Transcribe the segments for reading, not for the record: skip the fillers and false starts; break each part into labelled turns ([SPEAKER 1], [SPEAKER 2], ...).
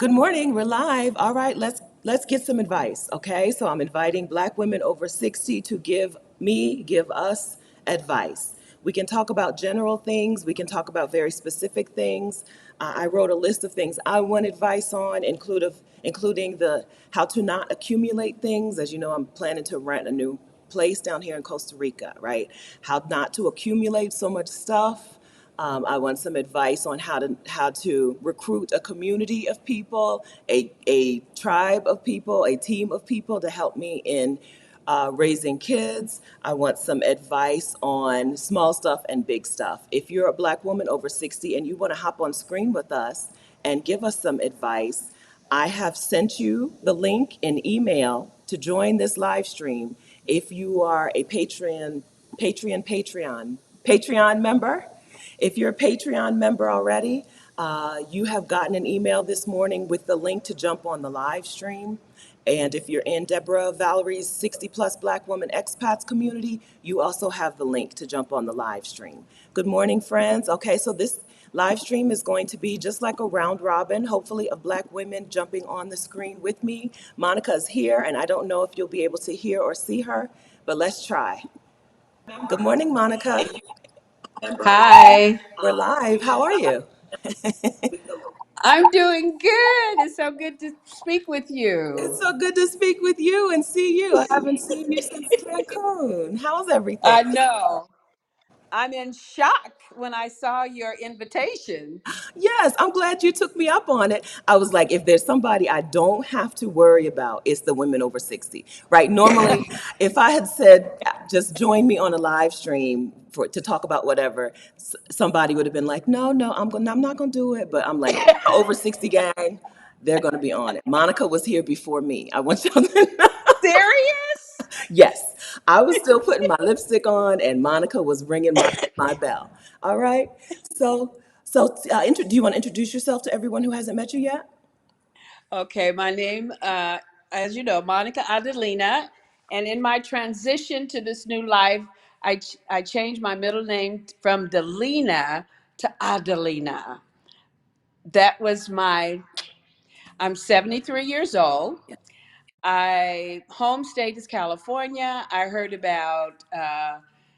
[SPEAKER 1] Good morning. We're live. All right, let's get some advice. Okay, so I'm inviting Black women over 60 to give us advice. We can talk about general things. We can talk about very specific things. I wrote a list of things I want advice on, including the how to not accumulate things. As you know, I'm planning to rent a new place down here in Costa Rica. Right? How not to accumulate so much stuff. I want some advice on how to recruit a community of people, a tribe of people, a team of people to help me in raising kids. I want some advice on small stuff and big stuff. If you're a Black woman over 60 and you want to hop on screen with us and give us some advice, I have sent you the link in email to join this live stream. If you are a Patreon member, if you're a Patreon member already, you have gotten an email this morning with the link to jump on the live stream. And if you're in Deborah Valerie's 60 plus Black woman expats community, you also have the link to jump on the live stream. Good morning, friends. Okay, so this live stream is going to be just like a round robin, hopefully, of Black women jumping on the screen with me. Monica is here, and I don't know if you'll be able to hear or see her, but let's try. Good morning, Monica.
[SPEAKER 2] Hi.
[SPEAKER 1] We're live. How are you?
[SPEAKER 2] I'm doing good. It's so good to speak with
[SPEAKER 1] It's
[SPEAKER 2] you.
[SPEAKER 1] so good to speak with you and see you. I haven't seen you since Cancun. How's everything?
[SPEAKER 2] I know. I'm in shock when I saw your invitation.
[SPEAKER 1] Yes, I'm glad you took me up on it. I was like, if there's somebody I don't have to worry about, it's the women over 60, right? Normally, if I had said, just join me on a live stream to talk about whatever, somebody would have been like, no, I'm not going to do it. But I'm like, over 60 gang, they're going to be on it. Monica was here before me. I want y'all to know.
[SPEAKER 2] Serious?
[SPEAKER 1] Yes, I was still putting my lipstick on, and Monica was ringing my bell. All right. Do you want to introduce yourself to everyone who hasn't met you yet?
[SPEAKER 2] Okay, my name, as you know, Monica Adelina. And in my transition to this new life, I changed my middle name from Delina to Adelina. That was I'm 73 years old.
[SPEAKER 1] Yeah.
[SPEAKER 2] I home state is California. I heard about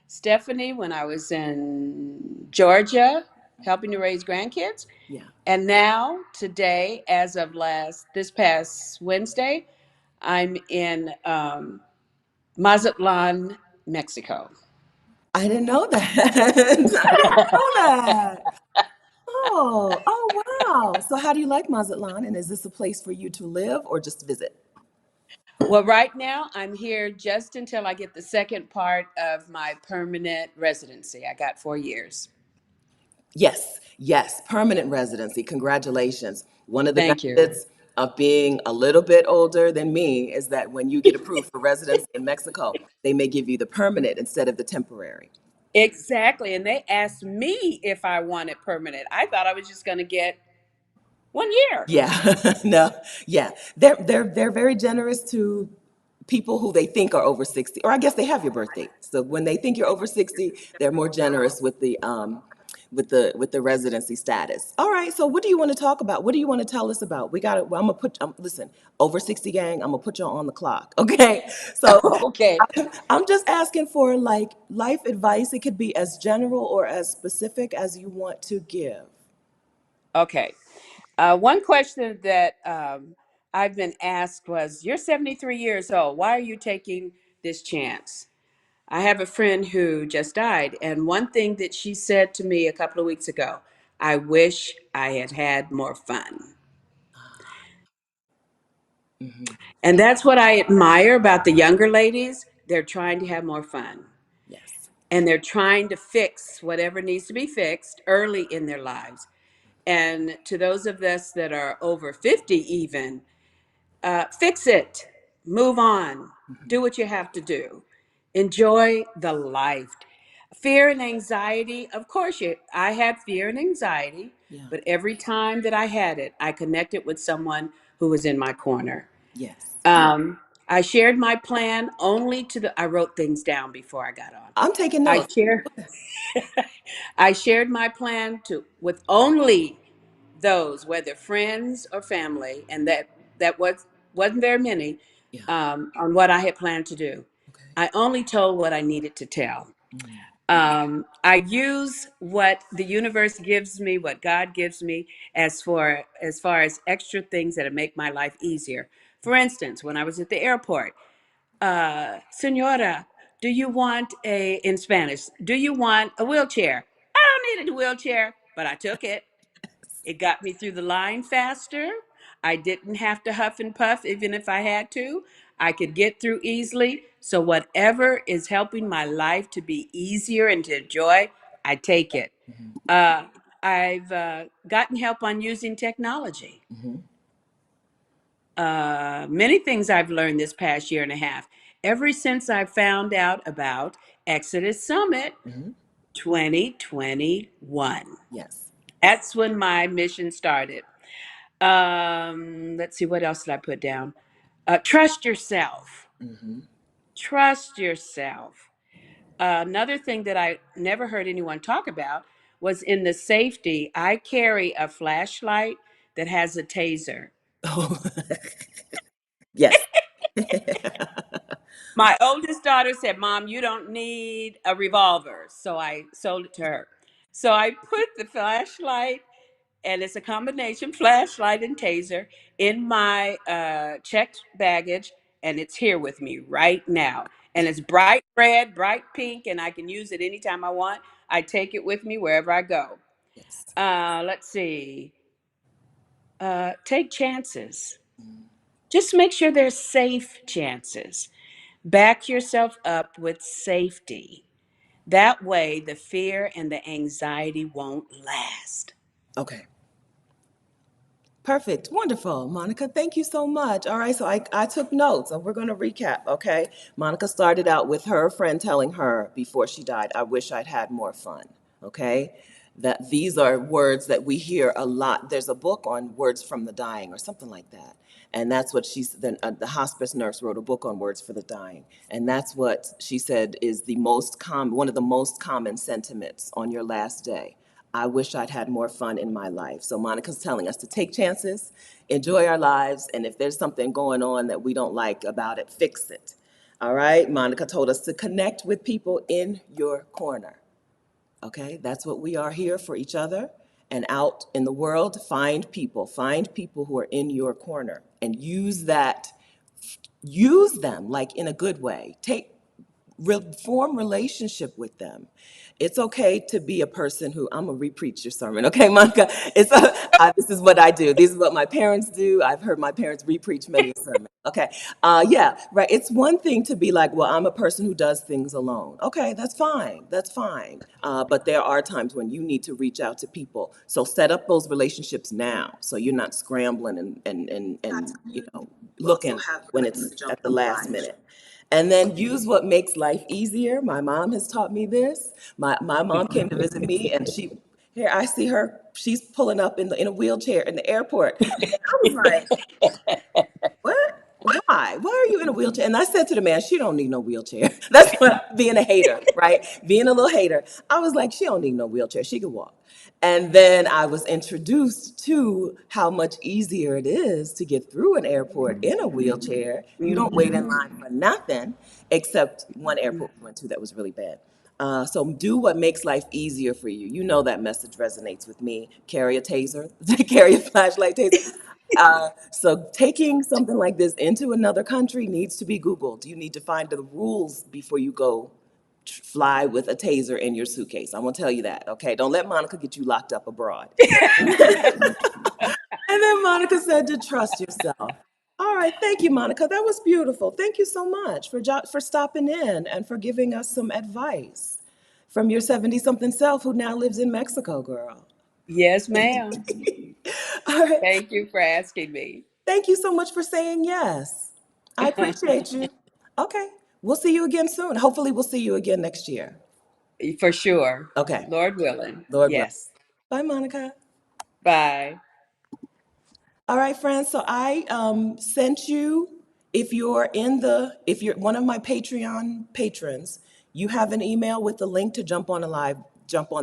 [SPEAKER 2] Stephanie when I was in Georgia, helping to raise grandkids.
[SPEAKER 1] Yeah.
[SPEAKER 2] And now, today, as of this past Wednesday, I'm in Mazatlan, Mexico.
[SPEAKER 1] I didn't know that. I didn't know that. Oh, wow. So, how do you like Mazatlan? And is this a place for you to live or just visit?
[SPEAKER 2] Well, right now, I'm here just until I get the second part of my permanent residency. I got 4 years.
[SPEAKER 1] Yes, yes, permanent residency. Congratulations. One of the
[SPEAKER 2] Thank you.
[SPEAKER 1] benefits of being a little bit older than me is that when you get approved for residency in Mexico, they may give you the permanent instead of the temporary.
[SPEAKER 2] Exactly. And they asked me if I wanted permanent. I thought I was just going to get 1 year.
[SPEAKER 1] Yeah, no, yeah, they're very generous to people who they think are over 60, or I guess they have your birthday. So when they think you're over 60, they're more generous with the residency status. All right, so what do you want to talk about? What do you want to tell us about? We got it. Well, listen, over 60 gang, I'm gonna put you on the clock. Okay, so
[SPEAKER 2] Okay.
[SPEAKER 1] I'm just asking for like life advice. It could be as general or as specific as you want to give.
[SPEAKER 2] Okay. One question that I've been asked was, you're 73 years old. Why are you taking this chance? I have a friend who just died. And one thing that she said to me a couple of weeks ago, I wish I had had more fun.
[SPEAKER 1] Hmm.
[SPEAKER 2] And that's what I admire about the younger ladies. They're trying to have more fun.
[SPEAKER 1] Yes.
[SPEAKER 2] And they're trying to fix whatever needs to be fixed early in their lives. And to those of us that are over 50, even, fix it, move on, do what you have to do, enjoy the life. Fear and anxiety, of course, I had fear and anxiety,
[SPEAKER 1] Yeah.
[SPEAKER 2] but every time that I had it, I connected with someone who was in my corner.
[SPEAKER 1] Yes.
[SPEAKER 2] I shared my plan only I wrote things down before I got on.
[SPEAKER 1] I'm taking
[SPEAKER 2] I
[SPEAKER 1] notes.
[SPEAKER 2] shared I shared my plan with only those, whether friends or family, and wasn't very many,
[SPEAKER 1] Yeah.
[SPEAKER 2] on what I had planned to do.
[SPEAKER 1] Okay.
[SPEAKER 2] I only told what I needed to tell.
[SPEAKER 1] Mm.
[SPEAKER 2] I use what the universe gives me, what God gives me, as far as extra things that make my life easier. For instance, when I was at the airport, Senora, do you want in Spanish, do you want a wheelchair? I don't need a wheelchair, but I took it. It got me through the line faster. I didn't have to huff and puff, even if I had to. I could get through easily. So, whatever is helping my life to be easier and to enjoy, I take it.
[SPEAKER 1] Mm-hmm.
[SPEAKER 2] Uh, I've gotten help on using technology.
[SPEAKER 1] Mm-hmm.
[SPEAKER 2] Many things I've learned this past year and a half, ever since I found out about Exodus Summit
[SPEAKER 1] Mm-hmm.
[SPEAKER 2] 2021.
[SPEAKER 1] Yes.
[SPEAKER 2] That's when my mission started. Let's see, what else did I put down? Trust yourself.
[SPEAKER 1] Mm-hmm.
[SPEAKER 2] Trust yourself. Another thing that I never heard anyone talk about was in the safety. I carry a flashlight that has a taser.
[SPEAKER 1] Oh, yes.
[SPEAKER 2] My oldest daughter said, "Mom, you don't need a revolver." So I sold it to her. So I put the flashlight, and it's a combination flashlight and taser, in my checked baggage, and it's here with me right now. And it's bright red, bright pink, and I can use it anytime I want. I take it with me wherever I go.
[SPEAKER 1] Yes.
[SPEAKER 2] Let's see. Take chances. Just make sure they're safe chances. Back yourself up with safety. That way, the fear and the anxiety won't last.
[SPEAKER 1] Okay. Perfect. Wonderful. Monica, thank you so much. All right, so I took notes and we're going to recap, okay? Monica started out with her friend telling her before she died, I wish I'd had more fun, okay? That these are words that we hear a lot. There's a book on words from the dying or something like that. And that's what the hospice nurse wrote a book on words for the dying. And that's what she said is one of the most common sentiments on your last day. I wish I'd had more fun in my life. So Monica's telling us to take chances, enjoy our lives, and if there's something going on that we don't like about it, fix it. All right? Monica told us to connect with people in your corner. Okay? That's what we are here for each other. And out in the world, find people who are in your corner and use them like in a good way. Form relationship with them. It's okay to be a person who I'm gonna repreach your sermon, okay, Monica? This is what I do. This is what my parents do. I've heard my parents repreach many a sermon. Okay, yeah, right. It's one thing to be like, well, I'm a person who does things alone. Okay, that's fine. That's fine. But there are times when you need to reach out to people. So set up those relationships now, so you're not scrambling and looking when it's at the last minute. And then use what makes life easier. My mom has taught me this. My mom came to visit me, and here I see her, she's pulling up in a wheelchair in the airport. And I was like, what? Why? Why are you in a wheelchair? And I said to the man, she don't need no wheelchair. That's what being a hater, right? Being a little hater. I was like, she don't need no wheelchair. She can walk. And then I was introduced to how much easier it is to get through an airport in a wheelchair. You don't wait in line for nothing, except one airport we went to that was really bad. So do what makes life easier for you. You know that message resonates with me. Carry a taser, carry a flashlight taser. So taking something like this into another country needs to be Googled. You need to find the rules before you go fly with a taser in your suitcase. I'm gonna tell you that, okay? Don't let Monica get you locked up abroad. And then Monica said to trust yourself. All right, thank you, Monica. That was beautiful. Thank you so much for stopping in and for giving us some advice from your 70-something self who now lives in Mexico, girl.
[SPEAKER 2] Yes, ma'am.
[SPEAKER 1] All right.
[SPEAKER 2] Thank you for asking me.
[SPEAKER 1] Thank you so much for saying yes. I appreciate you. Okay. We'll see you again soon. Hopefully, we'll see you again next year.
[SPEAKER 2] For sure.
[SPEAKER 1] Okay.
[SPEAKER 2] Lord willing.
[SPEAKER 1] Lord willing.
[SPEAKER 2] Yes.
[SPEAKER 1] Bye, Monica.
[SPEAKER 2] Bye.
[SPEAKER 1] All right, friends. So I sent you, if you're one of my Patreon patrons, you have an email with the link to jump on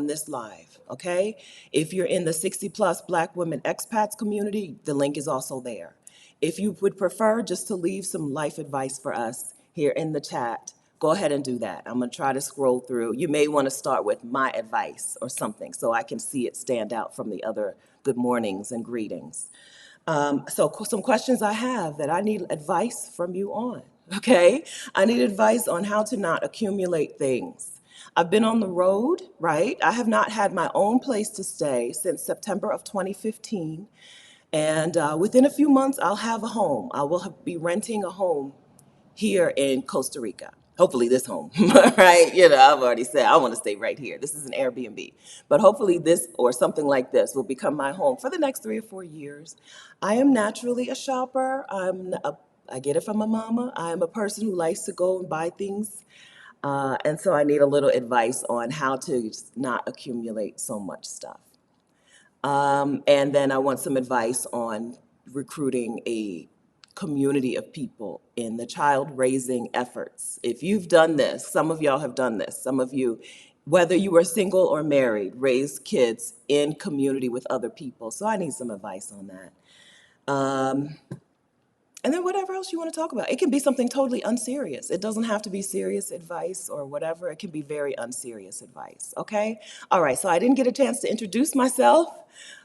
[SPEAKER 1] this live. okay? If you're in the 60 plus Black women expats community, the link is also there. If you would prefer just to leave some life advice for us here in the chat, go ahead and do that. I'm gonna try to scroll through. You may wanna start with my advice or something so I can see it stand out from the other good mornings and greetings. Some questions I have that I need advice from you on, okay? I need advice on how to not accumulate things. I've been on the road, right? I have not had my own place to stay since September of 2015. And within a few months, I'll have a home. I will be renting a home here in Costa Rica. Hopefully this home, right? You know, I've already said I want to stay right here. This is an Airbnb. But hopefully this or something like this will become my home for the next 3 or 4 years. I am naturally a shopper. I get it from my mama. I am a person who likes to go and buy things. And so I need a little advice on how to just not accumulate so much stuff. And then I want some advice on recruiting a community of people in the child raising efforts. If you've done this, some of y'all have done this, some of you, whether you are single or married, raised kids in community with other people. So I need some advice on that. And then whatever else you want to talk about. It can be something totally unserious. It doesn't have to be serious advice or whatever. It can be very unserious advice, okay? All right, so I didn't get a chance to introduce myself.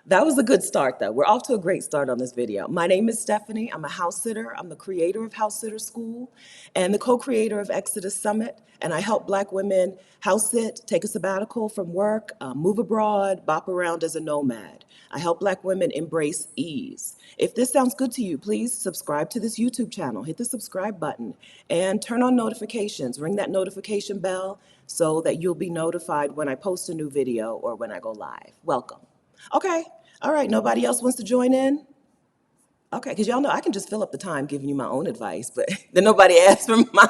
[SPEAKER 1] That was a good start, though. We're off to a great start on this video. My name is Stephanie. I'm a house sitter. I'm the creator of House Sitter School and the co-creator of Exodus Summit. And I help Black women house sit, take a sabbatical from work, move abroad, bop around as a nomad. I help Black women embrace ease. If this sounds good to you, please subscribe to this YouTube channel. Hit the subscribe button and turn on notifications. Ring that notification bell so that you'll be notified when I post a new video or when I go live. Welcome. Okay. All right. Nobody else wants to join in? Okay. Because y'all know I can just fill up the time giving you my own advice, but then nobody asked for mine.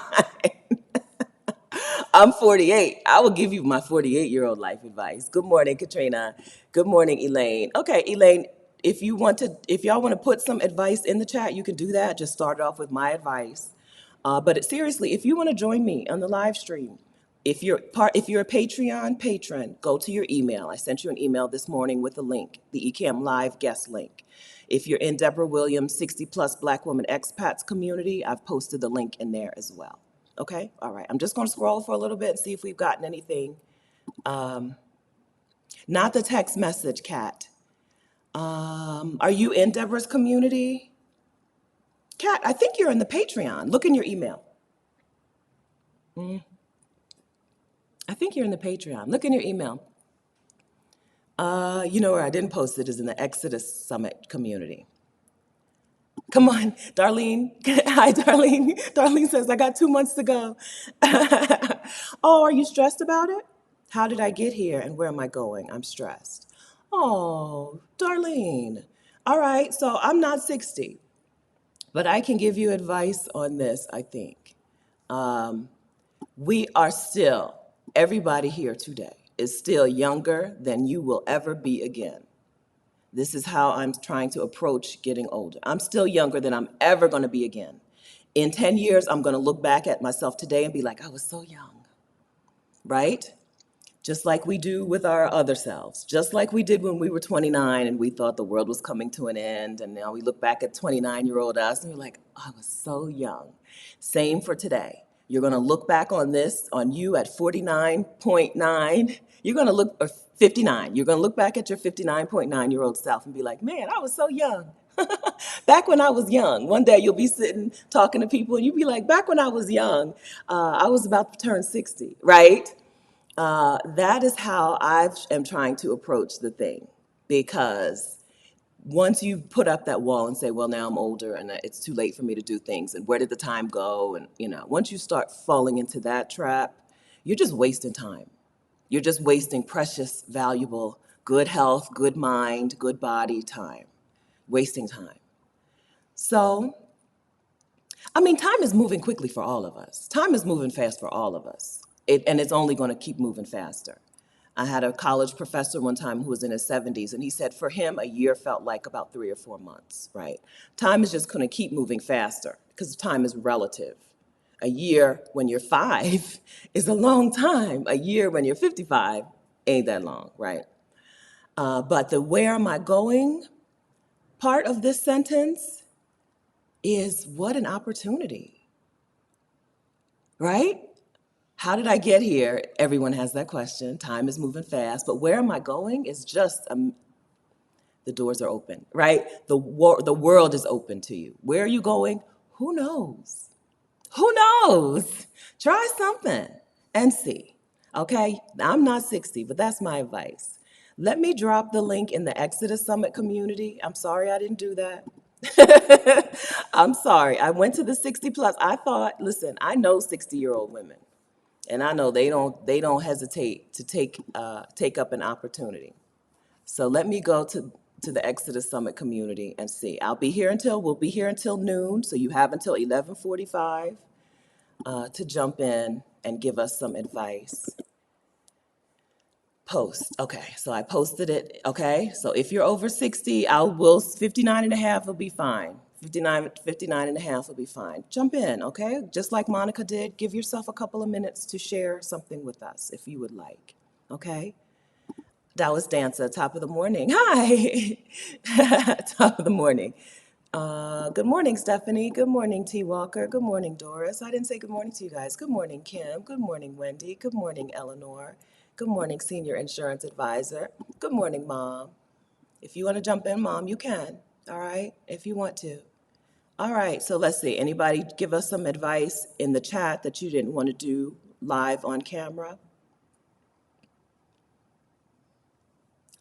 [SPEAKER 1] I'm 48. I will give you my 48-year-old life advice. Good morning, Katrina. Good morning, Elaine. Okay, Elaine, if y'all want to put some advice in the chat, you can do that. Just start off with my advice. Seriously, if you want to join me on the live stream, if you're a Patreon patron, go to your email. I sent you an email this morning with a link, the eCam Live guest link. If you're in Deborah Williams' 60 plus Black woman expats community, I've posted the link in there as well. Okay, all right. I'm just going to scroll for a little bit and see if we've gotten anything. Not the text message, Kat. Are you in Deborah's community? Kat, I think you're in the Patreon. Look in your email. I think you're in the Patreon. Look in your email. You know where I didn't post it is in the Exodus Summit community. Come on, Darlene. Hi, Darlene. Darlene says, I got 2 months to go. Oh, are you stressed about it? How did I get here and where am I going? I'm stressed. Oh, Darlene. All right, so I'm not 60, but I can give you advice on this, I think. We are still, everybody here today is still younger than you will ever be again. This is how I'm trying to approach getting older. I'm still younger than I'm ever going to be again. In 10 years, I'm going to look back at myself today and be like, I was so young, right? Just like we do with our other selves, just like we did when we were 29 and we thought the world was coming to an end. And now we look back at 29-year-old us and we're like, oh, I was so young. Same for today. You're going to look back on this, on you at 49.9. You're going to look, or 59. You're going to look back at your 59.9-year-old self and be like, man, I was so young. Back when I was young. One day you'll be sitting talking to people and you'll be like, back when I was young, I was about to turn 60, right? That is how I am trying to approach the thing, because once you put up that wall and say, well, now I'm older and it's too late for me to do things, and where did the time go? And, once you start falling into that trap, you're just wasting time. You're just wasting precious, valuable, good health, good mind, good body time, wasting time. So, time is moving quickly for all of us. Time is moving fast for all of us. And it's only going to keep moving faster. I had a college professor one time who was in his 70s, and he said for him, a year felt like about 3 or 4 months, right? Time is just going to keep moving faster because time is relative. A year when you're 5 is a long time. A year when you're 55 ain't that long, right? But the where am I going part of this sentence is what an opportunity, right? How did I get here? Everyone has that question. Time is moving fast. But where am I going is just the doors are open, right? The world is open to you. Where are you going? Who knows? Who knows? Try something and see. Okay? I'm not 60, but that's my advice. Let me drop the link in the Exodus Summit community. I'm sorry I didn't do that. I'm sorry. I went to the 60 plus. I thought, listen, I know 60-year-old women, and I know they don't hesitate to take up an opportunity. So let me go to the Exodus Summit community and see. We'll be here until noon, so you have until 11:45 to jump in and give us some advice. Post. Okay, so I posted it. Okay, so if you're over 60, 59 and a half will be fine. 59 and a half will be fine. Jump in, okay? Just like Monica did, give yourself a couple of minutes to share something with us if you would like, okay? Dallas Dancer, top of the morning. Hi, top of the morning. Good morning, Stephanie. Good morning, T. Walker. Good morning, Doris. I didn't say good morning to you guys. Good morning, Kim. Good morning, Wendy. Good morning, Eleanor. Good morning, Senior Insurance Advisor. Good morning, Mom. If you want to jump in, Mom, you can. All right, if you want to. All right, so let's see. Anybody give us some advice in the chat that you didn't want to do live on camera?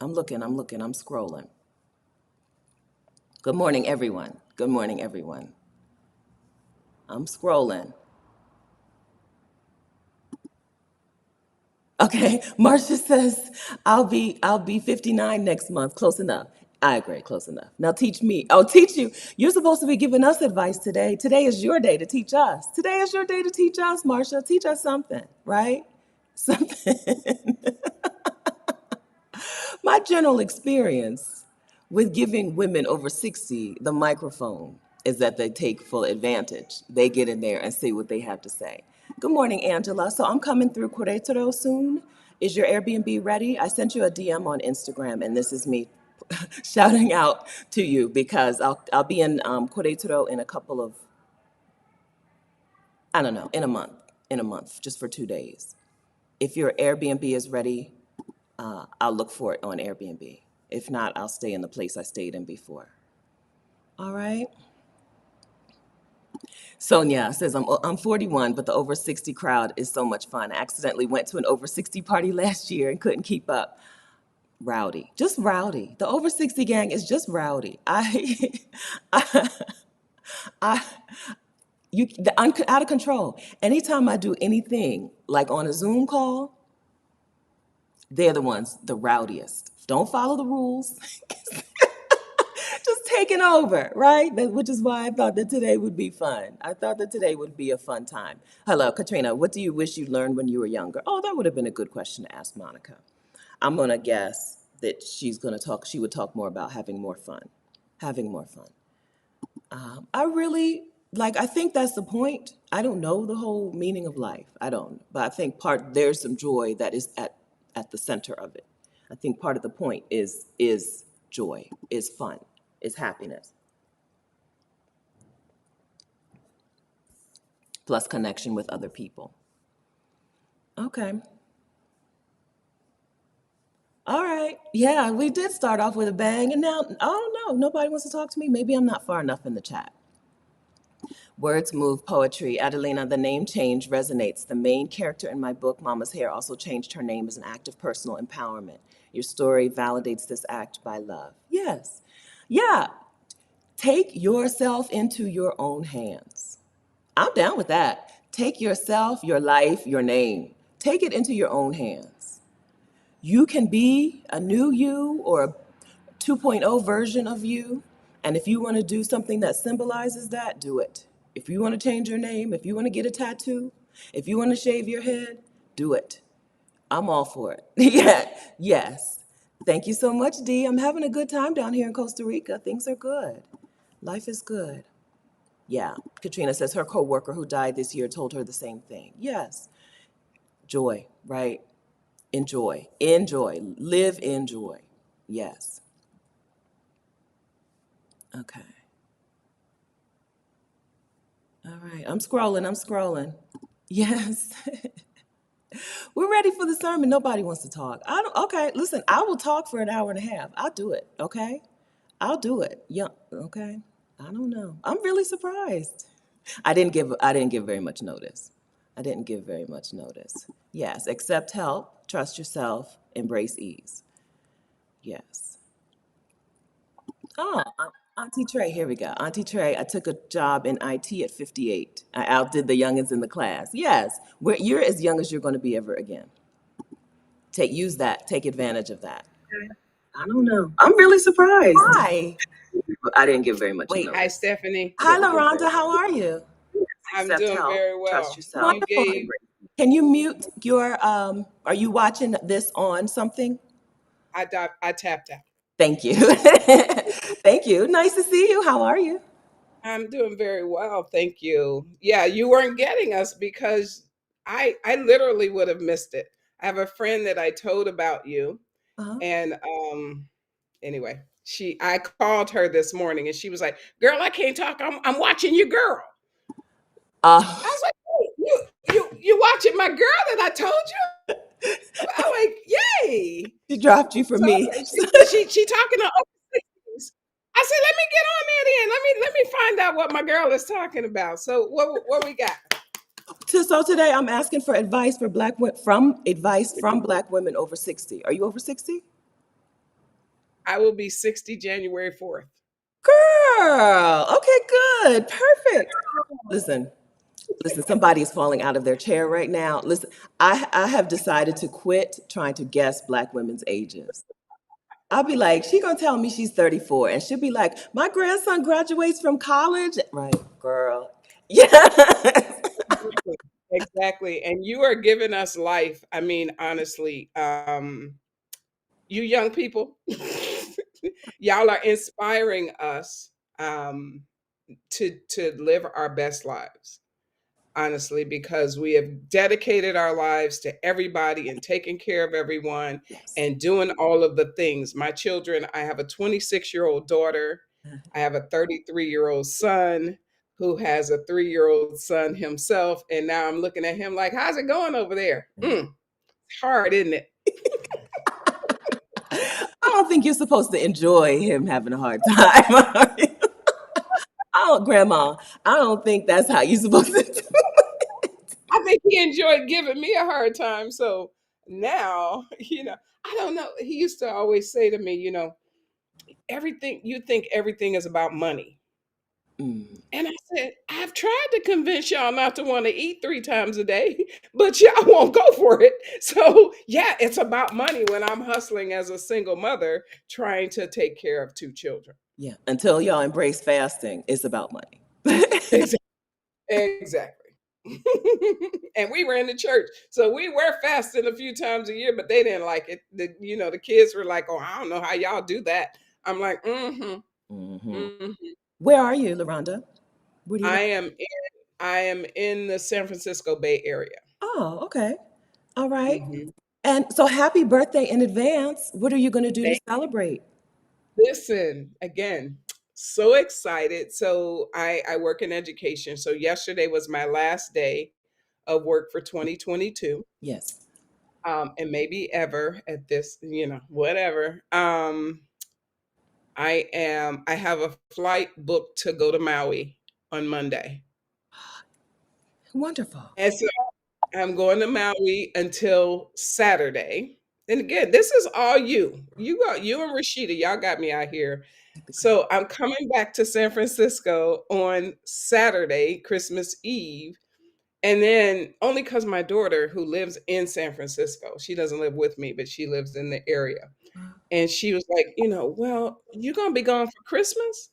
[SPEAKER 1] I'm looking, I'm scrolling. Good morning, everyone. Good morning, everyone. I'm scrolling. Okay, Marcia says, I'll be 59 next month. Close enough. I agree, close enough. Now teach me. Oh, teach you. You're supposed to be giving us advice today. Today is your day to teach us. Today is your day to teach us, Marcia. Teach us something, right? Something. My general experience with giving women over 60 the microphone is that they take full advantage. They get in there and say what they have to say. Good morning, Angela. So I'm coming through Querétaro soon. Is your Airbnb ready? I sent you a DM on Instagram, and this is me shouting out to you because I'll be in Querétaro in a couple of, I don't know, in a month, just for 2 days. If your Airbnb is ready, I'll look for it on Airbnb. If not, I'll stay in the place I stayed in before. All right. Sonia says, I'm 41, but the over 60 crowd is so much fun. I accidentally went to an over 60 party last year and couldn't keep up. Rowdy, just rowdy. The over 60 gang is just rowdy. I, I'm out of control. Anytime I do anything like on a Zoom call, they're the ones, the rowdiest. Don't follow the rules. Just taking over, right? Which is why I thought that today would be fun. I thought that today would be a fun time. Hello, Katrina. What do you wish you learned when you were younger? Oh, that would have been a good question to ask Monica. I'm going to guess that she would talk more about having more fun. Having more fun. I really, I think that's the point. I don't know the whole meaning of life. I don't. But I think there's some joy that is at the center of it. I think part of the point is joy, is fun, is happiness, plus connection with other people. Okay. All right. Yeah, we did start off with a bang, and now, I don't know, nobody wants to talk to me. Maybe I'm not far enough in the chat. Words move poetry. Adelina, the name change resonates. The main character in my book, Mama's Hair, also changed her name as an act of personal empowerment. Your story validates this act by love. Yes. Yeah. Take yourself into your own hands. I'm down with that. Take yourself, your life, your name. Take it into your own hands. You can be a new you or a 2.0 version of you. And if you want to do something that symbolizes that, do it. If you want to change your name, if you want to get a tattoo, if you want to shave your head, do it. I'm all for it. Yeah, yes. Thank you so much, Dee. I'm having a good time down here in Costa Rica. Things are good. Life is good. Yeah. Katrina says her coworker who died this year told her the same thing. Yes. Joy, right? Enjoy. Enjoy. Live in joy. Yes. Okay. All right. I'm scrolling. I'm scrolling. Yes. We're ready for the sermon. Nobody wants to talk. I don't, okay, listen, I will talk for an hour and a half. I'll do it, okay? I'll do it. Yeah, okay. I don't know. I'm really surprised. I didn't give very much notice. I didn't give very much notice. Yes, accept help, trust yourself, embrace ease. Yes. Oh, Auntie Trey, here we go. Auntie Trey, I took a job in IT at 58. I outdid the youngins in the class. Yes, you're as young as you're going to be ever again. Use that, take advantage of that. I don't know. I'm really surprised. Hi. I didn't give very much
[SPEAKER 2] Wait. Hi,
[SPEAKER 1] notice.
[SPEAKER 2] Stephanie.
[SPEAKER 1] Hi, LaRhonda. How are you?
[SPEAKER 2] I'm
[SPEAKER 1] Accept
[SPEAKER 2] doing
[SPEAKER 1] help.
[SPEAKER 2] very
[SPEAKER 1] Trust
[SPEAKER 2] well.
[SPEAKER 1] yourself.
[SPEAKER 2] You
[SPEAKER 1] Wonderful.
[SPEAKER 2] gave,
[SPEAKER 1] Can you mute your, are you watching this on something?
[SPEAKER 2] I tapped out.
[SPEAKER 1] Thank you. Thank you. Nice to see you. How are you?
[SPEAKER 2] I'm doing very well, thank you. Yeah, you weren't getting us because I literally would have missed it. I have a friend that I told about you,
[SPEAKER 1] Uh-huh.
[SPEAKER 2] and anyway, I called her this morning and she was like, "Girl, I can't talk. I'm watching your girl."
[SPEAKER 1] Uh,
[SPEAKER 2] I was like, "Hey, you watching my girl that I told you?" I'm like, "Yay!"
[SPEAKER 1] she dropped you for
[SPEAKER 2] So
[SPEAKER 1] me.
[SPEAKER 2] she talking to overseas. I said, "Let me get on there then. Let me find out what my girl is talking about." So what we got?
[SPEAKER 1] So today I'm asking for advice for from black women over 60. Are you over 60?
[SPEAKER 2] I will be 60 January 4th.
[SPEAKER 1] Girl. Okay, good. Perfect. Listen, listen, somebody is falling out of their chair right now. Listen, I have decided to quit trying to guess black women's ages. I'll be like, she gonna tell me she's 34, and she'll be like, my grandson graduates from college. Right, girl. Yeah.
[SPEAKER 2] Exactly. Exactly. And you are giving us life. I mean, honestly, you young people, y'all are inspiring us to live our best lives. Honestly, because we have dedicated our lives to everybody and taking care of everyone
[SPEAKER 1] Yes.
[SPEAKER 2] and doing all of the things. My children, I have a 26-year-old daughter, I have a 33-year-old son who has a 3-year-old son himself. And now I'm looking at him like, how's it going over there? Hard, isn't it?
[SPEAKER 1] I don't think you're supposed to enjoy him having a hard time. Grandma, I don't think that's how you're supposed to do.
[SPEAKER 2] I think he enjoyed giving me a hard time. So now, I don't know. He used to always say to me, everything you think everything is about money.
[SPEAKER 1] Mm,
[SPEAKER 2] And I said, I've tried to convince y'all not to want to eat 3 times a day, but y'all won't go for it. So, yeah, it's about money when I'm hustling as a single mother trying to take care of 2 children.
[SPEAKER 1] yeah, until y'all embrace fasting, it's about money.
[SPEAKER 2] Exactly. Exactly. And we were in the church. So we were fasting a few times a year, but they didn't like it. The kids were like, oh, I don't know how y'all do that. I'm like, mm-hmm.
[SPEAKER 1] Hmm.
[SPEAKER 2] Mm-hmm.
[SPEAKER 1] Where are you, LaRhonda? Where do you
[SPEAKER 2] I
[SPEAKER 1] live?
[SPEAKER 2] am I am in the San Francisco Bay Area.
[SPEAKER 1] Oh, okay. All right.
[SPEAKER 2] Mm-hmm.
[SPEAKER 1] And so happy birthday in advance. What are you going to do to celebrate?
[SPEAKER 2] Listen, again, so excited. So I work in education. So yesterday was my last day of work for 2022.
[SPEAKER 1] Yes.
[SPEAKER 2] And maybe ever at this, whatever. I have a flight booked to go to Maui on Monday.
[SPEAKER 1] Wonderful.
[SPEAKER 2] And so I'm going to Maui until Saturday. And again, this is all you. You and Rashida, y'all got me out here. So I'm coming back to San Francisco on Saturday, Christmas Eve. And then only because my daughter, who lives in San Francisco, she doesn't live with me, but she lives in the area. And she was like, well, you're gonna be gone for Christmas?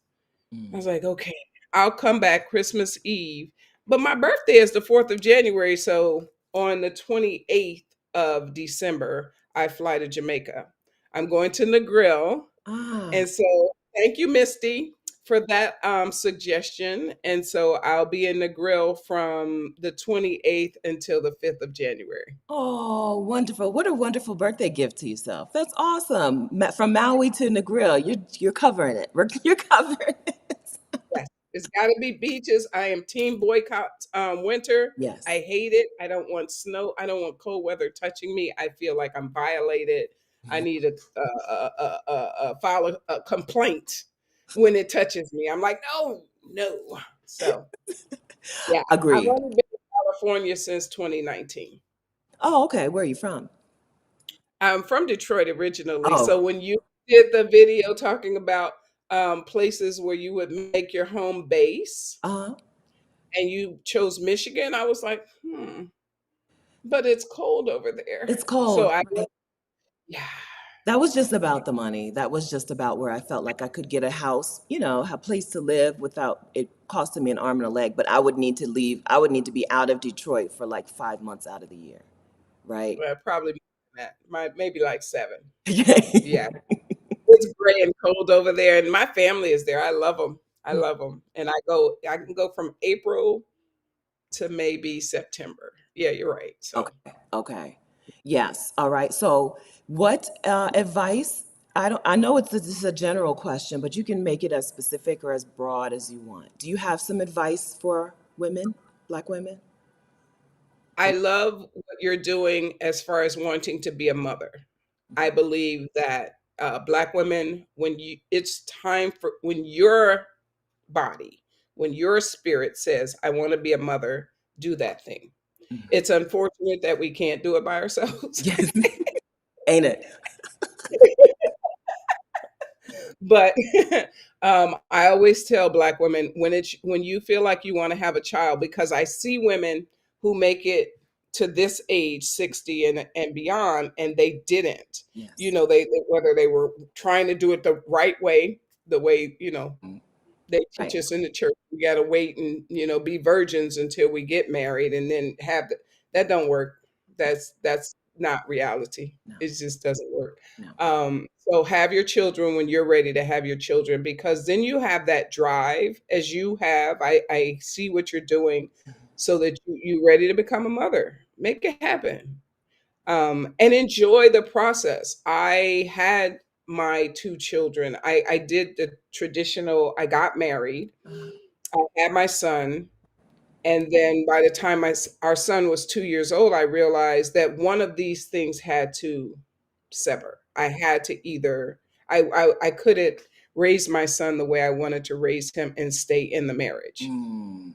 [SPEAKER 2] I was
[SPEAKER 1] Mm.
[SPEAKER 2] like, okay, I'll come back Christmas Eve. But my birthday is the 4th of January. So on the 28th of December, I fly to Jamaica. I'm going to Negril.
[SPEAKER 1] Ah,
[SPEAKER 2] And so thank you, Misty.
[SPEAKER 3] for that suggestion. And so I'll be in the grill from the 28th until the 5th of January.
[SPEAKER 1] Oh, wonderful. What a wonderful birthday gift to yourself. That's awesome. From Maui to Negril, you're covering it. You're covering it.
[SPEAKER 3] Yes. It's got to be beaches. I am team boycott winter. I
[SPEAKER 1] Yes.
[SPEAKER 3] hate it. I don't want snow. I don't want cold weather touching me. I feel like I'm violated. I need to file a complaint when it touches me. I'm like, no, no. So, yeah, I've
[SPEAKER 1] Agreed.
[SPEAKER 3] only been in California since 2019.
[SPEAKER 1] Oh, okay. Where are you from?
[SPEAKER 3] I'm from Detroit originally. So
[SPEAKER 1] Oh,
[SPEAKER 3] when you did the video talking about places where you would make your home base
[SPEAKER 1] uh,
[SPEAKER 3] and you chose Michigan, I was like, but it's cold over there.
[SPEAKER 1] it's
[SPEAKER 3] So
[SPEAKER 1] cold,
[SPEAKER 3] I
[SPEAKER 1] right?
[SPEAKER 3] went, yeah,
[SPEAKER 1] That was just about the money. That was just about where I felt like I could get a house, a place to live without it costing me an arm and a leg. But I would need to leave. I would need to be out of Detroit for like 5 months out of the year, right?
[SPEAKER 3] well, probably more than that, maybe like 7.
[SPEAKER 1] Okay.
[SPEAKER 3] Yeah, it's gray and cold over there, and my family is there. I love them. I love them, and I can go from April to maybe September. Yeah, you're right. So
[SPEAKER 1] Okay. Okay. Yes. All right. So, what advice? I don't. I know this is a general question, but you can make it as specific or as broad as you want. Do you have some advice for women, Black women?
[SPEAKER 3] I love what you're doing as far as wanting to be a mother. I
[SPEAKER 1] Okay.
[SPEAKER 3] believe that Black women, when you, it's time for when your body, when your spirit says, "I want to be a mother," do that thing.
[SPEAKER 1] Mhm.
[SPEAKER 3] It's unfortunate that we can't do it by ourselves,
[SPEAKER 1] Yes. Ain't it?
[SPEAKER 3] but I always tell Black women when you feel like you want to have a child, because I see women who make it to this age 60 and beyond, and they didn't.
[SPEAKER 1] Yes.
[SPEAKER 3] Whether they were trying to do it the right way, the way
[SPEAKER 1] Mm.
[SPEAKER 3] they teach
[SPEAKER 1] Right.
[SPEAKER 3] us in the church, we got to wait and be virgins until we get married and then that don't work. That's not reality.
[SPEAKER 1] No.
[SPEAKER 3] It just doesn't work.
[SPEAKER 1] No.
[SPEAKER 3] So have your children when you're ready to have your children, because then you have that drive as you have. I see what you're doing,
[SPEAKER 1] Mhm.
[SPEAKER 3] so that you're ready to become a mother. Make it happen, and enjoy the process. I had my 2 children. I did the traditional. I got married.
[SPEAKER 1] Uh,
[SPEAKER 3] I had my son, and then by the time our son was 2 years old, I realized that one of these things had to sever. I had to either I couldn't raise my son the way I wanted to raise him and stay in the marriage.
[SPEAKER 1] mm.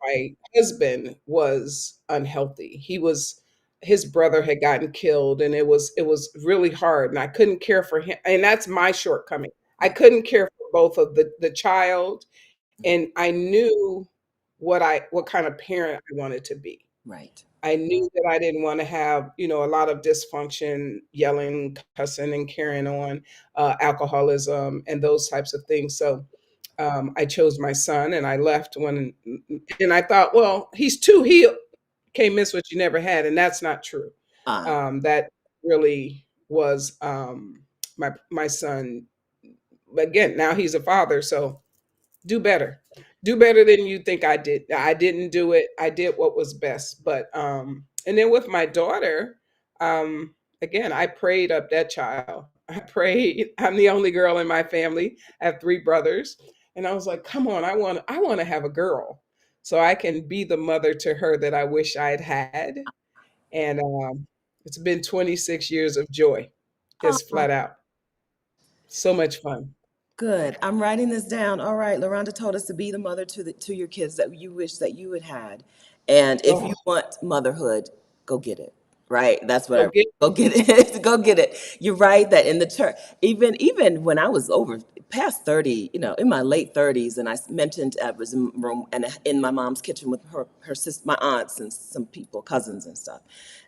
[SPEAKER 3] My husband was unhealthy. His brother had gotten killed, and it was really hard, and I couldn't care for him, and that's my shortcoming. I
[SPEAKER 1] Yeah.
[SPEAKER 3] couldn't care for both of the child, and I knew what kind of parent I wanted to be.
[SPEAKER 1] Right.
[SPEAKER 3] I knew that I didn't want to have, a lot of dysfunction, yelling, cussing, and carrying on, alcoholism, and those types of things. So I chose my son, and I left and I thought, well, he's 2, he can't miss what you never had, and that's not true.
[SPEAKER 1] Uh,
[SPEAKER 3] That really was my son. But again, now he's a father, so do better. Do better than you think I did. I didn't do it. I did what was best. But and then with my daughter, again, I prayed up that child. I prayed. I'm the only girl in my family. I have 3 brothers. And I was like, come on, I want to have a girl so I can be the mother to her that I wish I'd had. And it's been 26 years of joy, just
[SPEAKER 1] uh,
[SPEAKER 3] flat out. So much fun.
[SPEAKER 1] Good. I'm writing this down. All right. LaRhonda told us to be the mother to your kids that you wish that you had had. And if you
[SPEAKER 3] Oh,
[SPEAKER 1] want motherhood, go get it. Right? That's what
[SPEAKER 3] go
[SPEAKER 1] I
[SPEAKER 3] get
[SPEAKER 1] go get it. Go get it. You're right that in the church, even when I was over past 30, in my late 30s, and I mentioned I was in room and in my mom's kitchen with her sister, my aunts and some people, cousins and stuff.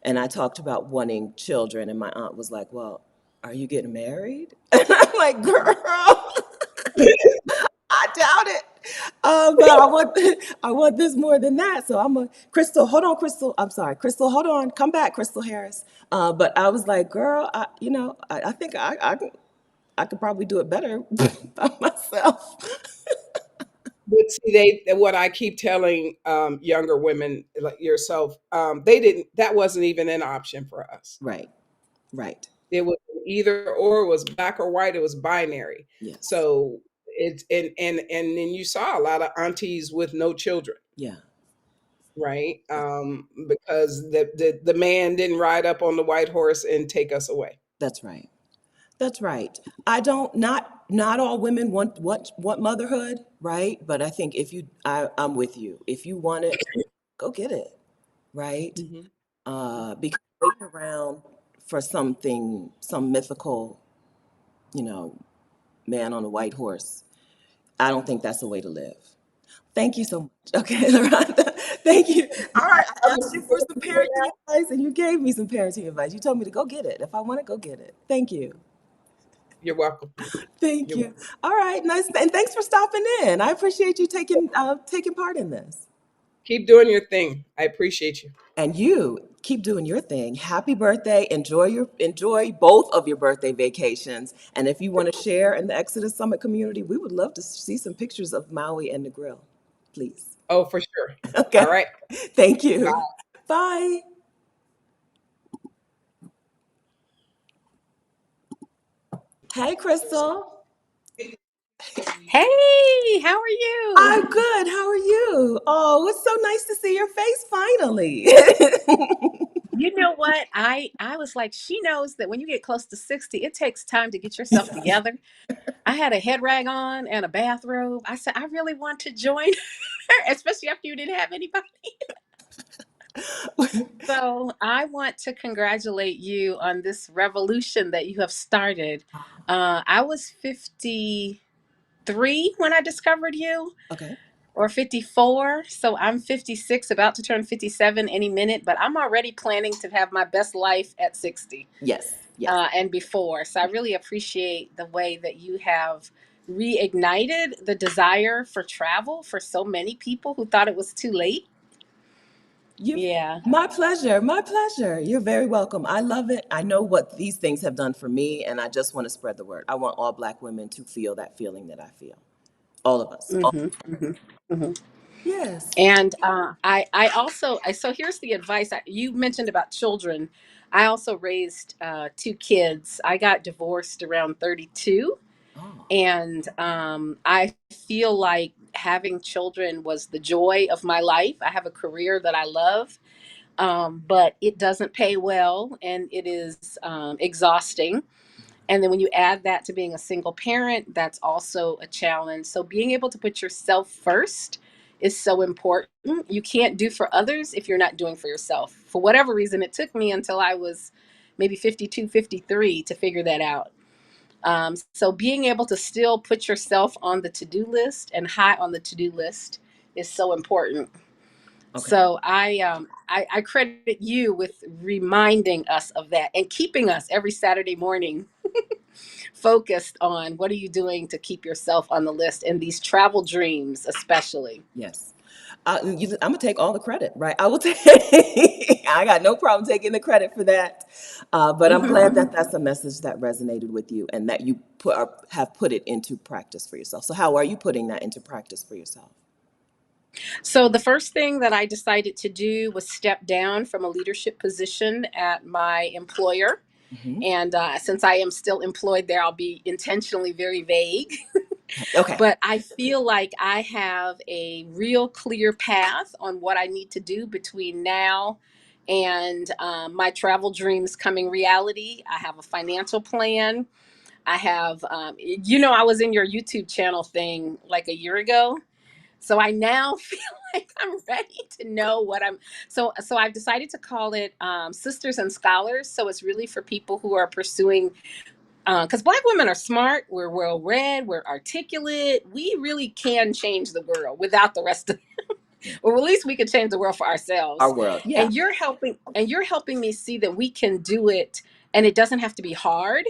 [SPEAKER 1] And I talked about wanting children, and my aunt was like, "Well, are you getting married?" And I'm like, "Girl, I doubt it. But I want this more than that. So I'm a Crystal. Hold on, Crystal. I'm sorry, Crystal. Hold on. Come back, Crystal Harris. But I was like, girl, I think I could probably do it better by myself.
[SPEAKER 3] But see, what I keep telling younger women like yourself, they didn't. That wasn't even an option for us.
[SPEAKER 1] Right. Right.
[SPEAKER 3] It was either or. It was black or white. It was binary.
[SPEAKER 1] Yes.
[SPEAKER 3] So it's and then you saw a lot of aunties with no children,
[SPEAKER 1] Yeah.
[SPEAKER 3] right? Because the man didn't ride up on the white horse and take us away.
[SPEAKER 1] That's right. That's right. I don't not all women want motherhood, right? But I think if you I'm with you. If you want it, go get it, right?
[SPEAKER 3] Hmm.
[SPEAKER 1] Because waiting around for something, some mythical, you know, man on a white horse, I don't think that's the way to live. Thank you so much. Okay, LeRhonda. Thank you. All right, I asked you for some parenting advice and you gave me some parenting advice. You told me to go get it. If I want to go get it. Thank you.
[SPEAKER 3] You're welcome.
[SPEAKER 1] Thank
[SPEAKER 3] You're
[SPEAKER 1] you.
[SPEAKER 3] welcome.
[SPEAKER 1] All right, nice. And thanks for stopping in. I appreciate you taking part in this.
[SPEAKER 3] Keep doing your thing. I appreciate you.
[SPEAKER 1] And you keep doing your thing. Happy birthday. Enjoy both of your birthday vacations. And if you want to share in the Exodus Summit community, we would love to see some pictures of Maui and the grill. Please.
[SPEAKER 3] Oh, for sure. All
[SPEAKER 1] Okay.
[SPEAKER 3] right.
[SPEAKER 1] Thank
[SPEAKER 3] Bye.
[SPEAKER 1] you. Bye. Hey, Crystal.
[SPEAKER 4] Hey, how are you?
[SPEAKER 1] I'm good. How are you? Oh, it's so nice to see your face finally.
[SPEAKER 4] You know what? I was like, she knows that when you get close to 60, it takes time to get yourself together. I had a head rag on and a bathrobe. I said, I really want to join her, especially after you didn't have anybody. So I want to congratulate you on this revolution that you have started. I was 53 when I discovered you.
[SPEAKER 1] Okay.
[SPEAKER 4] Or 54. So I'm 56, about to turn 57 any minute, but I'm already planning to have my best life at 60
[SPEAKER 1] Yes. Yes.
[SPEAKER 4] and before. So I really appreciate the way that you have reignited the desire for travel for so many people who thought it was too late.
[SPEAKER 1] You,
[SPEAKER 4] Yeah.
[SPEAKER 1] my pleasure. My pleasure. You're very welcome. I love it. I know what these things have done for me, and I just want to spread the word. I want all Black women to feel that feeling that I feel. All of us.
[SPEAKER 4] Hmm. Hmm. Hmm.
[SPEAKER 1] Yes.
[SPEAKER 4] And I also, so here's the advice. You mentioned about children. I also raised two kids. I got divorced around 32.
[SPEAKER 1] Oh,
[SPEAKER 4] And I feel like having children was the joy of my life. I have a career that I love, but it doesn't pay well and it is exhausting. And then when you add that to being a single parent, that's also a challenge. So being able to put yourself first is so important. You can't do for others if you're not doing for yourself. For whatever reason, it took me until I was maybe 52, 53 to figure that out. So being able to still put yourself on the to-do list and high on the to-do list is so important.
[SPEAKER 1] okay.
[SPEAKER 4] So I credit you with reminding us of that and keeping us every Saturday morning focused on what are you doing to keep yourself on the list and these travel dreams especially.
[SPEAKER 1] Yes. I'm gonna take all the credit, right? I will take. I got no problem taking the credit for that. But I'm
[SPEAKER 4] Mhm.
[SPEAKER 1] glad that that's a message that resonated with you and that you have put it into practice for yourself. So how are you putting that into practice for yourself?
[SPEAKER 4] So the first thing that I decided to do was step down from a leadership position at my employer.
[SPEAKER 1] Hmm.
[SPEAKER 4] And since I am still employed there, I'll be intentionally very vague.
[SPEAKER 1] Okay.
[SPEAKER 4] But I feel like I have a real clear path on what I need to do between now and my travel dreams coming reality. I have a financial plan. I have, I was in your YouTube channel thing like a year ago. So I now feel like I'm ready to know what I'm. So I've decided to call it Sisters and Scholars. So it's really for people who are pursuing because Black women are smart, we're well read, we're articulate. We really can change the world without the rest of,
[SPEAKER 1] Yeah.
[SPEAKER 4] or at least we can change the world for
[SPEAKER 1] Our
[SPEAKER 4] ourselves.
[SPEAKER 1] world. Yeah.
[SPEAKER 4] And you're helping me see that we can do it, and it doesn't have to be hard.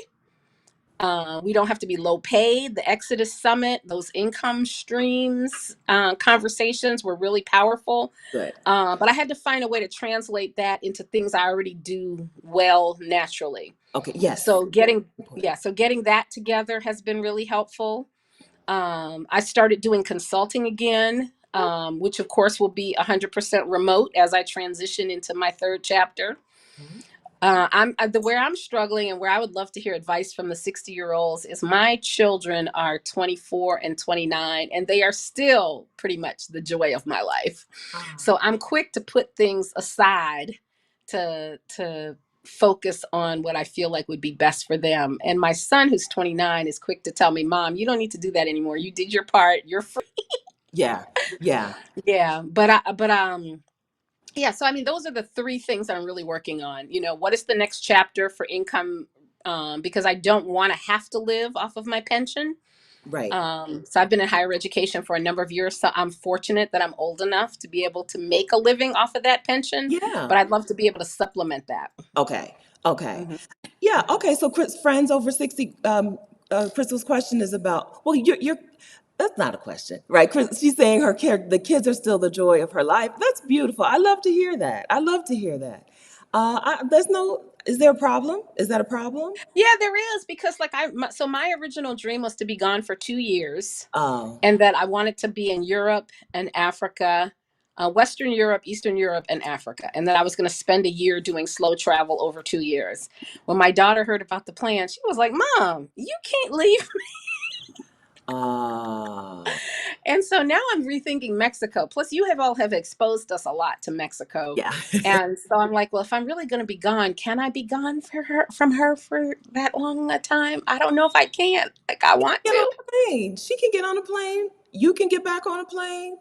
[SPEAKER 4] We don't have to be low paid. The Exodus Summit, those income streams conversations were really powerful.
[SPEAKER 1] Good.
[SPEAKER 4] But I had to find a way to translate that into things I already do well naturally.
[SPEAKER 1] Okay. Yes.
[SPEAKER 4] So getting
[SPEAKER 1] Important.
[SPEAKER 4] yeah, so getting that together has been really helpful. I started doing consulting again, which of course will be 100% remote as I transition into my third chapter.
[SPEAKER 1] Mhm.
[SPEAKER 4] The where I'm struggling and where I would love to hear advice from the 60-year-olds is my children are 24 and 29, and they are still pretty much the joy of my life.
[SPEAKER 1] Ah,
[SPEAKER 4] So I'm quick to put things aside to focus on what I feel like would be best for them. And my son, who's 29, is quick to tell me, "Mom, you don't need to do that anymore. You did your part. You're free."
[SPEAKER 1] yeah, yeah,
[SPEAKER 4] Yeah, yeah, so I mean, those are the three things that I'm really working on. What is the next chapter for income? Because I don't want to have to live off of my pension.
[SPEAKER 1] right.
[SPEAKER 4] So I've been in higher education for a number of years. So I'm fortunate that I'm old enough to be able to make a living off of that pension.
[SPEAKER 1] Yeah.
[SPEAKER 4] But I'd love to be able to supplement that.
[SPEAKER 1] Okay. Okay.
[SPEAKER 4] Hmm.
[SPEAKER 1] Yeah. Okay. So, Chris, friends over 60. Crystal's question is about. Well, you're. That's not a question, right? Chris, she's saying the kids are still the joy of her life. That's beautiful. I love to hear that. I love to hear that. There's no. Is there a problem? Is that a problem?
[SPEAKER 4] Yeah, there is because so my original dream was to be gone for 2 years,
[SPEAKER 1] Oh.
[SPEAKER 4] and that I wanted to be in Europe and Africa, Western Europe, Eastern Europe, and Africa. And then I was going to spend a year doing slow travel over 2 years. When my daughter heard about the plan, she was like, "Mom, you can't leave."
[SPEAKER 1] Uh.
[SPEAKER 4] And so now I'm rethinking Mexico. Plus, you have exposed us a lot to Mexico.
[SPEAKER 1] Yeah.
[SPEAKER 4] And so I'm like, well, if I'm really going to be gone, can I be gone from her for that long a time? I don't know if I can. Like, I want
[SPEAKER 1] Get on
[SPEAKER 4] to.
[SPEAKER 1] a plane. She can get on a plane. You can get back on a plane.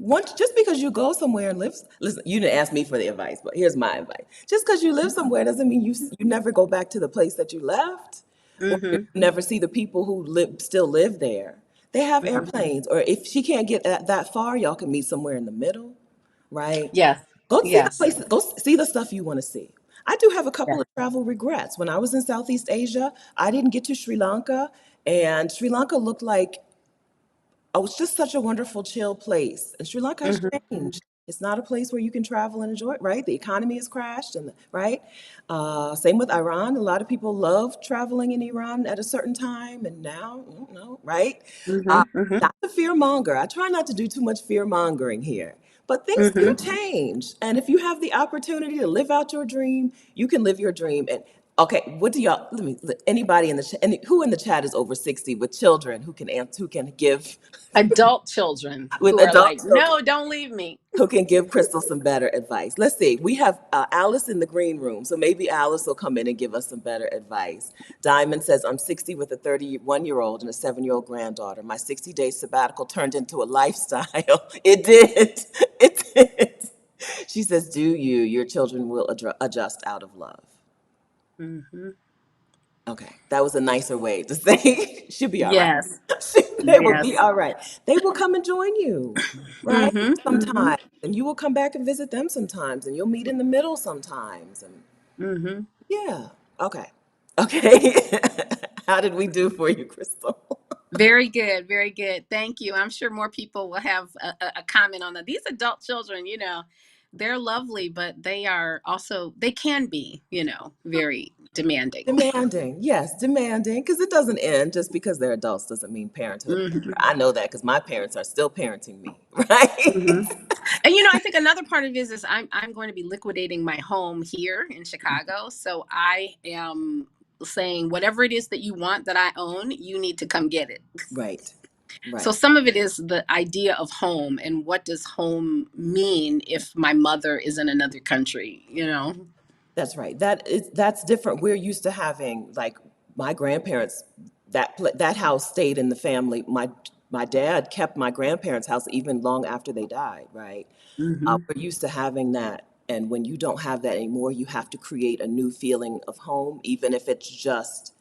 [SPEAKER 1] Once, just because you go somewhere and live, listen, you didn't ask me for the advice, but here's my advice. Just because you live somewhere doesn't mean you never go back to the place that you left, or you
[SPEAKER 4] Mm-hmm.
[SPEAKER 1] never see the people who still live there. They have
[SPEAKER 4] Hmm.
[SPEAKER 1] airplanes, or if she can't get that far, y'all can meet somewhere in the middle, right?
[SPEAKER 4] Yes.
[SPEAKER 1] Go see the
[SPEAKER 4] Yes.
[SPEAKER 1] places, go see the stuff you want to see. I do have a
[SPEAKER 4] Yeah.
[SPEAKER 1] couple of travel regrets. When I was in Southeast Asia, I didn't get to Sri Lanka, and Sri Lanka looked like, oh, it's just such a wonderful, chill place. And Sri Lanka has
[SPEAKER 4] Hmm.
[SPEAKER 1] changed. It's not a place where you can travel and enjoy it, right? The economy has crashed, right? Same with Iran. A lot of people love traveling in Iran at a certain time, and now, no, right?
[SPEAKER 4] Hmm.
[SPEAKER 1] Uh,
[SPEAKER 4] Hmm.
[SPEAKER 1] Not the fear monger. I try not to do too much fear mongering here, but things do
[SPEAKER 4] Hmm.
[SPEAKER 1] change. And if you have the opportunity to live out your dream, you can live your dream. And okay, what do y'all? Anybody in the who in the chat is over 60 with children who can answer, who can give
[SPEAKER 4] Adult children
[SPEAKER 1] with
[SPEAKER 4] who are
[SPEAKER 1] adult
[SPEAKER 4] like,
[SPEAKER 1] children
[SPEAKER 4] no, don't leave me.
[SPEAKER 1] who can give Crystal some better advice. Let's see. We have Alice in the green room, so maybe Alice will come in and give us some better advice. Diamond says, I'm 60 with a 31-year-old and a 7-year-old granddaughter. My 60-day sabbatical turned into a lifestyle. It did. It did. She says, do you? Your children will adjust out of love.
[SPEAKER 4] Hmm.
[SPEAKER 1] Okay, that was a nicer way to say she'll be all right.
[SPEAKER 4] Yes.
[SPEAKER 1] They will be
[SPEAKER 4] Yes.
[SPEAKER 1] all right. They will come and join you, right?
[SPEAKER 4] Hmm. Hmm.
[SPEAKER 1] Sometimes, and you will come back and visit them sometimes, and you'll meet in the middle sometimes. And
[SPEAKER 4] Hmm.
[SPEAKER 1] yeah, okay, okay. How did we do for you, Crystal?
[SPEAKER 4] Very good, very good. Thank you. I'm sure more people will have a comment on that. These adult children, they're lovely, but they can be, very demanding.
[SPEAKER 1] Demanding, yes, demanding, because it doesn't end just because they're adults doesn't mean parenthood.
[SPEAKER 4] Hmm.
[SPEAKER 1] I know that because my parents are still parenting me,
[SPEAKER 4] Hmm.
[SPEAKER 1] right?
[SPEAKER 4] And I think another part of it is I'm going to be liquidating my home here in Chicago, so I am saying whatever it is that you want that I own, you need to come get it.
[SPEAKER 1] Right,
[SPEAKER 4] So
[SPEAKER 1] right.
[SPEAKER 4] some of it is the idea of home and what does home mean if my mother is in another country.
[SPEAKER 1] That's right. That's different. We're used to having like my grandparents. That house stayed in the family. My dad kept my grandparents' house even long after they died. Right.
[SPEAKER 4] Hmm.
[SPEAKER 1] We're used to having that, and when you don't have that anymore, you have to create a new feeling of home, even if it's just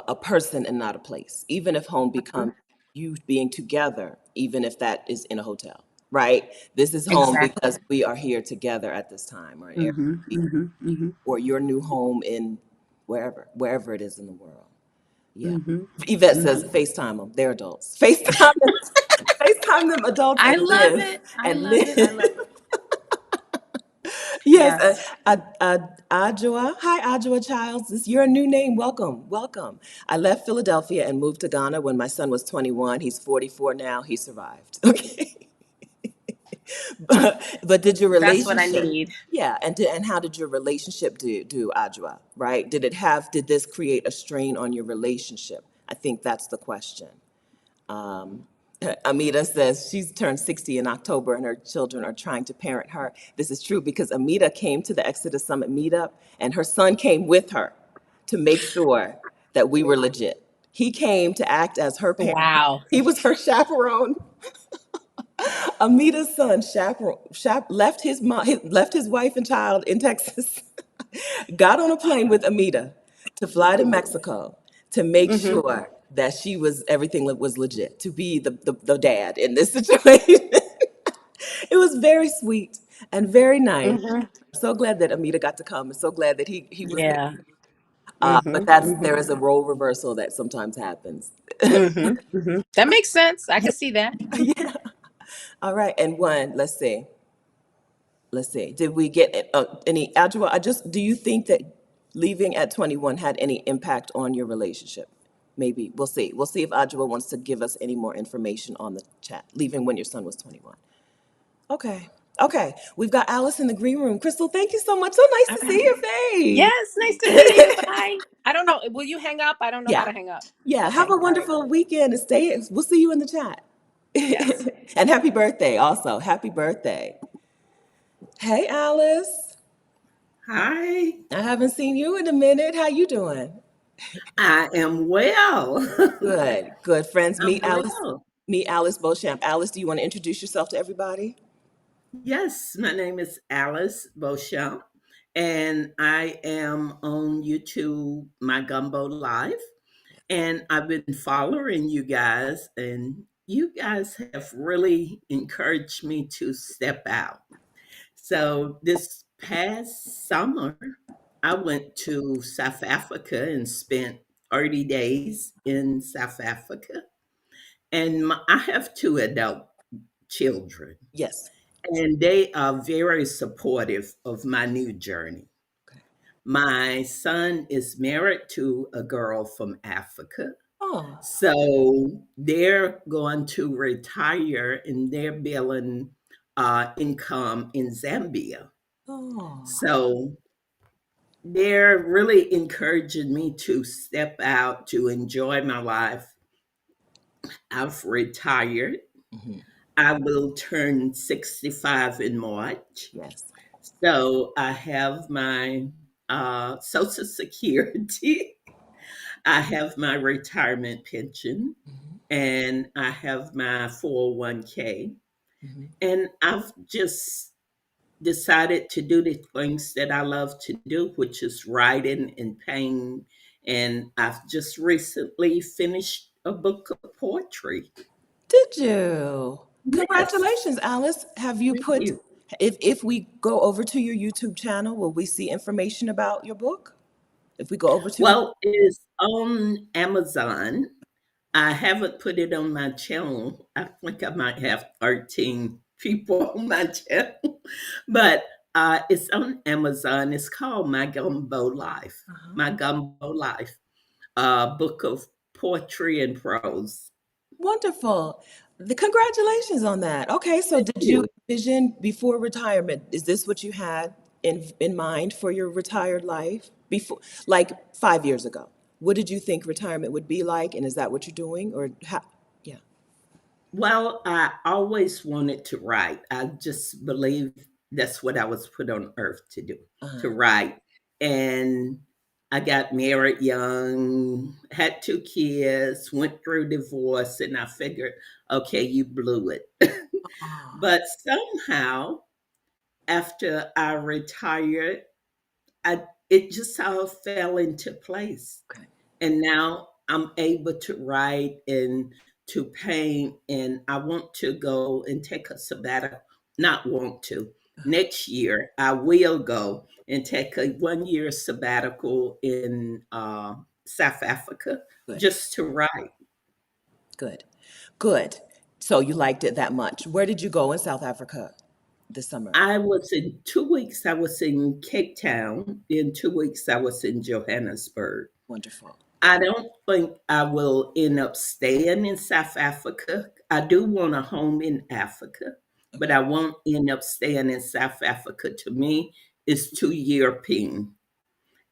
[SPEAKER 1] a person and not a place. Even if home becomes you being together, even if that is in a hotel. Right. This is home
[SPEAKER 4] Exactly.
[SPEAKER 1] because we are here together at this time, or an
[SPEAKER 4] Hmm.
[SPEAKER 1] Airbnb
[SPEAKER 4] Hmm. Hmm.
[SPEAKER 1] or your new home in wherever it is in the world. Yeah.
[SPEAKER 4] Hmm.
[SPEAKER 1] Yvette says
[SPEAKER 4] Hmm.
[SPEAKER 1] FaceTime them. They're adults. FaceTime them. FaceTime them adults
[SPEAKER 4] I
[SPEAKER 1] and
[SPEAKER 4] love
[SPEAKER 1] live
[SPEAKER 4] it. I
[SPEAKER 1] and
[SPEAKER 4] love it. I love
[SPEAKER 1] live.
[SPEAKER 4] it.
[SPEAKER 1] Yes,
[SPEAKER 2] Yes.
[SPEAKER 1] Adjoa. Hi, Adjoa Childs. You're a new name. Welcome, welcome. I left Philadelphia and moved to Ghana when my son was 21. He's 44 now. He survived. Okay. But did your
[SPEAKER 4] That's what I
[SPEAKER 1] relationship,
[SPEAKER 4] need.
[SPEAKER 1] yeah, and how did your relationship do, Adjoa, right? Did this create a strain on your relationship? I think that's the question. Amita says she's turned 60 in October and her children are trying to parent her. This is true because Amita came to the Exodus Summit meetup and her son came with her to make sure that we were legit. He came to act as her parent.
[SPEAKER 4] Wow.
[SPEAKER 1] He was her chaperone. Amita's son left left his wife and child in Texas, got on a plane with Amita to fly to Mexico to make
[SPEAKER 4] Mm-hmm.
[SPEAKER 1] sure that everything was legit, to be the dad in this situation. It was very sweet and very nice.
[SPEAKER 4] Mm-hmm.
[SPEAKER 1] I'm so glad that Amita got to come. I'm so glad that he was there.
[SPEAKER 4] Yeah.
[SPEAKER 1] But
[SPEAKER 4] Mm-hmm.
[SPEAKER 1] there is a role reversal that sometimes happens.
[SPEAKER 4] Mm-hmm. Mm-hmm. That makes sense. I can see that.
[SPEAKER 1] Yeah. All right. And let's see, did we get any, Adjua, do you think that leaving at 21 had any impact on your relationship? Maybe, we'll see. We'll see if Adjua wants to give us any more information on the chat, leaving when your son was 21. Okay, okay, we've got Alice in the green room. Crystal, thank you so much. So nice to
[SPEAKER 4] Okay.
[SPEAKER 1] see your
[SPEAKER 4] Yes, nice to see you.
[SPEAKER 1] face.
[SPEAKER 4] Bye. I don't know. Will you hang up? I don't know how
[SPEAKER 1] Yeah,
[SPEAKER 4] to hang up.
[SPEAKER 1] yeah, have
[SPEAKER 4] Okay.
[SPEAKER 1] a
[SPEAKER 4] All right.
[SPEAKER 1] wonderful weekend and we'll see you in the chat.
[SPEAKER 4] Yes.
[SPEAKER 1] And happy birthday also, happy birthday. Hey, Alice.
[SPEAKER 5] Hi,
[SPEAKER 1] I haven't seen you in a minute. How you doing?
[SPEAKER 5] I am well.
[SPEAKER 1] Good, good. Friends,
[SPEAKER 5] I'm well.
[SPEAKER 1] Meet Alice Beauchamp. Alice, do you want to introduce yourself to everybody?
[SPEAKER 5] Yes, my name is Alice Beauchamp, and I am on YouTube, My Gumbo Live, and I've been following you guys, and you guys have really encouraged me to step out. So this past summer, I went to South Africa and spent 30 days in South Africa. And I have two adult children,
[SPEAKER 1] Yes.
[SPEAKER 5] and they are very supportive of my new journey.
[SPEAKER 1] Okay.
[SPEAKER 5] My son is married to a girl from Africa.
[SPEAKER 1] Oh,
[SPEAKER 5] So they're going to retire and they're building income in Zambia.
[SPEAKER 1] oh.
[SPEAKER 5] So they're really encouraging me to step out to enjoy my life. I've retired.
[SPEAKER 1] Hmm.
[SPEAKER 5] I will turn 65 in March.
[SPEAKER 1] Yes.
[SPEAKER 5] So I have my Social Security, I have my retirement pension,
[SPEAKER 1] Hmm.
[SPEAKER 5] and I have my 401k.
[SPEAKER 1] Hmm.
[SPEAKER 5] And I've just decided to do the things that I love to do, which is writing and painting. And I've just recently finished a book of poetry.
[SPEAKER 1] Did you?
[SPEAKER 5] Yes,
[SPEAKER 1] Congratulations, Alice. Have you
[SPEAKER 5] thank
[SPEAKER 1] put,
[SPEAKER 5] you.
[SPEAKER 1] if we go over to your YouTube channel, will we see information about your book? If we go over to your,
[SPEAKER 5] Well, it's on Amazon. I haven't put it on my channel. I think I might have 13 people on my channel, but it's on Amazon. It's called My Gumbo Life. My
[SPEAKER 1] uh-huh.
[SPEAKER 5] Gumbo Life, a book of poetry and prose.
[SPEAKER 1] Wonderful. Congratulations on that. Okay, so
[SPEAKER 5] Thank
[SPEAKER 1] did you
[SPEAKER 5] you.
[SPEAKER 1] envision before retirement? Is this what you had in mind for your retired life before, like 5 years ago? What did you think retirement would be like, and is that what you're doing, or how? Yeah.
[SPEAKER 5] Well, I always wanted to write. I just believe that's what I was put on earth to do, to
[SPEAKER 1] Uh,
[SPEAKER 5] write. And I got married young, had two kids, went through divorce, and I figured, okay, you blew it.
[SPEAKER 1] oh,
[SPEAKER 5] But somehow, after I retired, it just all fell into place.
[SPEAKER 1] okay.
[SPEAKER 5] And now I'm able to write and to paint, and I want to go and take a sabbatical. Not want to. Next year, I will go and take a 1 year sabbatical in South Africa
[SPEAKER 1] Good,
[SPEAKER 5] just to write.
[SPEAKER 1] good, good. So you liked it that much. Where did you go in South Africa? this summer?
[SPEAKER 5] I was in 2 weeks, I was in Cape Town. In 2 weeks, I was in Johannesburg.
[SPEAKER 1] Wonderful.
[SPEAKER 5] I don't think I will end up staying in South Africa. I do want a home in Africa, but
[SPEAKER 1] Okay.
[SPEAKER 5] I won't end up staying in South Africa. To me, it's too European.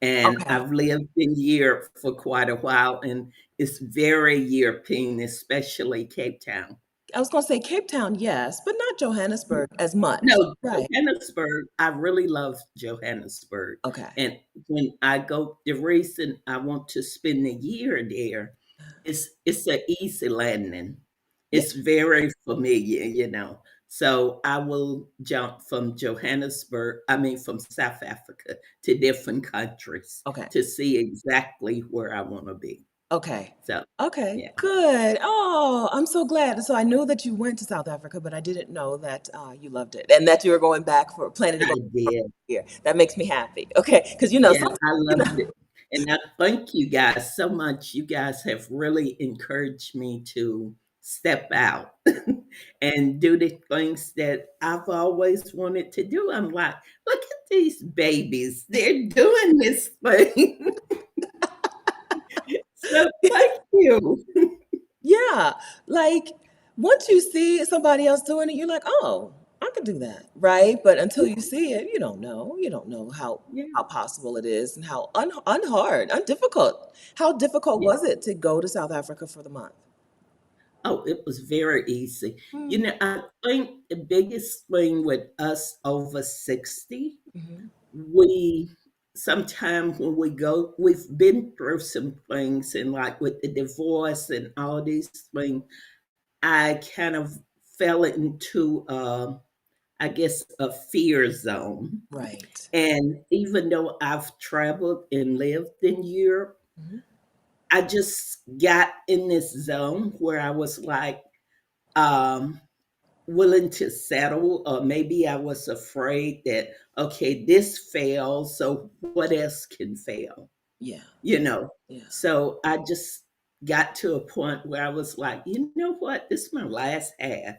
[SPEAKER 5] And
[SPEAKER 1] Okay.
[SPEAKER 5] I've lived in Europe for quite a while, and it's very European, especially Cape Town.
[SPEAKER 1] I was going to say Cape Town, yes, but not Johannesburg as much.
[SPEAKER 5] No,
[SPEAKER 1] Right.
[SPEAKER 5] Johannesburg, I really love Johannesburg.
[SPEAKER 1] Okay.
[SPEAKER 5] And when I go, the reason I want to spend a year there is it's an easy landing.
[SPEAKER 1] Yeah.
[SPEAKER 5] It's very familiar. So I will jump from Johannesburg, I mean from South Africa to different countries
[SPEAKER 1] Okay.
[SPEAKER 5] to see exactly where I want to be.
[SPEAKER 1] Okay.
[SPEAKER 5] So
[SPEAKER 1] Okay.
[SPEAKER 5] yeah,
[SPEAKER 1] Good. Oh, I'm so glad. So I knew that you went to South Africa, but I didn't know that you loved it and that you were going back for planning to
[SPEAKER 5] I
[SPEAKER 1] go
[SPEAKER 5] did.
[SPEAKER 1] here. That makes me happy. Okay. Because
[SPEAKER 5] Yeah,
[SPEAKER 1] sometimes,
[SPEAKER 5] I
[SPEAKER 1] you know,
[SPEAKER 5] loved it. And I thank you guys so much. You guys have really encouraged me to step out and do the things that I've always wanted to do. I'm like, look at these babies. They're doing this thing. So thank you.
[SPEAKER 1] yeah, like once you see somebody else doing it, you're like, oh, I could do that, right? But until you see it, you don't know. You don't know
[SPEAKER 5] Yeah,
[SPEAKER 1] how possible it is and how unhard, undifficult. How difficult
[SPEAKER 5] yeah.
[SPEAKER 1] was it to go to South Africa for the month?
[SPEAKER 5] Oh, it was very easy.
[SPEAKER 1] Mm-hmm.
[SPEAKER 5] I think the biggest thing with us over 60,
[SPEAKER 1] Mm-hmm.
[SPEAKER 5] we sometimes when we go, we've been through some things, and like with the divorce and all these things, I kind of fell into I guess a fear zone.
[SPEAKER 1] Right.
[SPEAKER 5] And even though I've traveled and lived in Europe,
[SPEAKER 1] Mm-hmm.
[SPEAKER 5] I just got in this zone where I was like um willing to settle, or maybe I was afraid that, okay, this failed, so what else can fail?
[SPEAKER 1] Yeah.
[SPEAKER 5] You know?
[SPEAKER 1] Yeah.
[SPEAKER 5] So I just got to a point where I was like, you know what? This is my last half.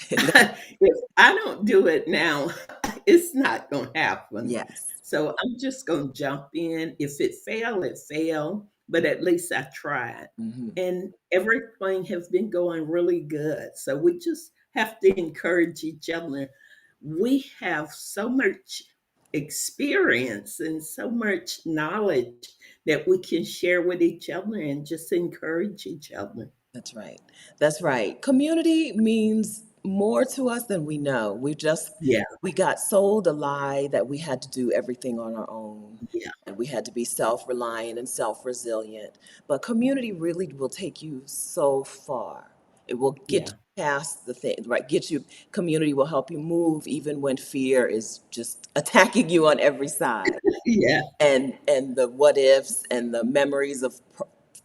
[SPEAKER 5] If I don't do it now, it's not going to happen.
[SPEAKER 1] Yes.
[SPEAKER 5] So I'm just going to jump in. If it failed, it failed, but at least I tried.
[SPEAKER 1] Mm-hmm.
[SPEAKER 5] And everything has been going really good. So we just have to encourage each other. We have so much experience and so much knowledge that we can share with each other and just encourage each other.
[SPEAKER 1] That's right. That's right. Community means more to us than we know.
[SPEAKER 5] Yeah,
[SPEAKER 1] We got sold a lie that we had to do everything on our own
[SPEAKER 5] yeah,
[SPEAKER 1] and we had to be self-reliant and self-resilient. But community really will take you so far. It will get
[SPEAKER 5] yeah,
[SPEAKER 1] you past the thing, right? Community will help you move even when fear is just attacking you on every side
[SPEAKER 5] yeah,
[SPEAKER 1] and the what ifs and the memories of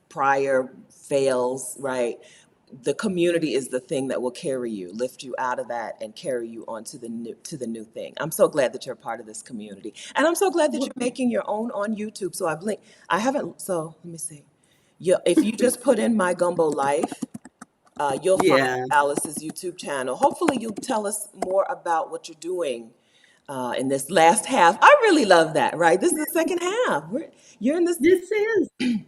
[SPEAKER 1] prior fails, right? The community is the thing that will carry you, lift you out of that, and carry you on to the new thing. I'm so glad that you're part of this community, and I'm so glad that
[SPEAKER 5] Well,
[SPEAKER 1] you're making your own on YouTube. So I've linked. I haven't. So let me see. Yeah, if you just put in my gumbo life, you'll find
[SPEAKER 5] yeah.
[SPEAKER 1] Alice's YouTube channel. Hopefully, you'll tell us more about what you're doing in this last half. I really love that. Right, this is the second half. You're in this.
[SPEAKER 5] This is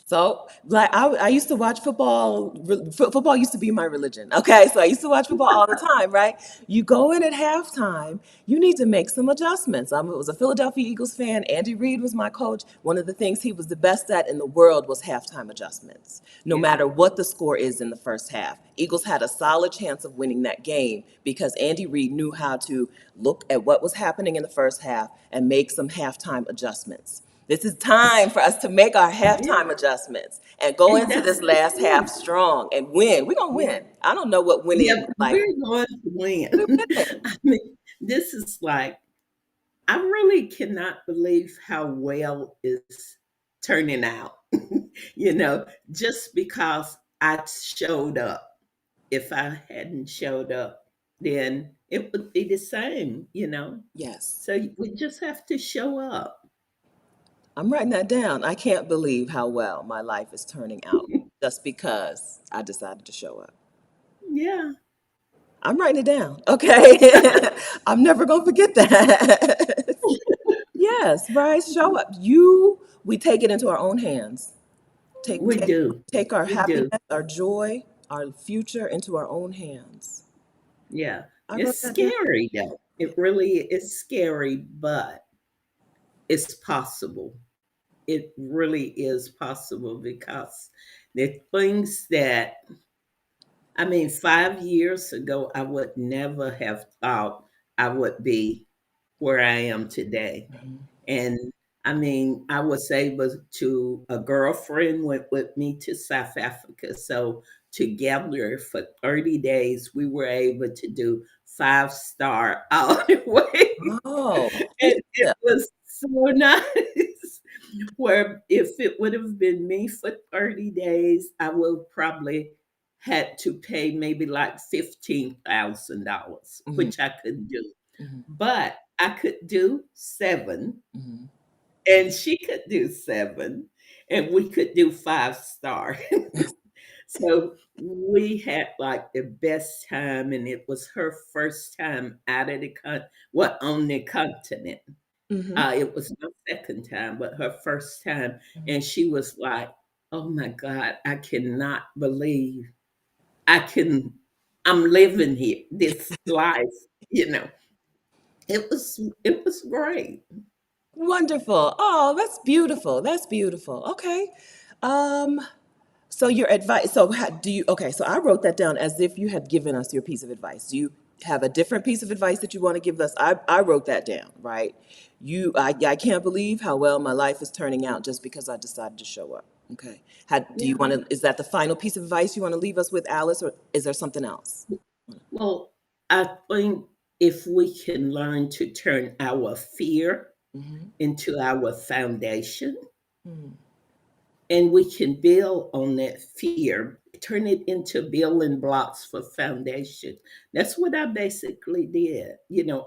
[SPEAKER 1] So, like, I used to watch football. Football used to be my religion. Okay, so I used to watch football all the time, right? You go in at halftime, you need to make some adjustments. I was a Philadelphia Eagles fan. Andy Reid was my coach. One of the things he was the best at in the world was halftime adjustments. No
[SPEAKER 5] yeah,
[SPEAKER 1] matter what the score is in the first half, Eagles had a solid chance of winning that game because Andy Reid knew how to look at what was happening in the first half and make some halftime adjustments. This is time for us to make our
[SPEAKER 5] yeah.
[SPEAKER 1] halftime adjustments and go
[SPEAKER 5] And
[SPEAKER 1] into
[SPEAKER 5] that's
[SPEAKER 1] this
[SPEAKER 5] the
[SPEAKER 1] last half
[SPEAKER 5] thing.
[SPEAKER 1] strong and win. We're gonna
[SPEAKER 5] Yeah,
[SPEAKER 1] win. I don't know what
[SPEAKER 5] yeah.
[SPEAKER 1] winning like.
[SPEAKER 5] We're going to
[SPEAKER 1] We're
[SPEAKER 5] win.
[SPEAKER 1] winning.
[SPEAKER 5] I mean, this is like I really cannot believe how well it's turning out. Just because I showed up. If I hadn't showed up, then it would be the same.
[SPEAKER 1] Yes,
[SPEAKER 5] So we just have to show up.
[SPEAKER 1] I'm writing that down. I can't believe how well my life is turning out just because I decided to show up.
[SPEAKER 5] Yeah.
[SPEAKER 1] I'm writing it down. Okay. I'm never going to forget that. Yes, right. Show up. We take it into our own hands. Take,
[SPEAKER 5] We
[SPEAKER 1] take,
[SPEAKER 5] do.
[SPEAKER 1] take our
[SPEAKER 5] We do.
[SPEAKER 1] happiness, our joy, our future into our own hands.
[SPEAKER 5] Yeah.
[SPEAKER 1] I wrote
[SPEAKER 5] It's
[SPEAKER 1] that down.
[SPEAKER 5] scary though. It really is scary, but it's possible. It really is possible because the things that, I mean, 5 years ago, I would never have thought I would be where I am today.
[SPEAKER 1] Mhm.
[SPEAKER 5] And I mean, I was able to, a girlfriend went with me to South Africa. So together for 30 days, we were able to do 5-star all the way.
[SPEAKER 1] Oh, look
[SPEAKER 5] And
[SPEAKER 1] at
[SPEAKER 5] it
[SPEAKER 1] that.
[SPEAKER 5] was so nice. Where if it would have been me for 30 days, I would probably had to pay maybe like $15,000,
[SPEAKER 1] Mhm,
[SPEAKER 5] which I could do.
[SPEAKER 1] mhm,
[SPEAKER 5] But I could do 7,
[SPEAKER 1] mhm.
[SPEAKER 5] and she could do 7, and we could do 5-star. So we had like the best time, and it was her first time out of the well, on the continent.
[SPEAKER 1] Mhm,
[SPEAKER 5] It was my second time, but her first time,
[SPEAKER 1] mhm.
[SPEAKER 5] and she was like, "Oh my God, I cannot believe I can. I'm living here, this life." You know, it was great.
[SPEAKER 1] Wonderful. Oh, that's beautiful. That's beautiful. Okay. Um, so your advice, so do you, okay, so I wrote that down as if you had given us your piece of advice. Do you have a different piece of advice that you want to give us? I wrote that down, right? I can't believe how well my life is turning out just because I decided to show up. Okay. Do you
[SPEAKER 5] Yeah.
[SPEAKER 1] want to, is that the final piece of advice you want to leave us with, Alice, or is there something else?
[SPEAKER 5] Well, I think if we can learn to turn our fear
[SPEAKER 1] Mm-hmm.
[SPEAKER 5] into our foundation,
[SPEAKER 1] Mm-hmm.
[SPEAKER 5] and we can build on that fear, turn it into building blocks for foundation. That's what I basically did.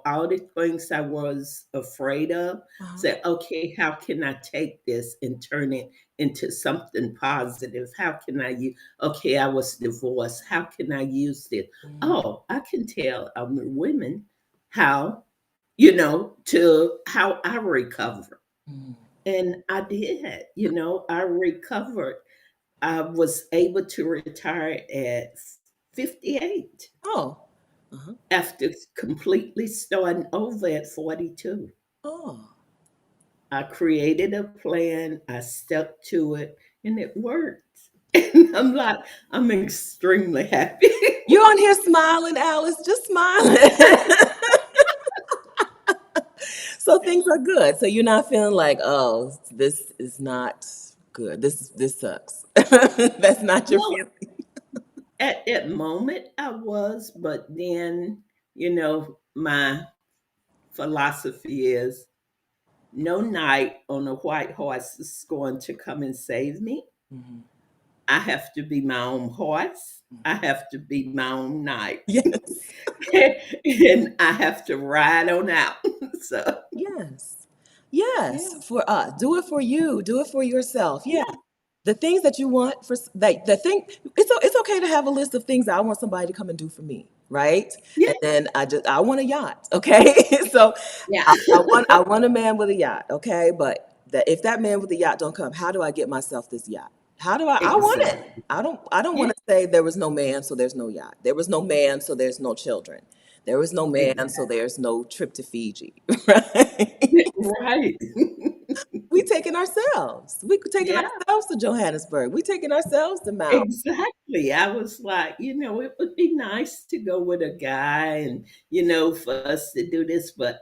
[SPEAKER 5] All the things I was afraid of,
[SPEAKER 1] Uh-huh.
[SPEAKER 5] say, okay, how can I take this and turn it into something positive? How can I use, okay, I was divorced. How can I use it? Oh, I can tell other women how, to how I recover.
[SPEAKER 1] Mm-hmm.
[SPEAKER 5] And I did, I recovered. I was able to retire at 58
[SPEAKER 1] Oh. Uh-huh.
[SPEAKER 5] after completely starting over at 42.
[SPEAKER 1] Oh.
[SPEAKER 5] I created a plan, I stuck to it, and it worked. And I'm extremely happy.
[SPEAKER 1] You're on here smiling, Alice, just smiling. So things are good. So you're not feeling like, oh, this is not good. This sucks. That's not your
[SPEAKER 5] Well,
[SPEAKER 1] feeling.
[SPEAKER 5] at that moment I was, but then, my philosophy is no knight on a white horse is going to come and save me.
[SPEAKER 1] Mhm.
[SPEAKER 5] I have to be my own horse. I have to be my own knight.
[SPEAKER 1] Yes.
[SPEAKER 5] And I have to ride on out. So,
[SPEAKER 1] Yes.
[SPEAKER 5] yeah.
[SPEAKER 1] Yes. For us. Do it for you. Do it for yourself. Yeah.
[SPEAKER 5] Yeah.
[SPEAKER 1] The things that you want for the thing, it's okay to have a list of things that I want somebody to come and do for me, right?
[SPEAKER 5] Yeah.
[SPEAKER 1] And then I want a yacht, okay? So
[SPEAKER 5] Yeah.
[SPEAKER 1] I want a man with a yacht, okay? But if that man with the yacht don't come, how do I get myself this yacht? How do I want it?
[SPEAKER 5] Exactly.
[SPEAKER 1] I don't
[SPEAKER 5] Yeah.
[SPEAKER 1] want to say there was no man, so there's no yacht. There was no man, so there's no children. There was no man, so
[SPEAKER 5] Exactly.
[SPEAKER 1] there's no trip to Fiji, right?
[SPEAKER 5] Right.
[SPEAKER 1] We taking ourselves. We taking
[SPEAKER 5] Yeah.
[SPEAKER 1] ourselves to Johannesburg. We taking ourselves to Maui.
[SPEAKER 5] Exactly. I was like, it would be nice to go with a guy and, for us to do this, but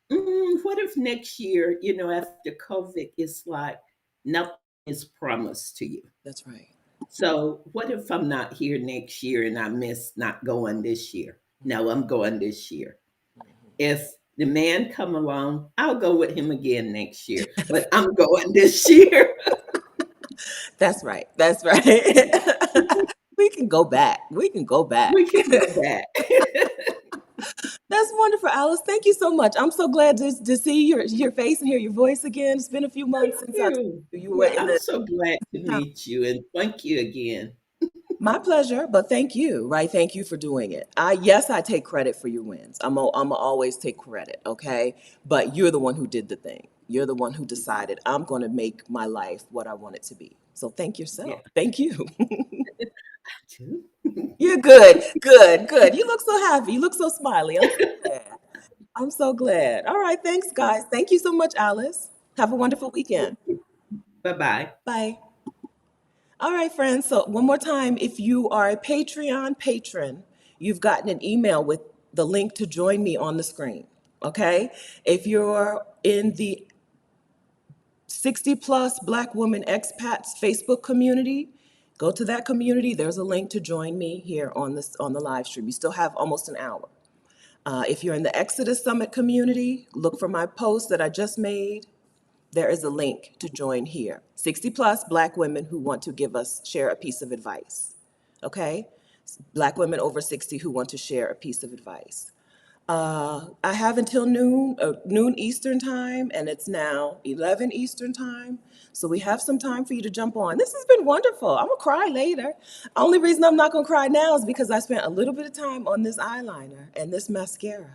[SPEAKER 5] what if next year, after COVID, it's like nothing is promised to you?
[SPEAKER 1] That's right.
[SPEAKER 5] So what if I'm not here next year and I miss not going this year? No, I'm going this year. If the man come along, I'll go with him again next year, but I'm going this year.
[SPEAKER 1] That's right. That's right. We can go back. We can go back.
[SPEAKER 5] We can go back.
[SPEAKER 1] That's wonderful, Alice. Thank you so much. I'm so glad to see your face and hear your voice again. It's been a few
[SPEAKER 5] Thank
[SPEAKER 1] months since I talked
[SPEAKER 5] you.
[SPEAKER 1] to you. You were
[SPEAKER 5] Yeah,
[SPEAKER 1] in
[SPEAKER 5] I'm
[SPEAKER 1] the
[SPEAKER 5] so glad to
[SPEAKER 1] town.
[SPEAKER 5] meet you and thank you again.
[SPEAKER 1] My pleasure, but thank you, right? Thank you for doing it. Yes, I take credit for your wins. I'm always take credit, okay? But you're the one who did the thing. You're the one who decided I'm going to make my life what I want it to be. So thank
[SPEAKER 5] Yeah,
[SPEAKER 1] yourself. Thank you.
[SPEAKER 5] too.
[SPEAKER 1] You're good, good, good. You look so happy. You look so smiley. I'm so glad. I'm so glad. All right, thanks, guys. Thank you so much, Alice. Have a wonderful weekend.
[SPEAKER 5] Bye bye.
[SPEAKER 1] Bye. All right, friends. So, one more time, if you are a Patreon patron, you've gotten an email with the link to join me on the screen. Okay. If you're in the 60 plus Black woman expats Facebook community, go to that community. There's a link to join me here on the live stream. You still have almost an hour. If you're in the Exodus Summit community, look for my post that I just made. There is a link to join here. 60 plus Black women who want to share a piece of advice. Okay? Black women over 60 who want to share a piece of advice. I have until noon Eastern time, and it's now 11 Eastern time. So we have some time for you to jump on. This has been wonderful. I'm gonna cry later. Only reason I'm not gonna cry now is because I spent a little bit of time on this eyeliner and this mascara.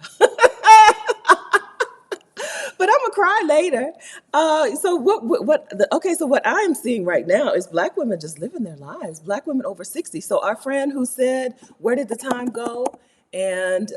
[SPEAKER 1] But I'm gonna cry later. So so what I'm seeing right now is Black women just living their lives. Black women over 60. So our friend who said, "Where did the time go?" and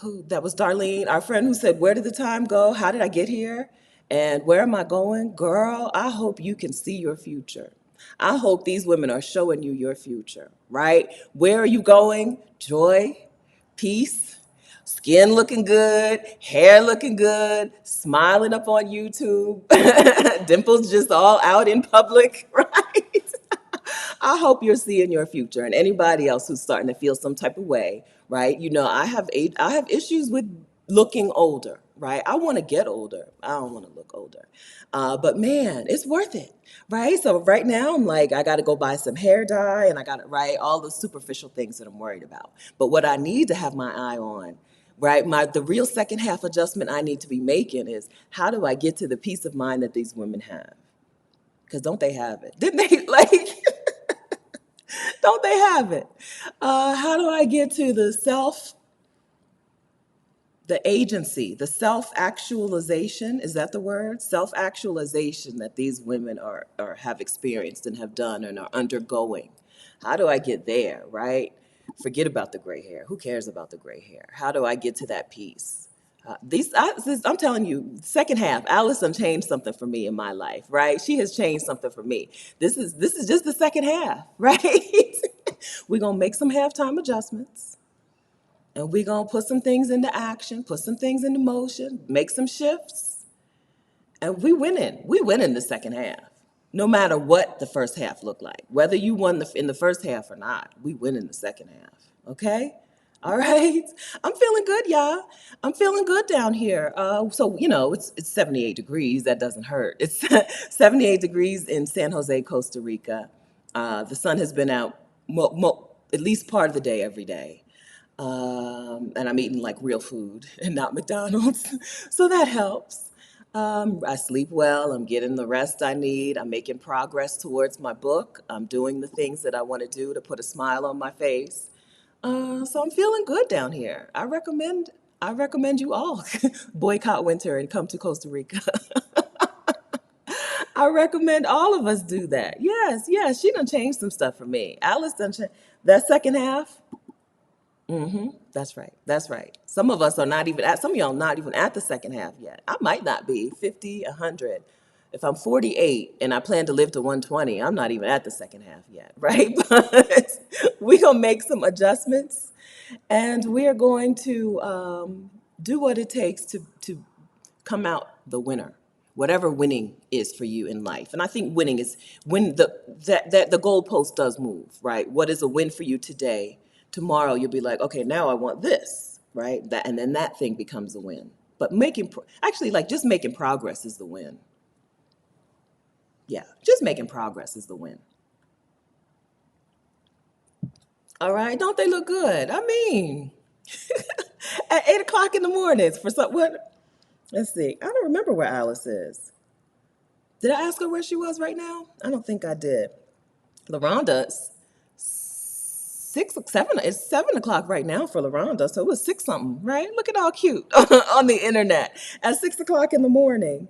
[SPEAKER 1] who that was Darlene, our friend who said, "Where did the time go? How did I get here? And where am I going?" Girl, I hope you can see your future. I hope these women are showing you your future, right? Where are you going? Joy, peace, skin looking good, hair looking good, smiling up on YouTube, dimples just all out in public, right? I hope you're seeing your future, and anybody else who's starting to feel some type of way, right? You know, I have issues with looking older, right? I want to get older. I don't want to look older, but man, it's worth it, right? So right now, I'm like, I got to go buy some hair dye, and I got to write all the superficial things that I'm worried about. But what I need to have my eye on, right? The real second half adjustment I need to be making is how do I get to the peace of mind that these women have? Because don't they have it? Didn't they like? Don't they have it? How do I get to the agency, the self actualization? Is that the word? Self actualization that these women are have experienced and have done and are undergoing. How do I get there, right? Forget about the gray hair. Who cares about the gray hair? How do I get to that piece? I'm telling you, second half, Allison changed something for me in my life, right? She has changed something for me. This is just the second half, right? We're gonna make some halftime adjustments, and we're gonna put some things into action, put some things into motion, make some shifts, and we winning. We win in the second half. No matter what the first half looked like, whether you won in the first half or not, we win in the second half. Okay? All right. I'm feeling good, y'all. I'm feeling good down here. So it's 78 degrees. That doesn't hurt. It's 78 degrees in San Jose, Costa Rica. The sun has been out at least part of the day every day. And I'm eating like real food and not McDonald's. So that helps. I sleep well. I'm getting the rest I need. I'm making progress towards my book. I'm doing the things that I want to do to put a smile on my face. So I'm feeling good down here. I recommend you all boycott winter and come to Costa Rica. I recommend all of us do that. Yes, yes, she done changed some stuff for me. Alice done changed that second half. That's right. That's right. Some of us are not even some of y'all not even at the second half yet. I might not be 50, 100. If I'm 48 and I plan to live to 120, I'm not even at the second half yet, right? But we're going to make some adjustments, and we're going to do what it takes to come out the winner, whatever winning is for you in life. And I think winning is when the goalpost does move, right? What is a win for you today? Tomorrow you'll be like, okay, now I want this, right? That, and then that thing becomes a win. But actually, like, just making progress is the win. Yeah, just making progress is the win. All right, don't they look good? I mean, at 8 o'clock in the mornings for some what? Let's see. I don't remember where Alice is. Did I ask her where she was right now? I don't think I did. LaRhonda, 7, it's 7 o'clock right now for LaRhonda, so it was six something, right? Look at all cute on the internet at 6 o'clock in the morning.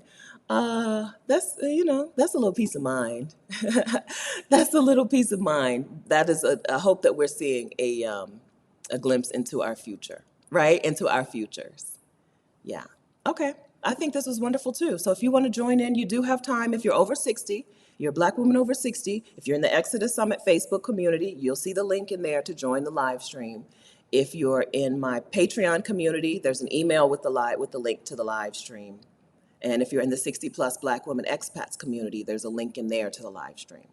[SPEAKER 1] That's that's a little peace of mind. That's a little peace of mind. That is a hope that we're seeing a glimpse into our future, right? Into our futures. Yeah. Okay. I think this was wonderful too. So if you want to join in, you do have time. If you're over 60, you're a Black woman over 60. If you're in the Exodus Summit Facebook community, you'll see the link in there to join the live stream. If you're in my Patreon community, there's an email with the link to the live stream. And if you're in the 60 plus Black women expats community, there's a link in there to the live stream.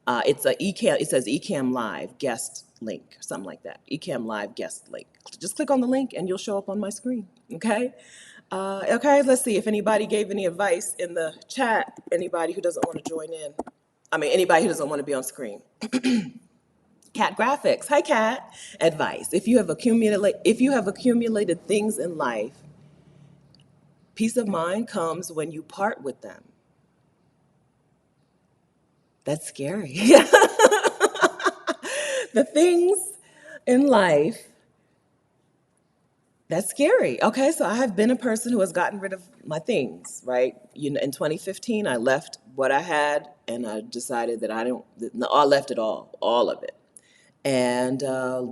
[SPEAKER 1] It's a Ecamm. It says Ecamm Live guest link, something like that. Ecamm Live guest link. Just click on the link and you'll show up on my screen. Okay. Okay. Let's see if anybody gave any advice in the chat. Anybody who doesn't want to join in. I mean, anybody who doesn't want to be on screen. Cat Graphics. Hi, Cat. Advice: if you have accumulated things in life, peace of mind comes when you part with them. That's scary. The things in life, that's scary. Okay, so I have been a person who has gotten rid of my things, right? In 2015, I left what I had, and I decided that I left it all of it, and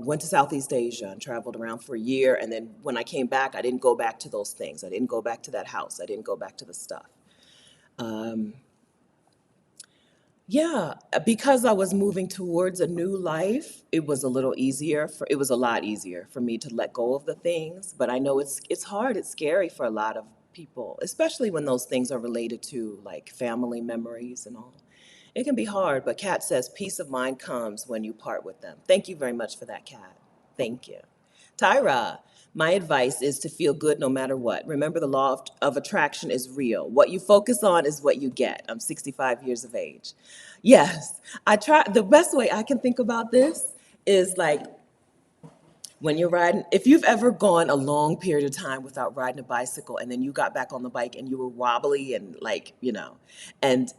[SPEAKER 1] went to Southeast Asia and traveled around for a year. And then when I came back, I didn't go back to those things. I didn't go back to that house. I didn't go back to the stuff. Yeah, because I was moving towards a new life, it was it was a lot easier for me to let go of the things, but I know it's hard, it's scary for a lot of people, especially when those things are related to like family memories and all. It can be hard, but Kat says peace of mind comes when you part with them. Thank you very much for that, Kat. Thank you. Tyra, my advice is to feel good no matter what. Remember, the law of attraction is real. What you focus on is what you get. I'm 65 years of age. Yes, the best way I can think about this is like when you're riding, if you've ever gone a long period of time without riding a bicycle and then you got back on the bike and you were wobbly and and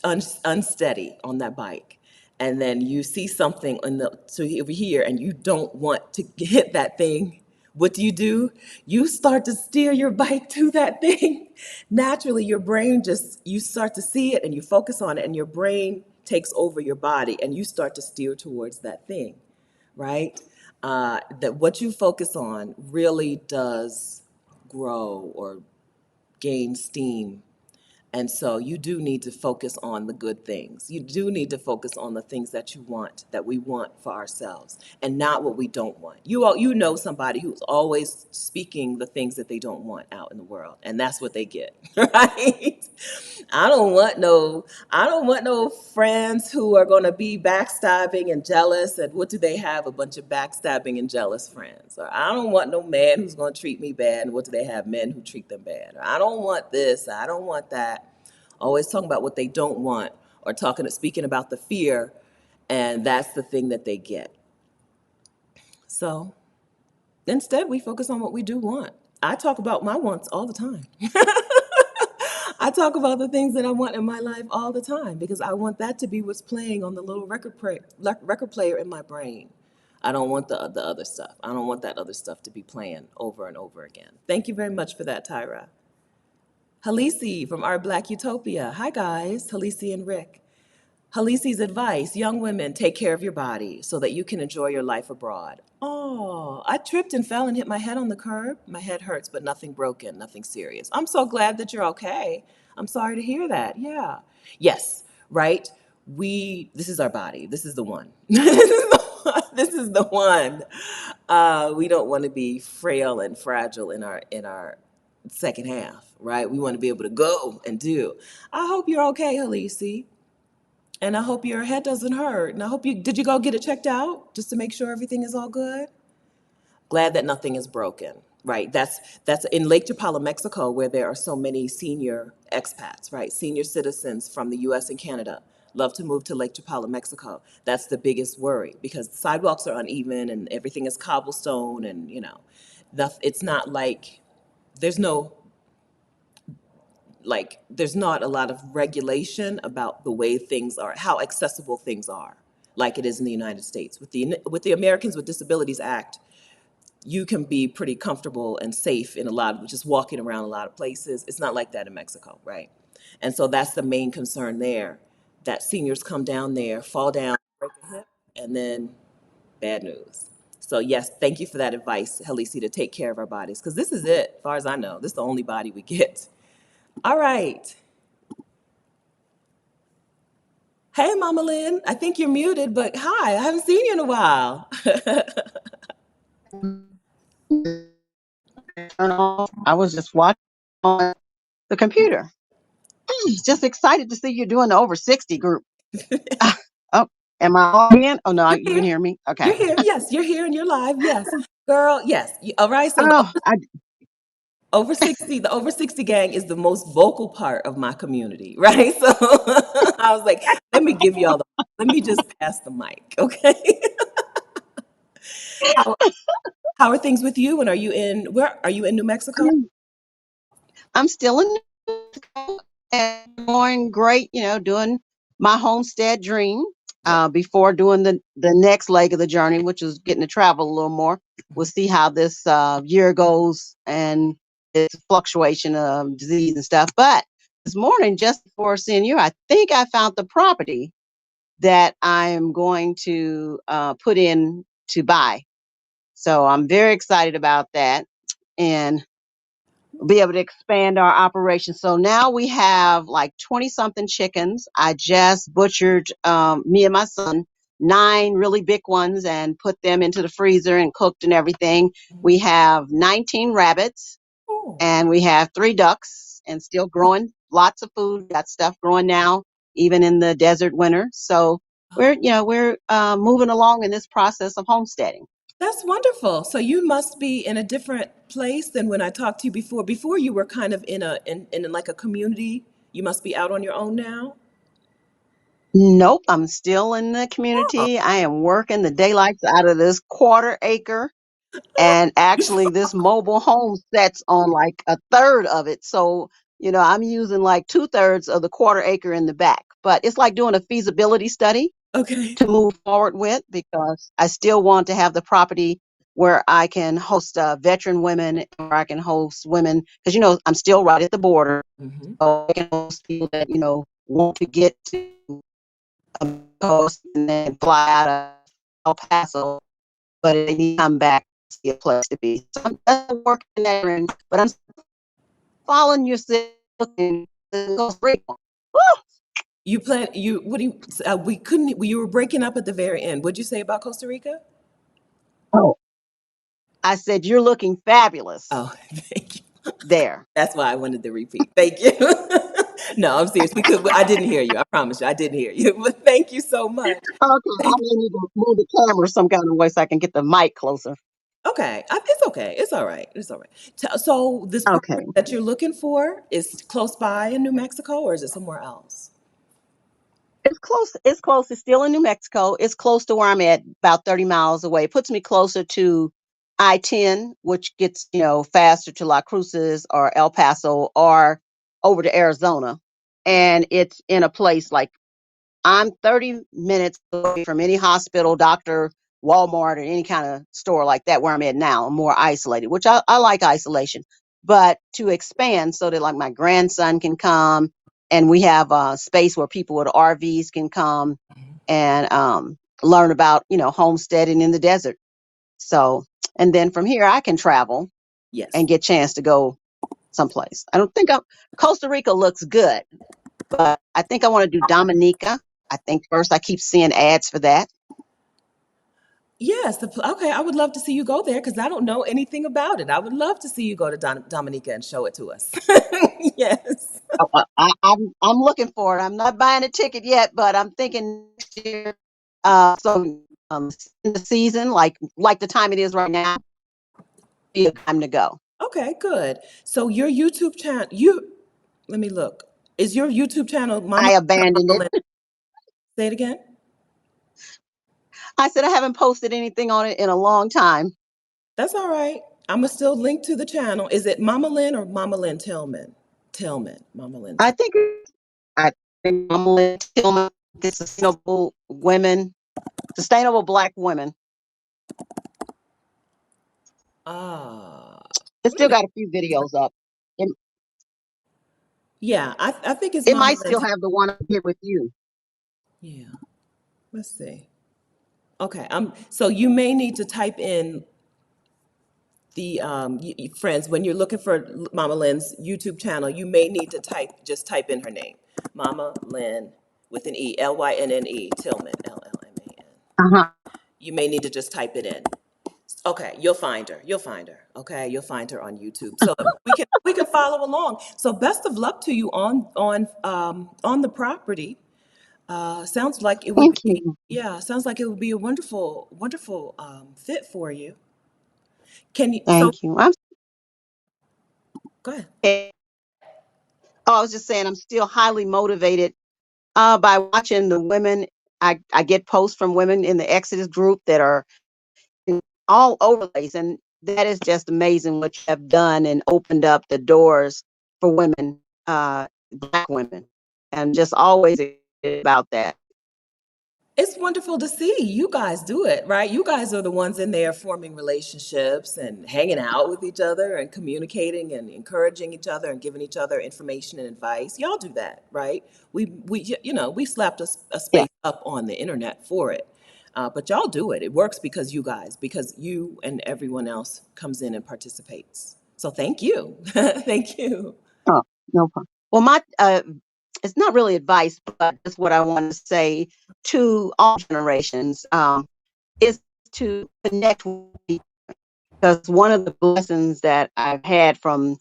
[SPEAKER 1] unsteady on that bike, and then you see something over here and you don't want to hit that thing, what do? You start to steer your bike to that thing. Naturally, your brain you start to see it and you focus on it, and your brain takes over your body and you start to steer towards that thing, right? That what you focus on really does grow or gain steam. And so you do need to focus on the good things. You do need to focus on the things that you want, that we want for ourselves, and not what we don't want. You know somebody who's always speaking the things that they don't want out in the world, and that's what they get, right? I don't want no friends who are going to be backstabbing and jealous. And what do they have? A bunch of backstabbing and jealous friends. Or I don't want no man who's going to treat me bad. And what do they have? Men who treat them bad. Or I don't want this. I don't want that. Always talking about what they don't want, or speaking about the fear, and that's the thing that they get. So instead, we focus on what we do want. I talk about my wants all the time. I talk about the things that I want in my life all the time because I want that to be what's playing on the little record player in my brain. I don't want the other stuff. I don't want that other stuff to be playing over and over again. Thank you very much for that, Tyra. Halisi from Our Black Utopia. Hi, guys. Halisi and Rick. Halisi's advice: young women, take care of your body so that you can enjoy your life abroad. Oh, I tripped and fell and hit my head on the curb. My head hurts, but nothing broken, nothing serious. I'm so glad that you're okay. I'm sorry to hear that. Yeah. Yes, right? This is our body. This is the one. This is the one. We don't want to be frail and fragile in our second half, right? We want to be able to go and do. I hope you're okay, Halisi. And I hope your head doesn't hurt. And I hope did you go get it checked out just to make sure everything is all good? Glad that nothing is broken, right? That's in Lake Chapala, Mexico, where there are so many senior expats, right? Senior citizens from the US and Canada love to move to Lake Chapala, Mexico. That's the biggest worry because the sidewalks are uneven and everything is cobblestone, and it's not like there's no like there's not a lot of regulation about the way things are, how accessible things are, like it is in the United States. With the Americans with Disabilities Act, you can be pretty comfortable and safe in a lot of just walking around a lot of places. It's not like that in Mexico, right? And so that's the main concern there, that seniors come down there, fall down, break a hip, and then bad news. So yes, thank you for that advice, Halisi, to take care of our bodies, because this is it, as far as I know. This is the only body we get. All right. Hey, Mama Lynn, I think you're muted, but hi, I haven't seen you in a while.
[SPEAKER 6] Turn off. I was just watching on the computer. Just excited to see you doing the over 60 group. Oh, am I on again? Oh no,
[SPEAKER 1] You're
[SPEAKER 6] you can
[SPEAKER 1] here.
[SPEAKER 6] hear me.
[SPEAKER 1] You're
[SPEAKER 6] Okay.
[SPEAKER 1] here. Yes, you're here and you're live. Yes. Girl, yes. All right. So
[SPEAKER 6] Oh,
[SPEAKER 1] the over 60 gang is the most vocal part of my community, right? So I was like, let me just pass the mic, okay? How, how are things with you? And where are you in New Mexico?
[SPEAKER 6] I'm still in and going great. Doing my homestead dream.
[SPEAKER 1] Yeah.
[SPEAKER 6] Before doing the next leg of the journey, which is getting to travel a little more. We'll see how this year goes and its fluctuation of disease and stuff. But this morning, just before seeing you, I think I found the property that I'm going to put in to buy. So I'm very excited about that and be able to expand our operation. So now we have like 20 something chickens. I just butchered, me and my son, 9 really big ones and put them into the freezer and cooked and everything. We have 19 rabbits
[SPEAKER 1] Oh,
[SPEAKER 6] and we have 3 ducks and still growing lots of food. Got stuff growing now, even in the desert winter. So we're moving along in this process of homesteading.
[SPEAKER 1] that's wonderful. So you must be in a different place than when I talked to you before. Before you were kind of in like a community. You must be out on your own now.
[SPEAKER 6] Nope, I'm still in the
[SPEAKER 1] Oh,
[SPEAKER 6] community. I am working the daylights out of this quarter acre. And actually, this mobile home sets on like a third of it. So, I'm using like 2/3 of the quarter acre in the back. But it's like doing a feasibility study
[SPEAKER 1] okay.
[SPEAKER 6] to move forward with because I still want to have the property where I can host veteran women, where I can host women, because, I'm still right at the border.
[SPEAKER 1] Hmm.
[SPEAKER 6] So I can host people that, want to get to coast and then fly out of El Paso, but they need to come back to see a place to be. So I'm working there, but I'm following your looking to Costa Rica. Woo!
[SPEAKER 1] You plan you what do you we couldn't you were breaking up at the very end. What'd you say about Costa Rica?
[SPEAKER 6] Oh, I said you're looking fabulous
[SPEAKER 1] Oh, thank you.
[SPEAKER 6] there.
[SPEAKER 1] That's why I wanted to repeat. Thank you. No, I'm serious. I didn't hear you. I promise you, I didn't hear you. But thank you so much.
[SPEAKER 6] Okay, I
[SPEAKER 1] Thank,
[SPEAKER 6] may need to move the camera some kind of way so I can get the mic closer.
[SPEAKER 1] okay, it's okay. It's all right. It's all right. So this
[SPEAKER 6] Okay.
[SPEAKER 1] property that you're looking for is close by in New Mexico, or is it somewhere else?
[SPEAKER 6] It's close. It's close. It's still in New Mexico. It's close to where I'm at, about 30 miles away. It puts me closer to I-10, which gets, faster to La Cruces or El Paso or over to Arizona. And it's in a place like I'm 30 minutes away from any hospital, doctor, Walmart, or any kind of store like that where I'm at now. I'm more isolated, which I like isolation. But to expand so that like my grandson can come and we have a space where people with RVs can come and learn about, homesteading in the desert. So, and then from here I can travel
[SPEAKER 1] Yes.
[SPEAKER 6] and get a chance to go someplace. I don't think Costa Rica looks good, but I think I want to do Dominica. I think first I keep seeing ads for that.
[SPEAKER 1] Yes. Okay. I would love to see you go there because I don't know anything about it. I would love to see you go to Dominica and show it to us. Yes.
[SPEAKER 6] I'm looking for it. I'm not buying a ticket yet, but I'm thinking next year. So in the season, like the time it is right now, be a time to go.
[SPEAKER 1] Okay, good. So your YouTube channel, let me look. Is your YouTube channel
[SPEAKER 6] I
[SPEAKER 1] Mama
[SPEAKER 6] abandoned
[SPEAKER 1] Mama Lynn?
[SPEAKER 6] it.
[SPEAKER 1] Say it again.
[SPEAKER 6] I said I haven't posted anything on it in a long time.
[SPEAKER 1] That's all right. I'm gonna still link to the channel. Is it Mama Lynn or Mama Lynn Tillman? Tillman, Mama Lynn
[SPEAKER 6] I
[SPEAKER 1] Tillman.
[SPEAKER 6] think I think Tillman, sustainable women, sustainable Black women.
[SPEAKER 1] Ah,
[SPEAKER 6] It
[SPEAKER 1] wait a
[SPEAKER 6] still
[SPEAKER 1] minute.
[SPEAKER 6] got a few videos up. It,
[SPEAKER 1] Yeah, I think it's
[SPEAKER 6] it
[SPEAKER 1] Mama
[SPEAKER 6] might
[SPEAKER 1] Lynn.
[SPEAKER 6] still have the one I did with you.
[SPEAKER 1] Yeah, let's see. Okay, so you may need to type in the friends when you're looking for Mama Lynn's YouTube channel. You may need to type in her name, Mama Lynn with an E, Lynnne, Tillman, Llman.
[SPEAKER 6] Uh-huh.
[SPEAKER 1] You may need to just type it in. Okay, you'll find her. You'll find her. Okay, you'll find her on YouTube. So we can follow along. So best of luck to you on the property. Sounds like it would
[SPEAKER 6] Thank
[SPEAKER 1] be,
[SPEAKER 6] you.
[SPEAKER 1] yeah, sounds like it would be a wonderful fit for you. Can you, so
[SPEAKER 6] Thank you. I'm
[SPEAKER 1] go ahead.
[SPEAKER 6] oh, I was just saying I'm still highly motivated by watching the women. I get posts from women in the Exodus group that are all over the place. And that is just amazing what you have done and opened up the doors for women, Black women. And just always excited about that.
[SPEAKER 1] It's wonderful to see you guys do it, right? You guys are the ones in there forming relationships and hanging out with each other and communicating and encouraging each other and giving each other information and advice. Y'all do that, right? We slapped a
[SPEAKER 6] Yeah.
[SPEAKER 1] space up on the internet for it. But y'all do it. It works because you and everyone else comes in and participates. So thank you. Thank you.
[SPEAKER 6] Oh, no problem. Well, it's not really advice, but it's what I want to say to all generations is to connect with people. Because one of the blessings that I've had from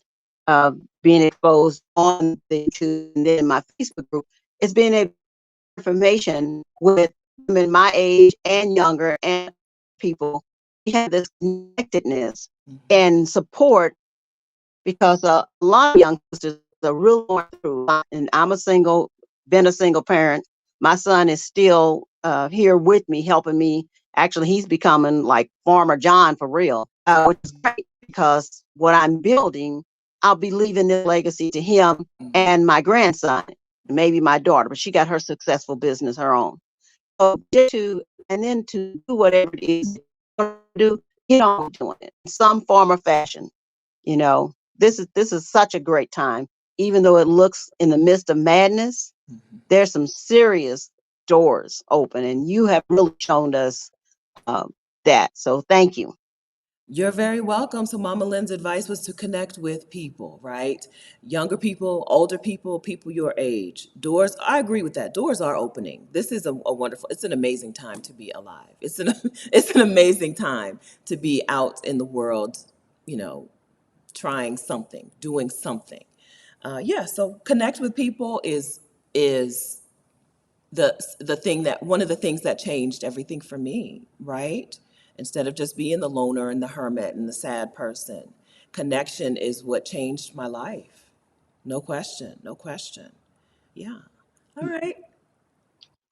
[SPEAKER 6] uh, being exposed on the YouTube and then my Facebook group is being able to share information with women my age and younger and people. We have this connectedness
[SPEAKER 1] Mhm.
[SPEAKER 6] and support because a lot of young sisters are really going through a lot. And I'm been a single parent. My son is still here with me, helping me. Actually, he's becoming like Farmer John for real, which is great because what I'm building, I'll be leaving this legacy to him
[SPEAKER 1] Mhm.
[SPEAKER 6] and my grandson, maybe my daughter, but she got her successful business, her own. So and then to do whatever it is you want to do, get on doing it in some form or fashion. You know, this is such a great time. Even though it looks in the midst of madness,
[SPEAKER 1] Mhm.
[SPEAKER 6] there's some serious doors open, and you have really shown us um, that. So thank you.
[SPEAKER 1] You're very welcome. So, Mama Lynn's advice was to connect with people, right? Younger people, older people, people your age. Doors, I agree with that. Doors are opening. This is a wonderful, it's an amazing time to be alive. It's an amazing time to be out in the world, you know, trying something, doing something. Yeah, so connect with people is the thing that one of the things that changed everything for me, right? Instead of just being the loner and the hermit and the sad person, connection is what changed my life. No question, no question. Yeah. All right.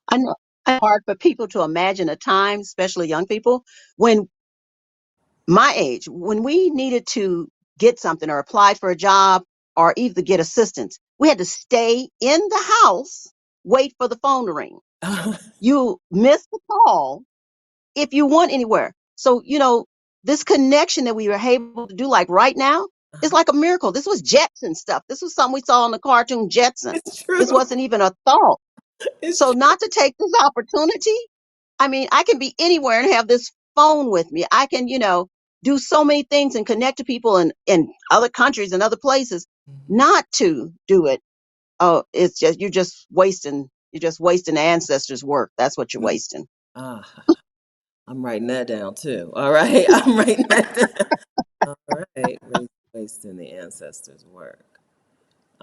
[SPEAKER 6] I know it's hard for people to imagine a time, especially young people, when my age, when we needed to get something or apply for a job or even get assistance, we had to stay in the house, wait for the phone to ring. You miss the call if you went anywhere. So, this connection that we were able to do like right now is like a miracle. This was Jetson stuff. This was something we saw on the cartoon Jetson.
[SPEAKER 1] It's
[SPEAKER 6] This
[SPEAKER 1] true.
[SPEAKER 6] wasn't even a thought.
[SPEAKER 1] It's
[SPEAKER 6] So
[SPEAKER 1] true.
[SPEAKER 6] not to take this opportunity, I mean, I can be anywhere and have this phone with me. I can, do so many things and connect to people in other countries and other places.
[SPEAKER 1] Mhm.
[SPEAKER 6] Not to do it. Oh, you're just wasting the ancestors' work. That's what you're wasting.
[SPEAKER 1] Ah, I'm writing that down too. All right. I'm writing that down. All right. Wasting the ancestors' work.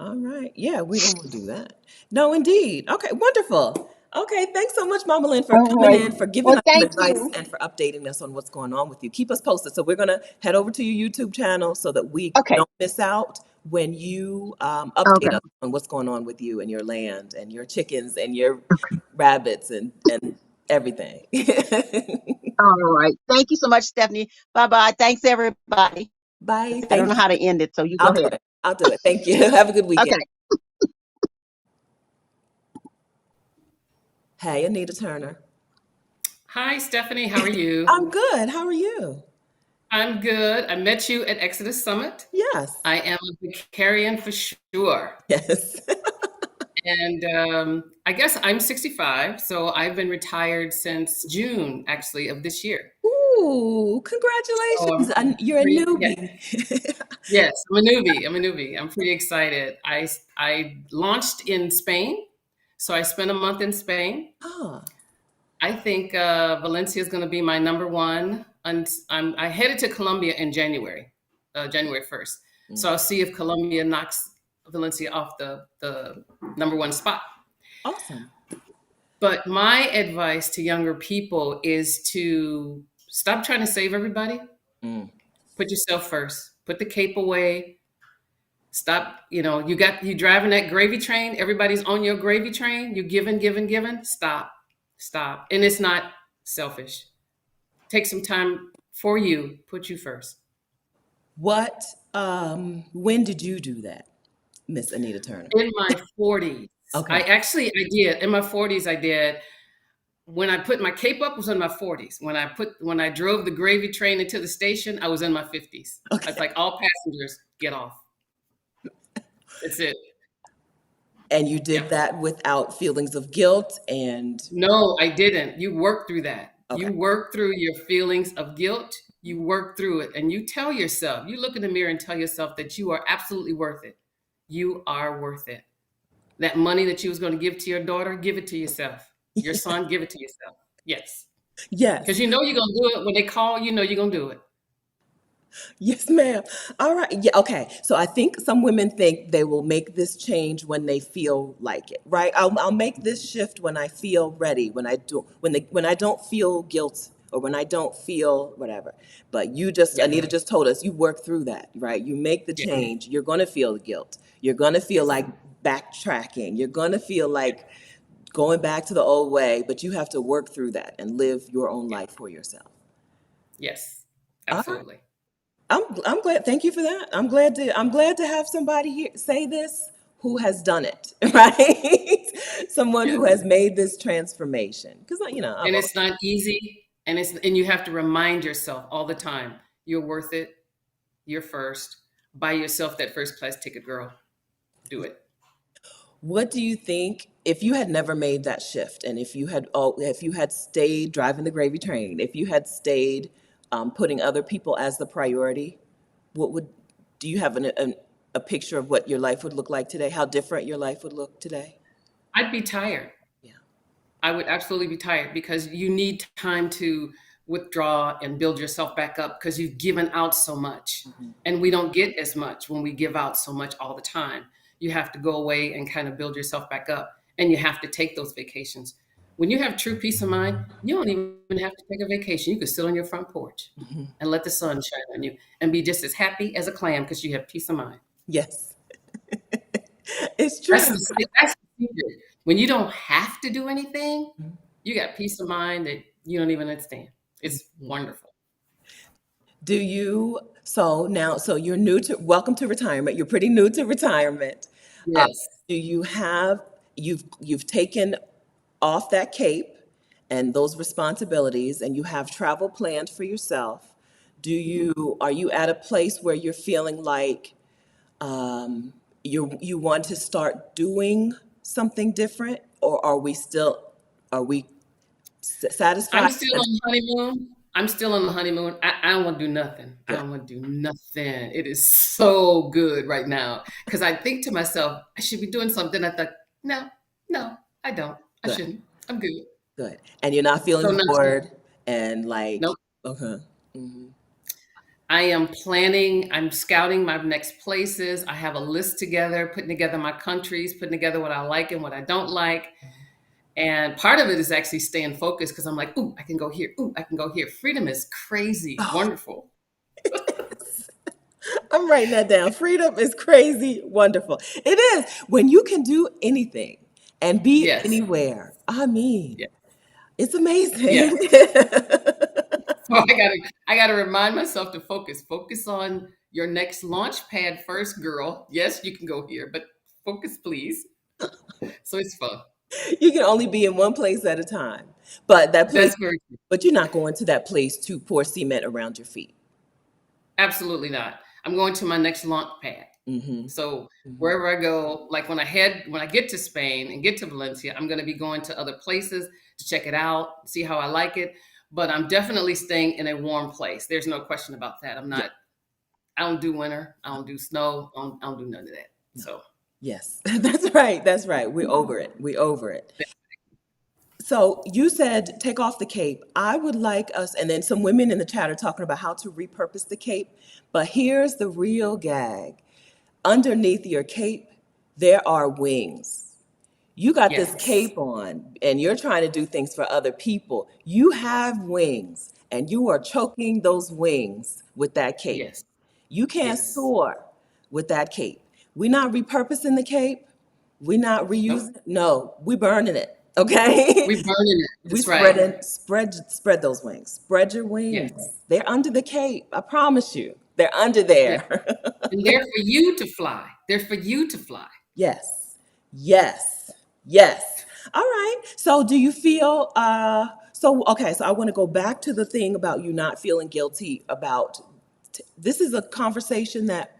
[SPEAKER 1] All right. Yeah, we don't want to do that. No, indeed. Okay, wonderful. Okay, thanks so much, Mama Lynn, for
[SPEAKER 6] All
[SPEAKER 1] coming
[SPEAKER 6] right.
[SPEAKER 1] in, for giving
[SPEAKER 6] Well,
[SPEAKER 1] us some
[SPEAKER 6] thank
[SPEAKER 1] advice,
[SPEAKER 6] you.
[SPEAKER 1] and for updating us on what's going on with you. Keep us posted. So we're going to head over to your YouTube channel so that we
[SPEAKER 6] Okay.
[SPEAKER 1] don't miss out when you update
[SPEAKER 6] Okay.
[SPEAKER 1] us on what's going on with you and your land and your chickens and your rabbits and everything.
[SPEAKER 6] All right. Thank you so much, Stephanie. Bye bye. Thanks, everybody.
[SPEAKER 1] Bye.
[SPEAKER 6] I don't know
[SPEAKER 1] Thank you.
[SPEAKER 6] how to end it, so you go
[SPEAKER 1] I'll do
[SPEAKER 6] ahead.
[SPEAKER 1] it. I'll do it. Thank you. Have a good weekend.
[SPEAKER 6] Okay.
[SPEAKER 1] Hey, Anita Turner.
[SPEAKER 7] Hi, Stephanie. How are you?
[SPEAKER 1] I'm good. How are you?
[SPEAKER 7] I'm good. I met you at Exodus Summit.
[SPEAKER 1] Yes.
[SPEAKER 7] I am a Vicarian for sure.
[SPEAKER 1] Yes.
[SPEAKER 7] And I guess I'm 65, so I've been retired since June, actually, of this year.
[SPEAKER 1] Ooh,
[SPEAKER 7] So
[SPEAKER 1] congratulations.
[SPEAKER 7] I'm
[SPEAKER 1] You're a
[SPEAKER 7] pretty, yeah,
[SPEAKER 1] newbie.
[SPEAKER 7] yes, I'm a newbie. I'm a newbie. I'm pretty excited. I launched in Spain, so I spent a month in Spain.
[SPEAKER 1] Ah,
[SPEAKER 7] I think Valencia is going to be my number one. And I headed to Colombia in January, January 1st. So
[SPEAKER 1] mm,
[SPEAKER 7] I'll see if Colombia knocks Valencia off the number one spot.
[SPEAKER 1] awesome.
[SPEAKER 7] But my advice to younger people is to stop trying to save everybody.
[SPEAKER 1] Mm.
[SPEAKER 7] Put yourself first. Put the cape away. Stop. You driving that gravy train. Everybody's on your gravy train. You giving, giving, giving. Stop. Stop. And it's not selfish. Take some time for you, put you first.
[SPEAKER 1] When did you do that, Miss Anita Turner?
[SPEAKER 7] In my 40s,
[SPEAKER 1] Okay.
[SPEAKER 7] I did. In my 40s, I did. When I put my cape up was in my 40s. When I drove the gravy train into the station, I was in my 50s. I was
[SPEAKER 1] Okay.
[SPEAKER 7] like, all passengers, get off. That's it.
[SPEAKER 1] And you
[SPEAKER 7] Yeah.
[SPEAKER 1] did that without feelings of guilt and
[SPEAKER 7] No, I didn't. You work through that.
[SPEAKER 1] okay.
[SPEAKER 7] You work through your feelings of guilt. You work through it and you tell yourself, you look in the mirror and tell yourself that you are absolutely worth it. You are worth it. That money that you was going to give to your daughter, give it to yourself. Your son, give it to yourself. Yes. Because
[SPEAKER 1] Yes.
[SPEAKER 7] you know you're going to do it. When they call, you know you're going to do it.
[SPEAKER 1] Yes, ma'am. All right. Yeah. Okay. So I think some women think they will make this change when they feel like it, right? I'll make this shift when I feel ready, when I don't feel guilt or when I don't feel whatever. But
[SPEAKER 7] Yeah.
[SPEAKER 1] Anita just told us you work through that, right? You make the
[SPEAKER 7] Yeah.
[SPEAKER 1] change. You're going to feel the guilt. You're going to feel
[SPEAKER 7] Yes.
[SPEAKER 1] like backtracking. You're going to feel
[SPEAKER 7] Yeah.
[SPEAKER 1] like going back to the old way, but you have to work through that and live your own
[SPEAKER 7] Yeah.
[SPEAKER 1] life for yourself.
[SPEAKER 7] Yes.
[SPEAKER 1] All right.
[SPEAKER 7] Absolutely.
[SPEAKER 1] I'm glad. Thank you for that. I'm glad to have somebody here say this who has done it, right? Someone
[SPEAKER 7] Yeah.
[SPEAKER 1] who has made this transformation. Because I've
[SPEAKER 7] And
[SPEAKER 1] always,
[SPEAKER 7] it's not easy. And you have to remind yourself all the time, you're worth it. You're first. Buy yourself that first class ticket, girl. Do it.
[SPEAKER 1] what do you think if you had never made that shift, and if you had stayed driving the gravy train, if you had stayed putting other people as the priority, what would do you have a picture of what your life would look like today? How different your life would look today?
[SPEAKER 7] I'd be tired.
[SPEAKER 1] Yeah.
[SPEAKER 7] I would absolutely be tired because you need time to withdraw and build yourself back up because you've given out so much.
[SPEAKER 1] Mhm.
[SPEAKER 7] And we don't get as much when we give out so much all the time. You have to go away and kind of build yourself back up and you have to take those vacations. When you have true peace of mind, you don't even have to take a vacation. You can sit on your front porch
[SPEAKER 1] Mhm.
[SPEAKER 7] and let the sun shine on you and be just as happy as a clam because you have peace of mind.
[SPEAKER 1] Yes, it's
[SPEAKER 7] That's
[SPEAKER 1] true.
[SPEAKER 7] that's the secret. When you don't have to do anything, you got peace of mind that you don't even understand. It's wonderful.
[SPEAKER 1] Do you, so now, so you're welcome to retirement. You're pretty new to retirement. Uh,
[SPEAKER 7] Yes.
[SPEAKER 1] do you have, you've taken off that cape and those responsibilities and you have travel planned for yourself. Are you at a place where you're feeling like you want to start doing something different, or are we
[SPEAKER 7] I'm
[SPEAKER 1] satisfied?
[SPEAKER 7] still on the honeymoon. I'm still on the honeymoon. I don't want to do nothing. I
[SPEAKER 1] Good,
[SPEAKER 7] don't want to do nothing. It is so good right now because I think to myself, I should be doing something. I thought, no, no, I don't. I
[SPEAKER 1] good,
[SPEAKER 7] shouldn't. I'm good.
[SPEAKER 1] good. And you're not
[SPEAKER 7] So
[SPEAKER 1] feeling
[SPEAKER 7] nothing.
[SPEAKER 1] bored and like,
[SPEAKER 7] Nope.
[SPEAKER 1] okay. Hmm.
[SPEAKER 7] I am planning, I'm scouting my next places. I have a list together, putting together my countries, putting together what I like and what I don't like. And part of it is actually staying focused because I'm like, ooh, I can go here. Ooh, I can go here. Freedom is crazy,
[SPEAKER 1] Oh,
[SPEAKER 7] wonderful.
[SPEAKER 1] I'm writing that down. Freedom is crazy, wonderful. It is when you can do anything and be
[SPEAKER 7] Yes.
[SPEAKER 1] anywhere. I mean,
[SPEAKER 7] Yeah.
[SPEAKER 1] it's
[SPEAKER 7] Yes.
[SPEAKER 1] amazing.
[SPEAKER 7] I gotta remind myself to focus. Focus on your next launch pad first, girl. Yes, you can go here, but focus, please. So it's fun.
[SPEAKER 1] You can only be in one place at a time. But that place,
[SPEAKER 7] That's very true.
[SPEAKER 1] but you're not going to that place to pour cement around your feet.
[SPEAKER 7] Absolutely not. I'm going to my next launch pad.
[SPEAKER 1] Mm-hmm.
[SPEAKER 7] So
[SPEAKER 1] Mm-hmm.
[SPEAKER 7] wherever I go, like when I get to Spain and get to Valencia, I'm going to be going to other places to check it out, see how I like it. But I'm definitely staying in a warm place. There's no question about that.
[SPEAKER 1] Yeah.
[SPEAKER 7] I don't do winter. I don't do snow. I don't do none of that.
[SPEAKER 1] No.
[SPEAKER 7] So
[SPEAKER 1] Yes, that's right. That's right. We're over it. We're over it. So you said take off the cape. I would like us, and then some women in the chat are talking about how to repurpose the cape. But here's the real gag. Underneath your cape, there are wings. You got this
[SPEAKER 7] yes,
[SPEAKER 1] cape on and you're trying to do things for other people. You have wings and you are choking those wings with that cape.
[SPEAKER 7] yes,
[SPEAKER 1] You can't
[SPEAKER 7] yes.
[SPEAKER 1] soar with that cape. We're not repurposing the cape. We're not
[SPEAKER 7] Nope.
[SPEAKER 1] reusing it. No, we burning it. Okay?
[SPEAKER 7] We burning it.
[SPEAKER 1] We
[SPEAKER 7] That's right.
[SPEAKER 1] spread those wings. Spread your
[SPEAKER 7] Yes,
[SPEAKER 1] wings. They're under the cape. I promise you. They're under
[SPEAKER 7] yes.
[SPEAKER 1] there.
[SPEAKER 7] And they're for you to fly. They're for you to fly.
[SPEAKER 1] Yes. Yes. Yes. All right. So do you feel so okay, so I want to go back to the thing about you not feeling guilty about this is a conversation that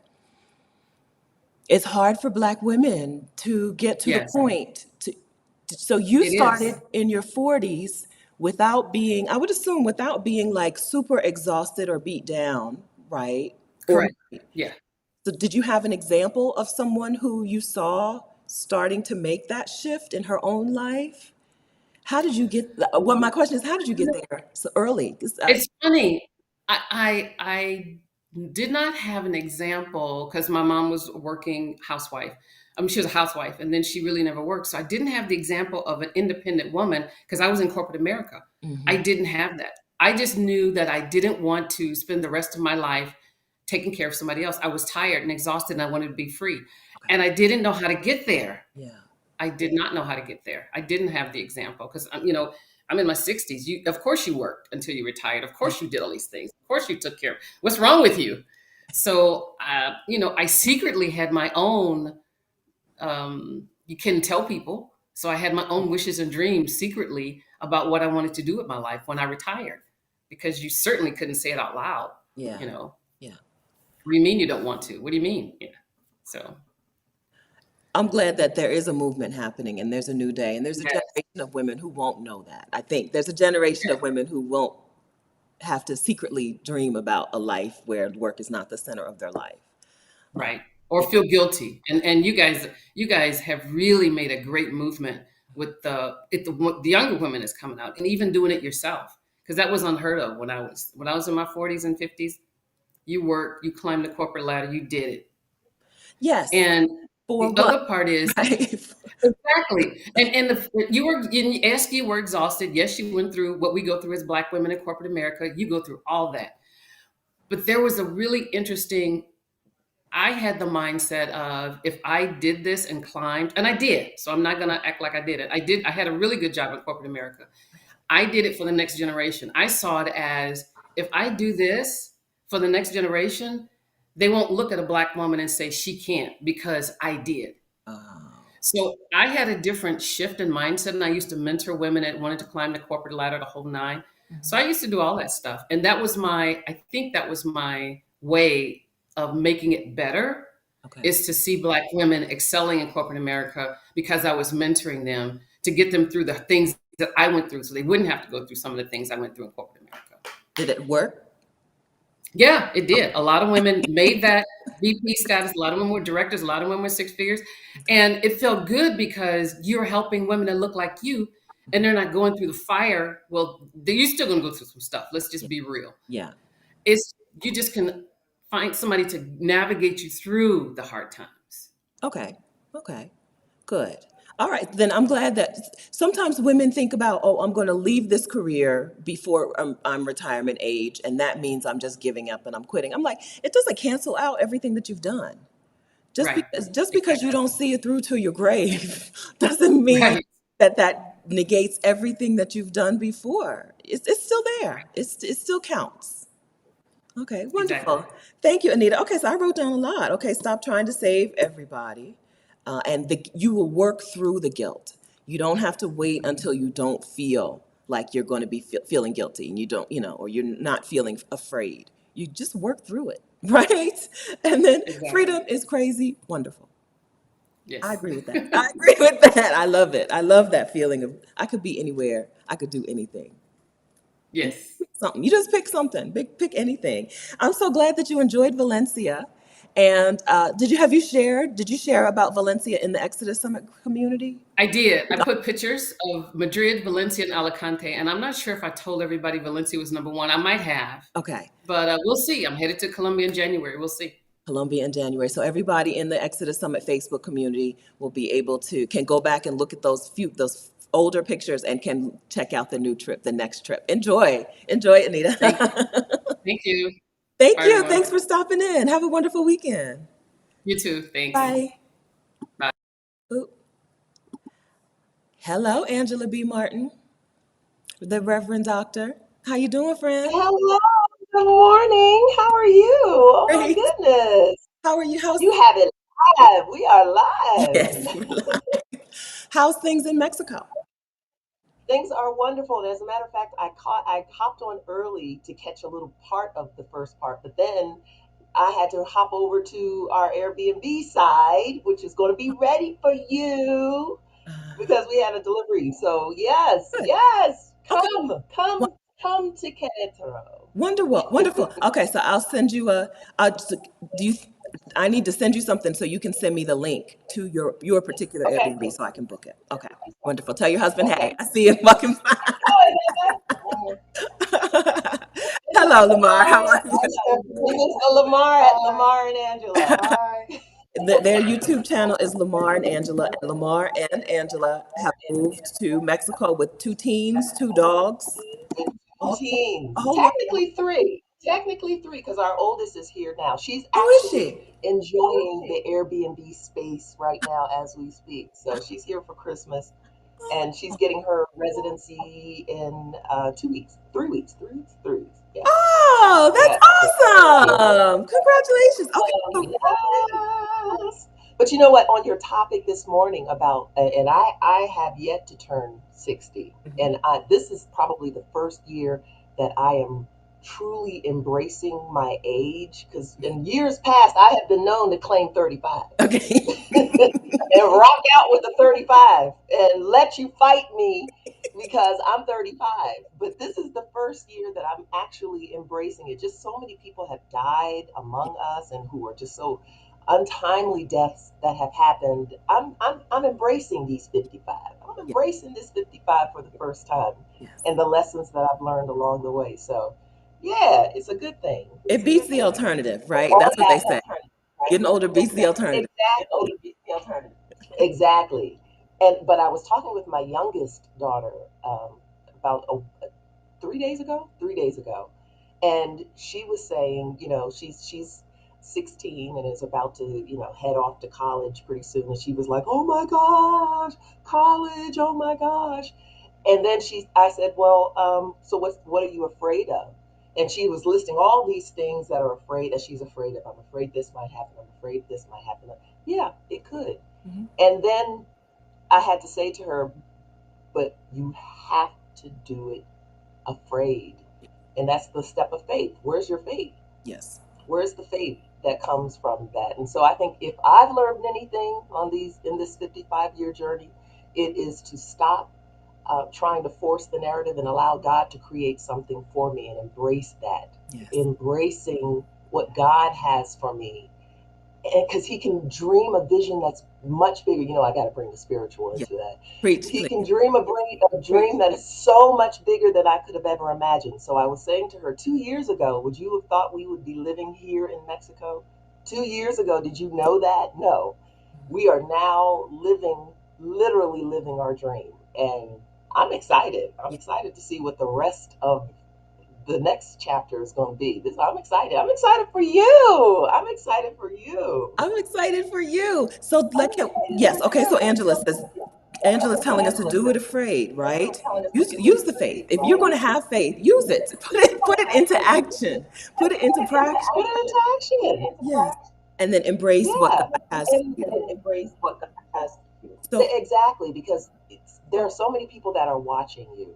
[SPEAKER 1] it's hard for black women to get to the
[SPEAKER 7] Yes,
[SPEAKER 1] point to so you
[SPEAKER 7] it is.
[SPEAKER 1] started in your 40s without being I would assume without being like super exhausted or beat down, right? Or
[SPEAKER 7] Correct. Yeah.
[SPEAKER 1] so did you have an example of someone who you saw starting to make that shift in her own life? How did you get, well, my question is, how did you get there so early? 'Cause
[SPEAKER 7] It's funny. I did not have an example because my mom was a working housewife. I mean, she was a housewife, and then she really never worked. So I didn't have the example of an independent woman because I was in corporate America. I
[SPEAKER 1] Mhm.
[SPEAKER 7] didn't have that. I just knew that I didn't want to spend the rest of my life taking care of somebody else. I was tired and exhausted, and I wanted to be free.
[SPEAKER 1] Okay.
[SPEAKER 7] And I didn't know how to get there.
[SPEAKER 1] Yeah.
[SPEAKER 7] I did not know how to get there. I didn't have the example because I'm in my 60s. You, of course, you worked until you retired. Of
[SPEAKER 1] Yeah.
[SPEAKER 7] course, you did all these things. Of course, you took care. What's wrong with you? So, I secretly had my own. You can tell people. So I had my own wishes and dreams secretly about what I wanted to do with my life when I retired, because you certainly couldn't say it out loud.
[SPEAKER 1] Yeah.
[SPEAKER 7] You know,
[SPEAKER 1] Yeah.
[SPEAKER 7] what do you mean you don't want to? What do you mean? Yeah. So
[SPEAKER 1] I'm glad that there is a movement happening and there's a new day and there's a
[SPEAKER 7] yes,
[SPEAKER 1] generation of women who won't know that. I think there's a generation
[SPEAKER 7] yes,
[SPEAKER 1] of women who won't have to secretly dream about a life where work is not the center of their life.
[SPEAKER 7] right. Or feel guilty. And you guys have really made a great movement with the younger women is coming out and even doing it yourself, because that was unheard of when I was in my 40s and 50s. You worked, you climbed the corporate ladder, you did it.
[SPEAKER 1] Yes.
[SPEAKER 7] And
[SPEAKER 1] For
[SPEAKER 7] the
[SPEAKER 1] what?
[SPEAKER 7] other part is
[SPEAKER 1] Right.
[SPEAKER 7] exactly. You were exhausted. Yes, you went through what we go through as Black women in corporate America. You go through all that. But there was a really interesting, I had the mindset of if I did this and climbed, and I did, so I'm not going to act like I did it. I had a really good job in corporate America. I did it for the next generation. I saw it as if I do this for the next generation, they won't look at a Black woman and say she can't because I did.
[SPEAKER 1] Oh.
[SPEAKER 7] So I had a different shift in mindset, and I used to mentor women that wanted to climb the corporate ladder, the whole nine. So
[SPEAKER 1] Mhm.
[SPEAKER 7] I used to do all that stuff, and I think that was my way of making it better,
[SPEAKER 1] Okay.
[SPEAKER 7] is to see Black women excelling in corporate America because I was mentoring them to get them through the things that I went through, so they wouldn't have to go through some of the things I went through in corporate America.
[SPEAKER 1] Did it work?
[SPEAKER 7] Yeah, it did. A lot of women made that VP status. A lot of them were directors. A lot of women were six figures. And it felt good because you're helping women that look like you and they're not going through the fire. Well, you're still going to go through some stuff. Let's just
[SPEAKER 1] Yeah.
[SPEAKER 7] be real.
[SPEAKER 1] Yeah.
[SPEAKER 7] It's You just can find somebody to navigate you through the hard times.
[SPEAKER 1] Okay. Okay. Good. All right. Then I'm glad that sometimes women think about, oh, I'm going to leave this career before I'm retirement age, and that means I'm just giving up and I'm quitting. I'm like, it doesn't cancel out everything that you've done.
[SPEAKER 7] Right.
[SPEAKER 1] Just because you
[SPEAKER 7] Exactly.
[SPEAKER 1] don't see it through to your grave doesn't mean
[SPEAKER 7] Right.
[SPEAKER 1] that that negates everything that you've done before. it's still there. It still counts. Okay,
[SPEAKER 7] Exactly.
[SPEAKER 1] wonderful. Thank you, Anita. Okay, so I wrote down a lot. Okay, stop trying to save everybody, you will work through the guilt. You don't have to wait until you don't feel like you're going to be feeling guilty, and you don't, or you're not feeling afraid. You just work through it, right? And then
[SPEAKER 7] Exactly.
[SPEAKER 1] freedom is crazy, wonderful. I
[SPEAKER 7] Yes.
[SPEAKER 1] agree with that. I agree with that. I love it. I love that feeling of I could be anywhere. I could do anything. And
[SPEAKER 7] Yes.
[SPEAKER 1] pick something. You just pick something. Pick anything. I'm so glad that you enjoyed Valencia. And did you share about Valencia in the Exodus Summit community?
[SPEAKER 7] I did. I put pictures of Madrid, Valencia, and Alicante, and I'm not sure if I told everybody Valencia was number one. I might have,
[SPEAKER 1] Okay.
[SPEAKER 7] but we'll see. I'm headed to Colombia in January. We'll see.
[SPEAKER 1] Colombia in January. So everybody in the Exodus Summit Facebook community will be able to can go back and look at those older pictures and can check out the new trip, the next trip. Enjoy,
[SPEAKER 7] Thank,
[SPEAKER 1] Anita.
[SPEAKER 7] thank you.
[SPEAKER 1] Thank
[SPEAKER 7] Bye,
[SPEAKER 1] you.
[SPEAKER 7] everyone.
[SPEAKER 1] Thanks for stopping in. Have a wonderful weekend.
[SPEAKER 7] You too. Thanks.
[SPEAKER 1] Bye.
[SPEAKER 7] Bye.
[SPEAKER 1] Ooh. Hello, Angela B. Martin, the Reverend Doctor. How you doing, friend?
[SPEAKER 8] Hello, good morning. How are you? Oh my
[SPEAKER 1] Great.
[SPEAKER 8] goodness.
[SPEAKER 1] How are you?
[SPEAKER 8] You have it live. We are live.
[SPEAKER 1] Yes, we're live. How's things in Mexico?
[SPEAKER 8] Things are wonderful. And as a matter of fact, I hopped on early to catch a little part of the first part, but then I had to hop over to our Airbnb side, which is going to be ready for you because we had a delivery. So yes,
[SPEAKER 1] Good.
[SPEAKER 8] yes,
[SPEAKER 1] Okay.
[SPEAKER 8] come to Querétaro.
[SPEAKER 1] Wonderful. Wonderful. Okay, so I'll send you do you, I need to send you something so you can send me the link to your particular
[SPEAKER 8] Okay,
[SPEAKER 1] Airbnb so I can book it. Okay. Wonderful. Tell your husband, hey,
[SPEAKER 8] okay.
[SPEAKER 1] I see him walking by.
[SPEAKER 8] Oh, is that that?
[SPEAKER 1] Hello, Lamar. How are you?
[SPEAKER 8] This is Lamar at Lamar and Angela. Hi.
[SPEAKER 1] Their YouTube channel is Lamar and Angela, and Lamar and Angela have moved to Mexico with two teens, two dogs, a whole,
[SPEAKER 8] Teens.
[SPEAKER 1] a whole lot.
[SPEAKER 8] Technically three. Technically three, because our oldest is here now. She's
[SPEAKER 1] Who is
[SPEAKER 8] actually
[SPEAKER 1] she?
[SPEAKER 8] enjoying the Airbnb space right now as we speak. So she's here for Christmas and she's getting her residency in 2 weeks, 3 weeks, 3 weeks, 3 weeks. Yeah.
[SPEAKER 1] Oh,
[SPEAKER 8] Yeah.
[SPEAKER 1] that's awesome! Congratulations. Okay, so
[SPEAKER 8] Yes. But you know what? On your topic this morning about, and I have yet to turn 60, and this is probably the first year that I am truly embracing my age, because in years past I have been known to claim 35
[SPEAKER 1] okay.
[SPEAKER 8] and rock out with the 35 and let you fight me because I'm 35. But this is the first year that I'm actually embracing it. Just so many people have died among us and who are just so untimely deaths that have happened. I'm embracing these 55. I'm
[SPEAKER 1] Yeah,
[SPEAKER 8] embracing this 55 for the first time
[SPEAKER 1] yes.
[SPEAKER 8] and the lessons that I've learned along the way. So yeah, it's a good thing. It's
[SPEAKER 1] It
[SPEAKER 8] a
[SPEAKER 1] beats
[SPEAKER 8] good
[SPEAKER 1] the
[SPEAKER 8] thing.
[SPEAKER 1] alternative, right?
[SPEAKER 8] All
[SPEAKER 1] That's what
[SPEAKER 8] that
[SPEAKER 1] they say.
[SPEAKER 8] alternative, right?
[SPEAKER 1] Getting older beats the alternative.
[SPEAKER 8] Exactly. The alternative. Exactly. And but I was talking with my youngest daughter about 3 days ago. 3 days ago, and she was saying, she's 16 and is about to, head off to college pretty soon. And she was like, "Oh my gosh, college! Oh my gosh!" And then I said, "Well, so what are you afraid of?" And she was listing all these things that she's afraid of. I'm afraid this might happen. I'm afraid this might happen. Yeah, it could.
[SPEAKER 1] Mhm.
[SPEAKER 8] And then I had to say to her, "But you have to do it afraid." And that's the step of faith. Where's your faith?
[SPEAKER 1] Yes.
[SPEAKER 8] Where's the faith that comes from that? And so I think if I've learned anything in this 55-year journey, it is to stop trying to force the narrative and allow God to create something for me and embrace that,
[SPEAKER 1] Yes.
[SPEAKER 8] embracing what God has for me. And because He can dream a vision that's much bigger. I got to bring the spiritual
[SPEAKER 1] Yeah.
[SPEAKER 8] into that.
[SPEAKER 1] Preach,
[SPEAKER 8] He
[SPEAKER 1] please.
[SPEAKER 8] can dream a dream that is so much bigger than I could have ever imagined. So I was saying to her, 2 years ago, would you have thought we would be living here in Mexico? 2 years ago, did you know that? No. We are now literally living our dream. And I'm excited. I'm
[SPEAKER 1] Yeah.
[SPEAKER 8] excited to see what the rest of the next chapter is going to be. I'm excited. I'm excited for you. I'm excited for you.
[SPEAKER 1] I'm excited for you. So
[SPEAKER 8] I'm
[SPEAKER 1] like
[SPEAKER 8] excited for
[SPEAKER 1] yes, okay. So
[SPEAKER 8] you.
[SPEAKER 1] Angela says Angela's telling us to do it afraid, right? Use the faith. If you're going to have faith, use it. Put it into action. Put it into practice.
[SPEAKER 8] Put it into action.
[SPEAKER 1] Yes. And then embrace what
[SPEAKER 8] Yeah,
[SPEAKER 1] God has for you.
[SPEAKER 8] and embrace what God has for you.
[SPEAKER 1] So,
[SPEAKER 8] Exactly, because there are so many people that are watching you,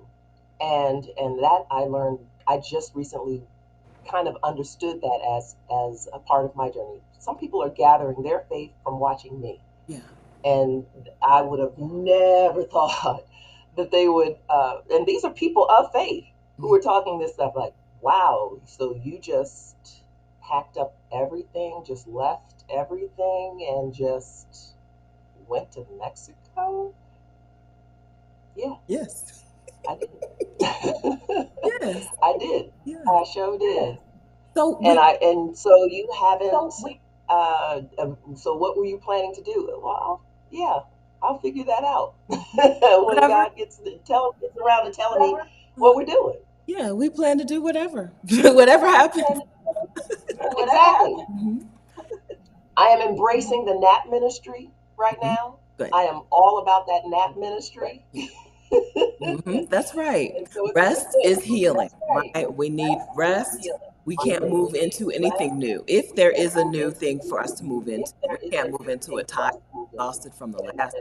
[SPEAKER 8] and that I learned. I just recently kind of understood that as a part of my journey. Some people are gathering their faith from watching me,
[SPEAKER 1] yeah.
[SPEAKER 8] and I would have never thought that they would. And these are people of faith who are talking this stuff like, "Wow, so you just packed up everything, just left everything, and just went to Mexico?" Yeah,
[SPEAKER 1] Yes.
[SPEAKER 8] I did.
[SPEAKER 1] Yes.
[SPEAKER 8] I did.
[SPEAKER 1] Yeah.
[SPEAKER 8] I sure did.
[SPEAKER 1] So
[SPEAKER 8] And so you haven't. So what were you planning to do? Well, yeah, I'll figure that out when
[SPEAKER 1] whatever.
[SPEAKER 8] God gets around to telling me what we're doing.
[SPEAKER 1] Yeah, we plan to do whatever. Whatever happens.
[SPEAKER 8] Exactly.
[SPEAKER 1] Mhm.
[SPEAKER 8] I am embracing the nap ministry right
[SPEAKER 1] Mhm.
[SPEAKER 8] now.
[SPEAKER 1] Good.
[SPEAKER 8] I am all about that nap ministry.
[SPEAKER 1] That's right.
[SPEAKER 8] And so it's
[SPEAKER 1] Rest
[SPEAKER 8] good.
[SPEAKER 1] is healing,
[SPEAKER 8] That's right.
[SPEAKER 1] right? We need
[SPEAKER 8] Rest is
[SPEAKER 1] rest.
[SPEAKER 8] healing.
[SPEAKER 1] We can't move into anything new. If there is a new thing for us to move into, we can't move into it tired, exhausted from the last.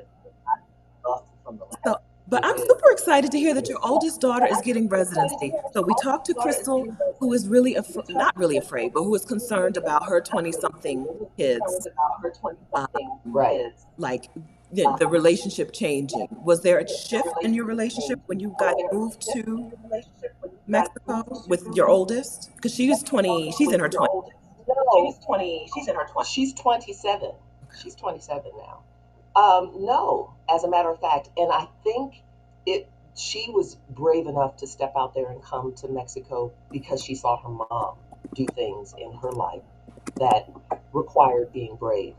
[SPEAKER 1] So, but I'm super excited to hear that your oldest daughter is getting residency. So we talked to Crystal, who is really not really afraid, but who is concerned about her 20-something kids, um,
[SPEAKER 8] Right.
[SPEAKER 1] like the relationship changing. Was there a shift in your relationship when you guys moved to Mexico with your oldest? Because she's 20, she's in her 20s.
[SPEAKER 8] No, she's 27. She's 27 now. No, as a matter of fact, and I think it. She was brave enough to step out there and come to Mexico because she saw her mom do things in her life that required being brave.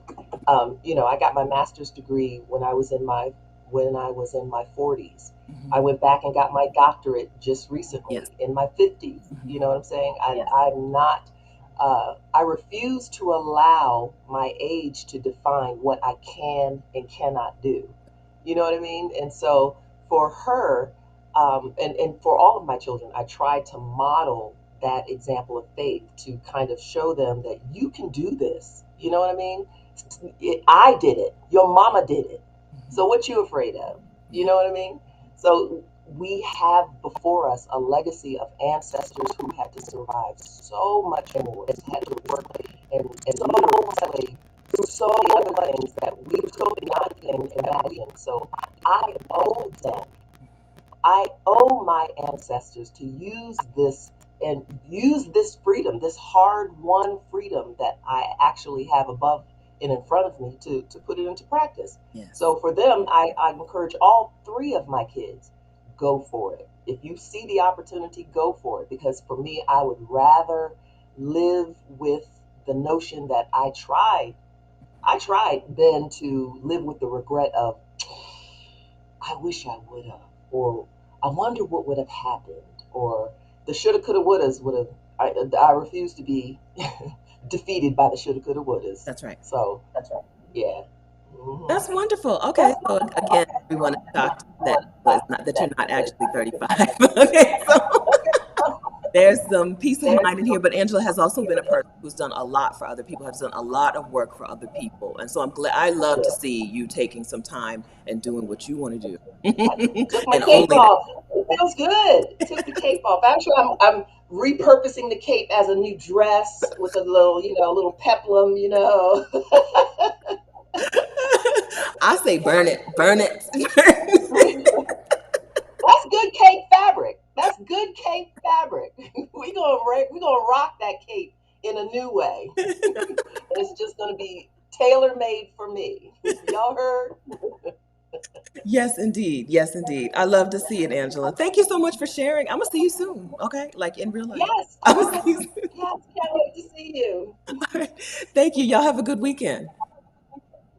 [SPEAKER 8] I got my master's degree when I was in my 40s. I went back and got my doctorate just
[SPEAKER 1] Yes.
[SPEAKER 8] recently in my 50s. You know what I'm saying? I'm not. I refuse to allow my age to define what I can and cannot do. You know what I mean? And so for her, and for all of my children, I try to model that example of faith to kind of show them that you can do this. You know what I mean? I did it. Your mama did it. So what you afraid of? You know what I mean? So we have before us a legacy of ancestors who had to survive so much more, and had to work and so slave through so many other things that we could not even imagine. So I owe them. I owe my ancestors to use this freedom, this hard won freedom that I actually have above and in front of me to put it into practice.
[SPEAKER 1] Yes.
[SPEAKER 8] So for them, I encourage all three of my kids, go for it. If you see the opportunity, go for it. Because for me, I would rather live with the notion that I tried than to live with the regret of, I wish I would have, or I wonder what would have happened, or the shoulda, coulda, wouldas would have. I refuse to be defeated by the shoulda, coulda, wouldas.
[SPEAKER 1] That's right.
[SPEAKER 8] So yeah. Hmm.
[SPEAKER 1] That's wonderful. Okay, so again, everyone is shocked that well, it's not that you're not actually 35. Okay, so there's some peace of mind in here. But Angela has also been a person who's done a lot for other people, has done a lot of work for other people, and so I'm glad. I love to see you taking some time and doing what you want to do,
[SPEAKER 8] Took my
[SPEAKER 1] and
[SPEAKER 8] cape
[SPEAKER 1] only that.
[SPEAKER 8] off. It feels good. Took the cape off. Actually, I'm repurposing the cape as a new dress with a little peplum.
[SPEAKER 1] I say burn it, burn it.
[SPEAKER 8] That's good cape fabric. That's good cape fabric. We gonna rock that cape in a new way. And it's just gonna be tailor made for me. Y'all heard?
[SPEAKER 1] Yes, indeed. Yes, indeed. I love to see it, Angela. Thank you so much for sharing. I'm gonna see you soon. Okay, like in real life.
[SPEAKER 8] Yes.
[SPEAKER 1] I'm gonna see you soon.
[SPEAKER 8] Yes. Can't wait to see you.
[SPEAKER 1] All right. Thank you. Y'all have a good weekend.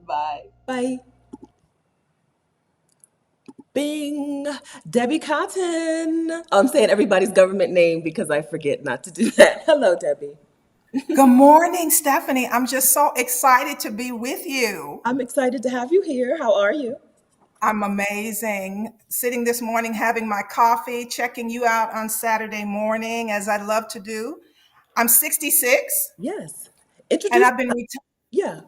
[SPEAKER 8] Bye.
[SPEAKER 1] Bye. Bing. Debbie Cotton. Oh, I'm saying everybody's government name because I forget not to do that. Hello, Debbie.
[SPEAKER 9] Good morning, Stephanie. I'm just so excited to be with you.
[SPEAKER 1] I'm excited to have you here. How are you?
[SPEAKER 9] I'm amazing. Sitting this morning, having my coffee, checking you out on Saturday morning, as I love to do. I'm 66,
[SPEAKER 1] Yes.
[SPEAKER 9] and
[SPEAKER 1] Introduce. Yeah.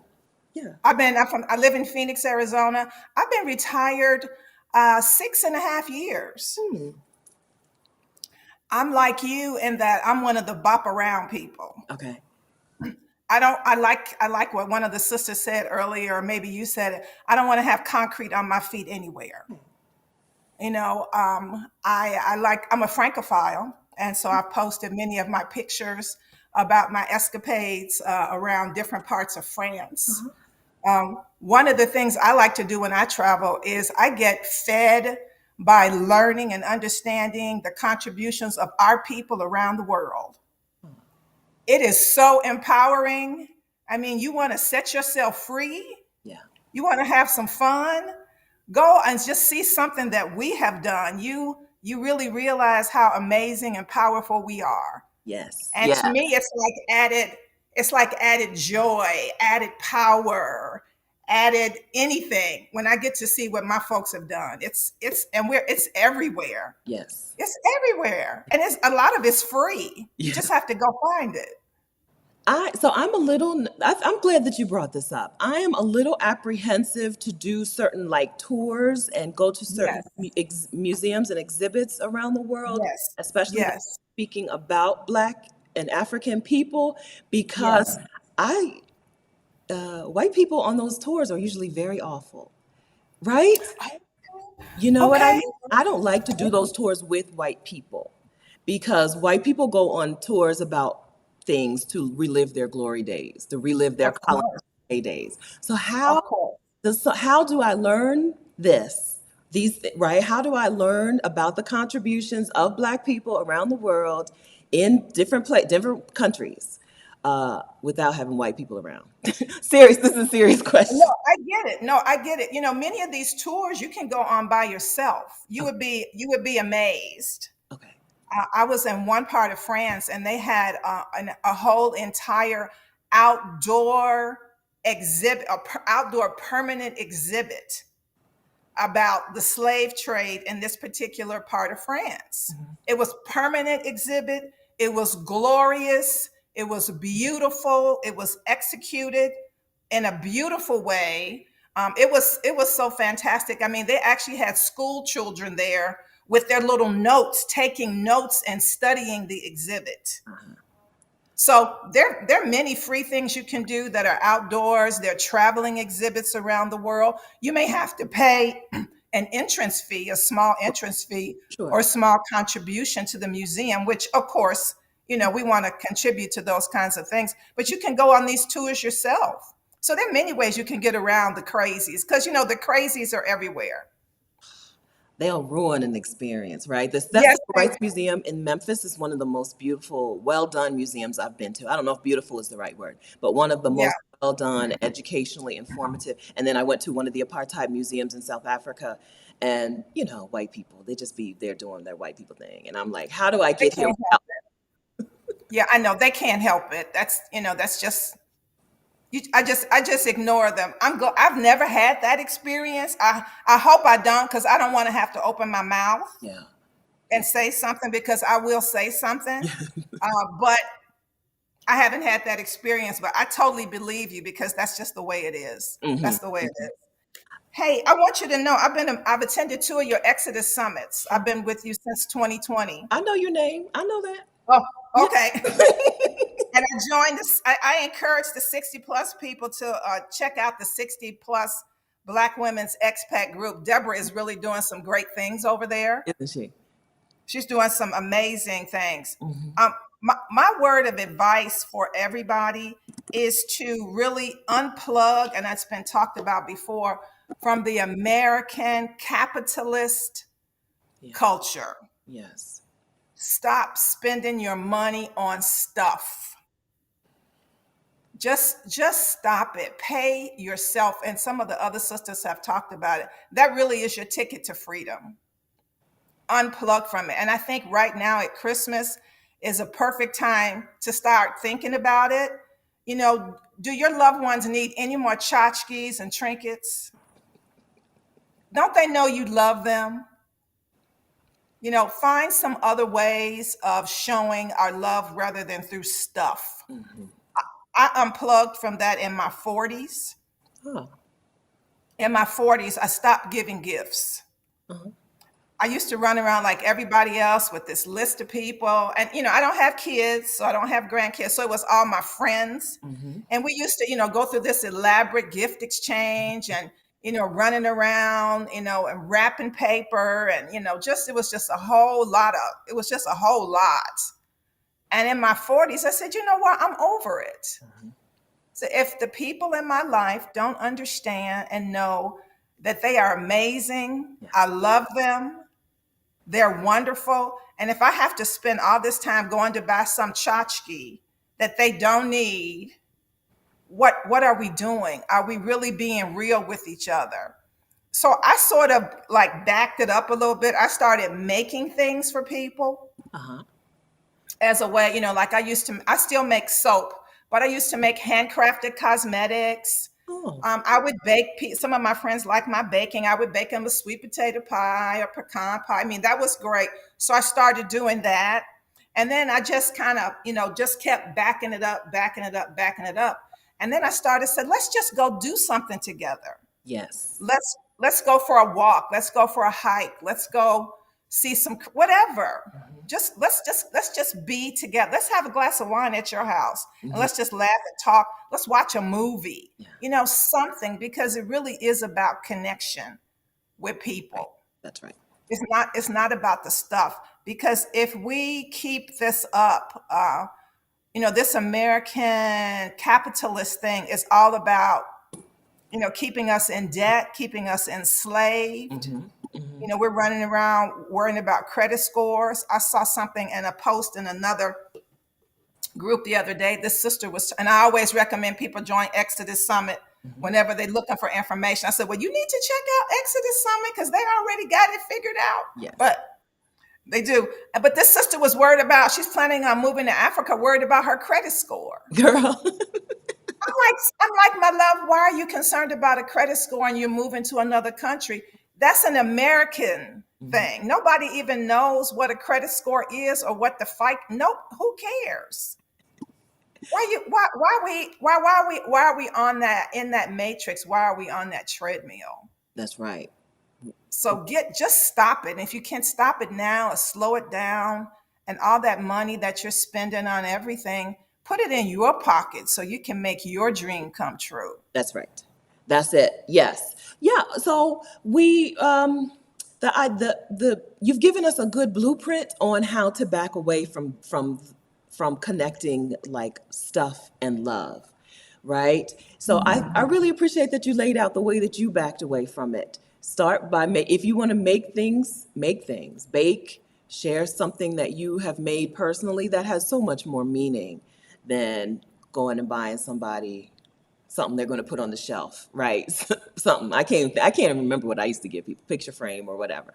[SPEAKER 1] Yeah.
[SPEAKER 9] I live in Phoenix, Arizona. I've been retired 6.5 years.
[SPEAKER 1] Hmm.
[SPEAKER 9] I'm like you in that I'm one of the bop around people.
[SPEAKER 1] Okay.
[SPEAKER 9] I like what one of the sisters said earlier, or maybe you said it. I don't want to have concrete on my feet anywhere. I'm a francophile, and so I've posted many of my pictures about my escapades around different parts of France.
[SPEAKER 1] Uh-huh.
[SPEAKER 9] One of the things I like to do when I travel is I get fed by learning and understanding the contributions of our people around the world. It is so empowering. I mean, you want to set yourself free,
[SPEAKER 1] Yeah.
[SPEAKER 9] you want to have some fun, go and just see something that we have done. You really realize how amazing and powerful we are.
[SPEAKER 1] Yes.
[SPEAKER 9] And to
[SPEAKER 1] Yeah.
[SPEAKER 9] me, it's like added joy, added power, added anything when I get to see what my folks have done. It's everywhere.
[SPEAKER 1] Yes.
[SPEAKER 9] It's everywhere. And it's a lot of it's free. You
[SPEAKER 1] Yeah.
[SPEAKER 9] just have to go find it.
[SPEAKER 1] I'm a little, I'm glad that you brought this up. I am a little apprehensive to do certain like tours and go to certain
[SPEAKER 9] Yes.
[SPEAKER 1] museums and exhibits around the world,
[SPEAKER 9] Yes.
[SPEAKER 1] especially that
[SPEAKER 9] Yes.
[SPEAKER 1] speaking about Black and African people, because
[SPEAKER 9] Yes.
[SPEAKER 1] I, white people on those tours are usually very awful, right? You know what I
[SPEAKER 9] Okay.
[SPEAKER 1] mean? I don't like to do those tours with white people because white people go on tours about things to relive their glory days, to relive their
[SPEAKER 9] Of
[SPEAKER 1] colonization
[SPEAKER 9] course.
[SPEAKER 1] days. So
[SPEAKER 9] Of course.
[SPEAKER 1] how do I learn this? Right? How do I learn about the contributions of Black people around the world in different countries without having white people around? Serious. This is a serious
[SPEAKER 9] No,
[SPEAKER 1] question.
[SPEAKER 9] I get it. No, I get it. Many of these tours you can go on by yourself. You
[SPEAKER 1] Okay.
[SPEAKER 9] would be amazed.
[SPEAKER 1] Okay.
[SPEAKER 9] I was in one part of France, and they had a whole entire outdoor exhibit, outdoor permanent exhibit about the slave trade in this particular part of France.
[SPEAKER 1] Mhm.
[SPEAKER 9] It was permanent exhibit. It was glorious. It was beautiful. It was executed in a beautiful way. It was so fantastic. I mean, they actually had school children there with their little notes, taking notes and studying the exhibit.
[SPEAKER 1] Uh-huh.
[SPEAKER 9] So there are many free things you can do that are outdoors. There are traveling exhibits around the world. You may have to pay an entrance fee, a small entrance fee, or
[SPEAKER 1] Sure.
[SPEAKER 9] a small contribution to the museum, which of course, we want to contribute to those kinds of things. But you can go on these tours yourself. So there are many ways you can get around the crazies because the crazies are everywhere.
[SPEAKER 1] They'll ruin an experience, right? The
[SPEAKER 9] Yes,
[SPEAKER 1] Civil
[SPEAKER 9] they
[SPEAKER 1] Rights Museum in Memphis is one of the most beautiful, well done museums I've been to. I don't know if beautiful is the right word, but one of the
[SPEAKER 9] yeah.
[SPEAKER 1] most well done, educationally informative. And then I went to one of the apartheid museums in South Africa, and white people, they just be there doing their white people thing. And I'm like, how do I
[SPEAKER 9] They
[SPEAKER 1] get here
[SPEAKER 9] can't help it. Yeah, I know they can't help it. That's just I just ignore them. I've never had that experience. I hope I don't because I don't want to have to open my mouth
[SPEAKER 1] Yeah.
[SPEAKER 9] and say something because I will say something. But I haven't had that experience. But I totally believe you because that's just the way it is.
[SPEAKER 1] Hmm.
[SPEAKER 9] That's the way it is. Hey, I want you to know I've attended two of your Exodus summits. I've been with you since 2020.
[SPEAKER 1] I know your name. I know that.
[SPEAKER 9] Oh,
[SPEAKER 1] Yeah.
[SPEAKER 9] okay. And I joined this. I encourage the 60 plus people to check out the 60 plus Black women's expat group. Deborah is really doing some great things over there.
[SPEAKER 1] Isn't she?
[SPEAKER 9] She's doing some amazing things.
[SPEAKER 1] Hmm.
[SPEAKER 9] Um, my word of advice for everybody is to really unplug, and that's been talked about before, from the American capitalist
[SPEAKER 1] Yeah.
[SPEAKER 9] culture.
[SPEAKER 1] Yes.
[SPEAKER 9] Stop spending your money on stuff. Just stop it. Pay yourself. And some of the other sisters have talked about it. That really is your ticket to freedom. Unplug from it. And I think right now at Christmas is a perfect time to start thinking about it. Do your loved ones need any more tchotchkes and trinkets? don't they know you love them? You know, find some other ways of showing our love rather than through stuff.
[SPEAKER 1] Mm-hmm.
[SPEAKER 9] I unplugged from that in my 40s.
[SPEAKER 1] Oh.
[SPEAKER 9] In my 40s, I stopped giving gifts.
[SPEAKER 1] Uh-huh.
[SPEAKER 9] I used to run around like everybody else with this list of people. And, you know, I don't have kids, so I don't have grandkids. So it was all my friends.
[SPEAKER 1] Mm-hmm.
[SPEAKER 9] And we used to, you know, go through this elaborate gift exchange and, you know, running around, you know, and wrapping paper. And, you know, just, it was just a whole lot of, it was just a whole lot. And in my 40s, I said, you know what? I'm over it.
[SPEAKER 1] Mm-hmm.
[SPEAKER 9] So if the people in my life don't understand and know that they are amazing, I
[SPEAKER 1] Yes.
[SPEAKER 9] love them, they're wonderful. And if I have to spend all this time going to buy some tchotchke that they don't need, what are we doing? Are we really being real with each other? So I sort of like backed it up a little bit. I started making things for people
[SPEAKER 1] Uh-huh.
[SPEAKER 9] as a way, you know, like I still make soap, but I used to make handcrafted cosmetics.
[SPEAKER 1] Oh.
[SPEAKER 9] I would bake, some of my friends like my baking. I would bake them a sweet potato pie or pecan pie. I mean, that was great. So I started doing that. And then I just kind of, you know, just kept backing it up, backing it up, backing it up. And then I started said, let's just go do something together.
[SPEAKER 1] Yes.
[SPEAKER 9] Let's go for a walk. Let's go for a hike. Let's go see some whatever.
[SPEAKER 1] Mm-hmm.
[SPEAKER 9] Just let's just be together. Let's have a glass of wine at your house and
[SPEAKER 1] Mm-hmm.
[SPEAKER 9] let's just laugh and talk. Let's watch a movie.
[SPEAKER 1] Yeah.
[SPEAKER 9] You know, something, because it really is about connection with
[SPEAKER 1] Right.
[SPEAKER 9] people.
[SPEAKER 1] That's right.
[SPEAKER 9] It's not about the stuff, because if we keep this up, you know, this American capitalist thing is all about, you know, keeping us in debt, keeping us enslaved.
[SPEAKER 1] Mm-hmm. Mm-hmm.
[SPEAKER 9] You know, we're running around worrying about credit scores. I saw something in a post in another group the other day. This sister was, and I always recommend people join Exodus Summit
[SPEAKER 1] Mm-hmm.
[SPEAKER 9] whenever they're looking for information. I said, well, you need to check out Exodus Summit because they already got it figured out.
[SPEAKER 1] Yes.
[SPEAKER 9] But they do. But this sister was worried about, she's planning on moving to Africa, worried about her credit score.
[SPEAKER 1] Girl.
[SPEAKER 9] I'm like, my love, why are you concerned about a credit score and you're moving to another country? That's an American
[SPEAKER 1] Mm-hmm.
[SPEAKER 9] thing. Nobody even knows what a credit score is or what the fight. Nope. Who cares? Why are we on that, in that matrix? Why are we on that treadmill?
[SPEAKER 1] That's right.
[SPEAKER 9] So just stop it. And if you can't stop it now or slow it down, and all that money that you're spending on everything, put it in your pocket so you can make your dream come true.
[SPEAKER 1] That's right. That's it. Yes. Yeah. So we the you've given us a good blueprint on how to back away from connecting like stuff and love. Right? So I really appreciate that you laid out the way that you backed away from it. Start by if you want to make things, bake, share something that you have made personally that has so much more meaning than going and buying something they're going to put on the shelf, right? Something I can't even remember what I used to give people, picture frame or whatever.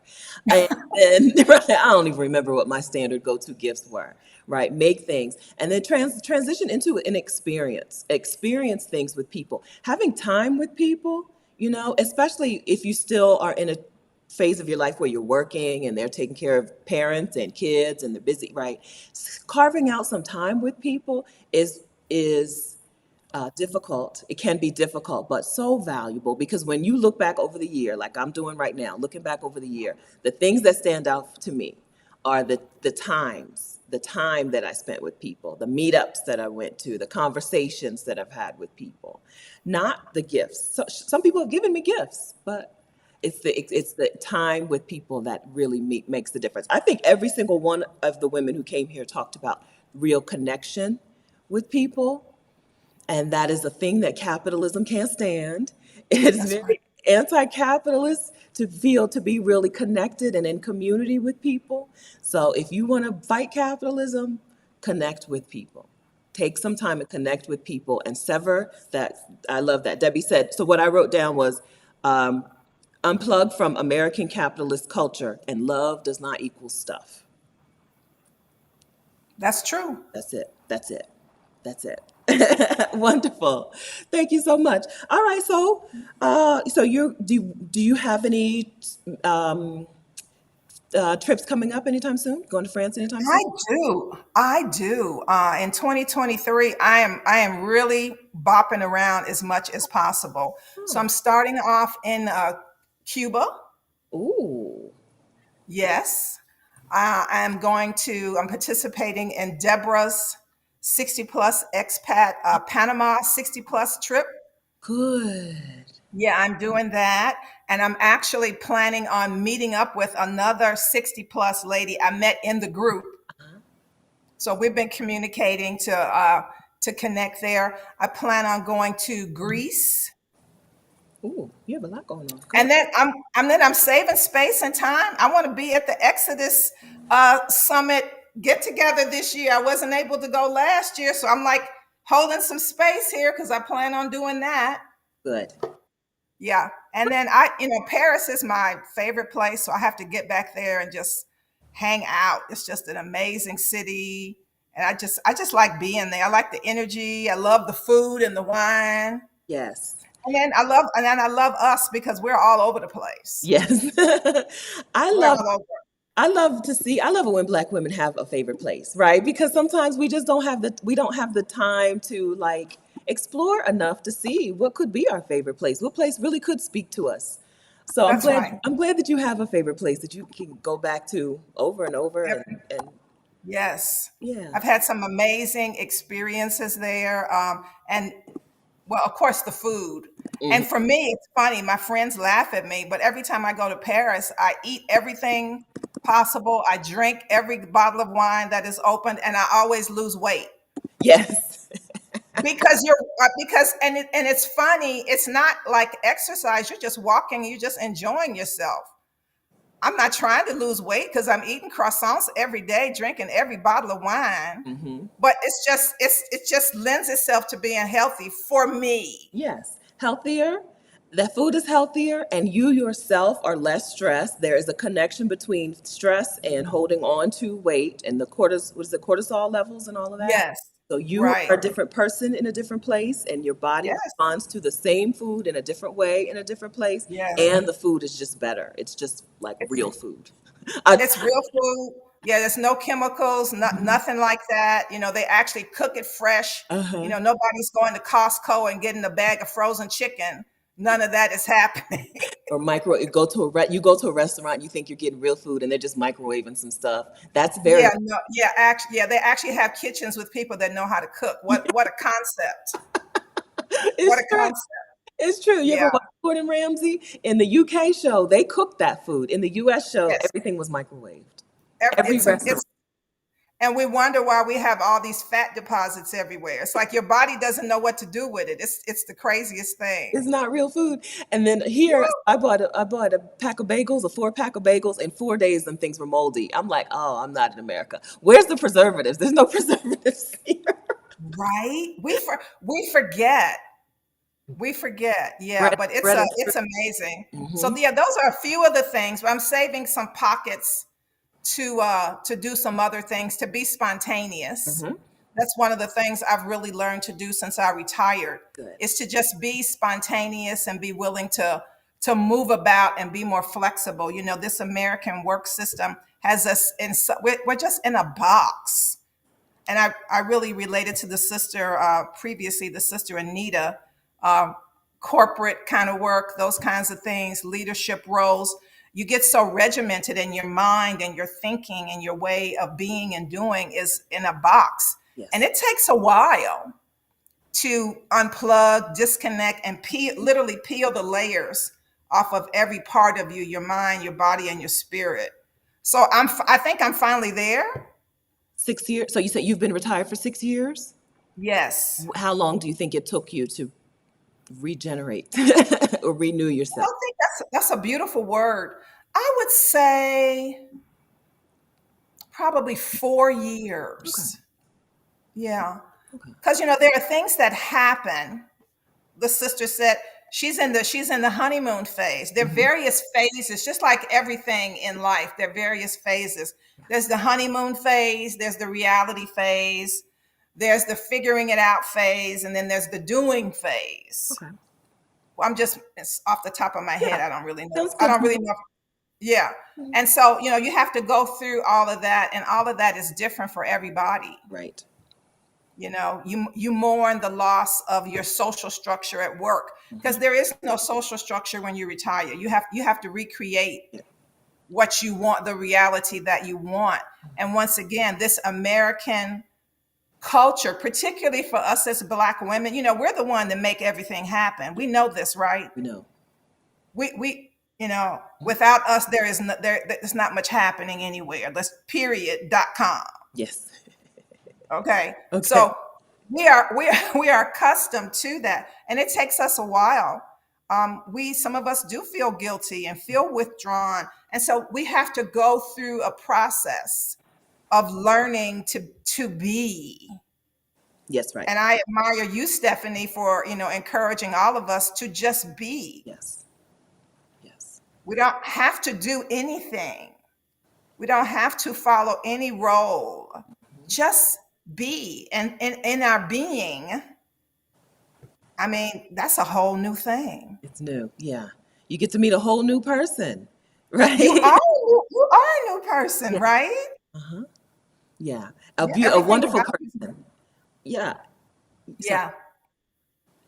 [SPEAKER 1] And then right, I don't even remember what my standard go-to gifts were, right? Make things and then transition into an experience things with people, having time with people, you know, especially if you still are in a phase of your life where you're working and they're taking care of parents and kids and they're busy, right? Carving out some time with people is difficult. It can be difficult, but so valuable because when you look back over the year, like I'm doing right now, looking back over the year, the things that stand out to me are the time that I spent with people, the meetups that I went to, the conversations that I've had with people, not the gifts. So, some people have given me gifts, but it's the time with people that really makes the difference. I think every single one of the women who came here talked about real connection with people, and that is a thing that capitalism can't stand. It is
[SPEAKER 9] That's right.
[SPEAKER 1] very anti-capitalist to be really connected and in community with people. So if you want to fight capitalism, connect with people. Take some time and connect with people and sever that. I love that. Debbie said, so what I wrote down was um, unplug from American capitalist culture, and love does not equal stuff.
[SPEAKER 9] That's true.
[SPEAKER 1] That's it. That's it. That's it. Wonderful. Thank you so much. All right, so so do you have any um, trips coming up anytime soon? Going to France anytime
[SPEAKER 9] I
[SPEAKER 1] soon?
[SPEAKER 9] do. I do. In 2023, I am really bopping around as much as possible. So
[SPEAKER 1] Oh,
[SPEAKER 9] I'm starting off in Cuba.
[SPEAKER 1] ooh,
[SPEAKER 9] Yes. I'm participating in Deborah's 60 plus expat Panama 60 plus trip.
[SPEAKER 1] good.
[SPEAKER 9] Yeah, I'm doing that. And I'm actually planning on meeting up with another 60 plus lady I met in the group.
[SPEAKER 1] Uh-huh.
[SPEAKER 9] So we've been communicating to connect there. I plan on going to Greece.
[SPEAKER 1] Ooh, you have a lot going on.
[SPEAKER 9] And
[SPEAKER 1] Good.
[SPEAKER 9] then I'm saving space and time. I want to be at the Exodus Summit get together this year. I wasn't able to go last year, so I'm like holding some space here because I plan on doing that.
[SPEAKER 1] Good.
[SPEAKER 9] Yeah, and then Paris is my favorite place, so I have to get back there and just hang out. It's just an amazing city, and I just like being there. I like the energy. I love the food and the wine,
[SPEAKER 1] Yes.
[SPEAKER 9] and then I love us because we're all over the place.
[SPEAKER 1] Yes. I
[SPEAKER 9] We're
[SPEAKER 1] love
[SPEAKER 9] all over.
[SPEAKER 1] I love it when black women have a favorite place, right? Because sometimes we just don't have the time to like explore enough to see what could be our favorite place. What place really could speak to us. So
[SPEAKER 9] That's right.
[SPEAKER 1] I'm glad that you have a favorite place that you can go back to over and over
[SPEAKER 9] Yep.
[SPEAKER 1] and
[SPEAKER 9] Yes.
[SPEAKER 1] yeah.
[SPEAKER 9] I've had some amazing experiences there. And well, of course, the food.
[SPEAKER 1] Mhm.
[SPEAKER 9] And for me, it's funny. My friends laugh at me, but every time I go to Paris, I eat everything possible. I drink every bottle of wine that is opened, and I always lose weight
[SPEAKER 1] Yes.
[SPEAKER 9] because it's funny. It's not like exercise. You're just walking. You're just enjoying yourself. I'm not trying to lose weight because I'm eating croissants every day, drinking every bottle of wine.
[SPEAKER 1] Hmm.
[SPEAKER 9] But it just lends itself to being healthy for me.
[SPEAKER 1] Yes, healthier. The food is healthier, and you yourself are less stressed. There is a connection between stress and holding on to weight and the what is the cortisol levels and all of that.
[SPEAKER 9] Yes.
[SPEAKER 1] So you
[SPEAKER 9] Right.
[SPEAKER 1] are a different person in a different place, and your body
[SPEAKER 9] Yes.
[SPEAKER 1] responds to the same food in a different way in a different place,
[SPEAKER 9] Yes.
[SPEAKER 1] and the food is just better. It's just like
[SPEAKER 9] It's
[SPEAKER 1] real food. I,
[SPEAKER 9] it's real food. Yeah, there's no chemicals, nothing like that. They actually cook it fresh.
[SPEAKER 1] uh-huh.
[SPEAKER 9] Nobody's going to Costco and getting a bag of frozen chicken. None of that is happening.
[SPEAKER 1] Or micro, you go to a restaurant, you think you're getting real food, and they're just microwaving some stuff. That's very
[SPEAKER 9] Yeah, no, yeah, actually, yeah, they actually have kitchens with people that know how to cook. What a concept. What
[SPEAKER 1] it's
[SPEAKER 9] a
[SPEAKER 1] true.
[SPEAKER 9] concept.
[SPEAKER 1] It's true. You ever
[SPEAKER 9] Yeah.
[SPEAKER 1] watch Gordon Ramsay? In the UK show, they cooked that food. In the US show,
[SPEAKER 9] Yes.
[SPEAKER 1] everything was microwaved. Every
[SPEAKER 9] It's
[SPEAKER 1] restaurant.
[SPEAKER 9] and we wonder why we have all these fat deposits everywhere. It's like your body doesn't know what to do with it. It's the craziest thing.
[SPEAKER 1] It's not real food. And then here, I bought a pack of bagels, a 4 pack of bagels. In 4 days, them things were moldy. I'm like, oh, I'm not in America. Where's the preservatives? There's no preservatives here.
[SPEAKER 9] Right? We forget. We forget. Yeah,
[SPEAKER 1] Bread,
[SPEAKER 9] but
[SPEAKER 1] bread and
[SPEAKER 9] it's amazing. So
[SPEAKER 1] hmm
[SPEAKER 9] yeah, those are a few of the things, but I'm saving some pockets to do some other things, to be spontaneous.
[SPEAKER 1] hmm
[SPEAKER 9] That's one of the things I've really learned to do since I retired,
[SPEAKER 1] Good.
[SPEAKER 9] is to just be spontaneous and be willing to move about and be more flexible. This American work system has us we're just in a box. And I really related to the sister previously, the sister Anita, uh, corporate kind of work, those kinds of things, leadership roles. You get so regimented in your mind and your thinking and your way of being and doing is in a box. And
[SPEAKER 1] Yes.
[SPEAKER 9] it takes a while to unplug, disconnect, and literally peel the layers off of every part of you, your mind, your body, and your spirit. So I think I'm finally there.
[SPEAKER 1] 6 years. So you said you've been retired for 6 years?
[SPEAKER 9] Yes.
[SPEAKER 1] How long do you think it took you to regenerate or renew
[SPEAKER 9] I
[SPEAKER 1] yourself?
[SPEAKER 9] think that's a beautiful word. I would say probably 4 years.
[SPEAKER 1] Okay.
[SPEAKER 9] Yeah.
[SPEAKER 1] Okay.
[SPEAKER 9] Because there are things that happen. The sister said she's in the honeymoon phase. There are
[SPEAKER 1] Hmm.
[SPEAKER 9] various phases, just like everything in life. There are various phases. There's the honeymoon phase, there's the reality phase, there's the figuring it out phase, and then there's the doing phase.
[SPEAKER 1] Okay.
[SPEAKER 9] Well, it's off the top of my head.
[SPEAKER 1] Yeah.
[SPEAKER 9] I don't really know.
[SPEAKER 1] Sounds
[SPEAKER 9] I
[SPEAKER 1] good
[SPEAKER 9] don't
[SPEAKER 1] to me.
[SPEAKER 9] really know. Yeah. And so, you have to go through all of that, and all of that is different for everybody.
[SPEAKER 1] Right.
[SPEAKER 9] You mourn the loss of your social structure at work, because there is no social structure when you retire. You have to recreate
[SPEAKER 1] Yeah.
[SPEAKER 9] what you want, the reality that you want. And once again, this American culture, particularly for us as Black women, we're the one that make everything happen. We know this, right?
[SPEAKER 1] We know.
[SPEAKER 9] Without us, there's not much happening anywhere. Let's period.com.
[SPEAKER 1] Yes.
[SPEAKER 9] Okay.
[SPEAKER 1] Okay.
[SPEAKER 9] So we are accustomed to that, and it takes us a while. Some of us do feel guilty and feel withdrawn, and so we have to go through a process of learning to be.
[SPEAKER 1] Yes, right.
[SPEAKER 9] And I admire you, Stephanie, for encouraging all of us to just be.
[SPEAKER 1] Yes. Yes.
[SPEAKER 9] We don't have to do anything. We don't have to follow any role. Just be. And in our being, I mean, that's a whole new thing.
[SPEAKER 1] It's new. Yeah. You get to meet a whole new person,
[SPEAKER 9] You
[SPEAKER 1] right?
[SPEAKER 9] are you are a new person,
[SPEAKER 1] Yeah.
[SPEAKER 9] right?
[SPEAKER 1] Uh-huh. Yeah.
[SPEAKER 9] Yeah,
[SPEAKER 1] A
[SPEAKER 9] everything
[SPEAKER 1] wonderful
[SPEAKER 9] about you.
[SPEAKER 1] person. Yeah. So,
[SPEAKER 9] Yeah.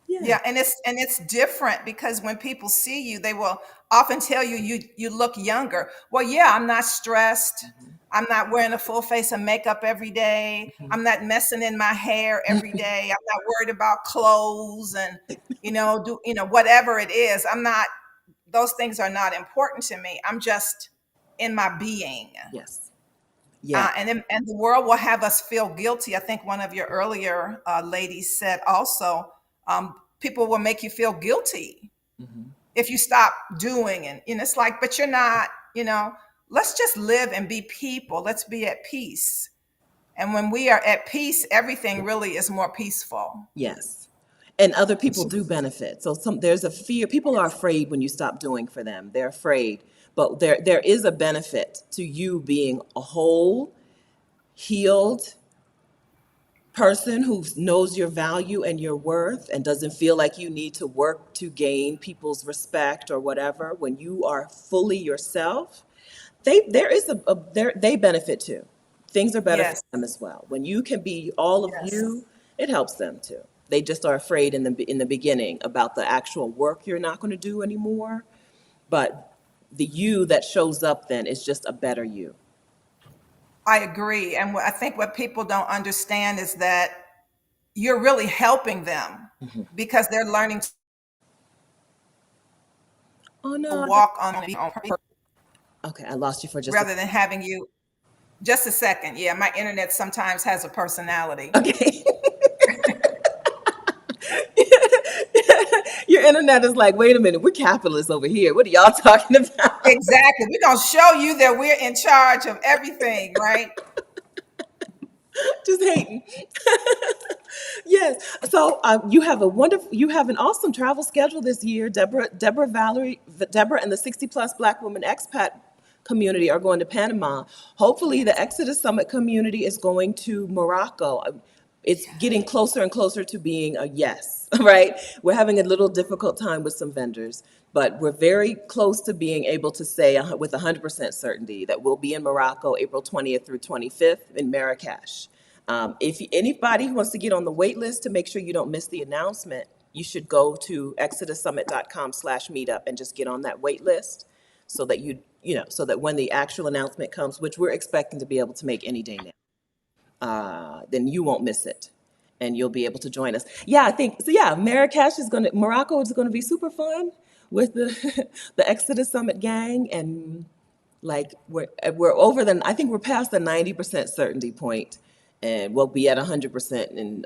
[SPEAKER 1] yeah.
[SPEAKER 9] Yeah, and it's different, because when people see you, they will often tell you look younger. Well, yeah, I'm not stressed. I'm not wearing a full face of makeup every day.
[SPEAKER 1] Mhm.
[SPEAKER 9] I'm not messing in my hair every day. I'm not worried about clothes and whatever it is. I'm not Those things are not important to me. I'm just in my being.
[SPEAKER 1] Yes. Yeah.
[SPEAKER 9] And the world will have us feel guilty. I think one of your earlier ladies said also, people will make you feel guilty
[SPEAKER 1] Hmm.
[SPEAKER 9] if you stop doing. And it's like, but you're not, let's just live and be people. Let's be at peace. And when we are at peace, everything really is more peaceful.
[SPEAKER 1] Yes. And other people do benefit. So there's a fear. People are afraid when you stop doing for them. They're afraid. But there is a benefit to you being a whole, healed person who knows your value and your worth and doesn't feel like you need to work to gain people's respect or whatever. When you are fully yourself, they benefit too. Things are better for
[SPEAKER 9] Yes.
[SPEAKER 1] them as well. When you can be all of
[SPEAKER 9] Yes.
[SPEAKER 1] you, it helps them too. They just are afraid in the beginning about the actual work you're not going to do anymore. But the you that shows up then is just a better you.
[SPEAKER 9] I agree. And I think what people don't understand is that you're really helping them,
[SPEAKER 1] Mhm.
[SPEAKER 9] because they're learning to
[SPEAKER 1] Oh no.
[SPEAKER 9] walk on their own purpose,
[SPEAKER 1] Okay, I lost you for just a
[SPEAKER 9] rather than having you. Just a second. Yeah, my internet sometimes has a personality.
[SPEAKER 1] okay. Your internet is like, wait a minute, we're capitalists over here. What are y'all talking about?
[SPEAKER 9] Exactly. We're going to show you that we're in charge of everything, right?
[SPEAKER 1] Just hating. Yes. So you have an awesome travel schedule this year. Deborah and the 60 plus Black women expat community are going to Panama. Hopefully the Exodus Summit community is going to Morocco. It's getting closer and closer to being a yes, right? We're having a little difficult time with some vendors, but we're very close to being able to say with 100% certainty that we'll be in Morocco April 20th through 25th in Marrakesh. If anybody wants to get on the wait list to make sure you don't miss the announcement, you should go to exodussummit.com/meetup and just get on that wait list so that so that when the actual announcement comes, which we're expecting to be able to make any day now, then you won't miss it and you'll be able to join us. Yeah, I think so. Yeah, Morocco is going to be super fun with the the Exodus Summit gang, and like we're over I think we're past the 90% certainty point, and we'll be at 100% in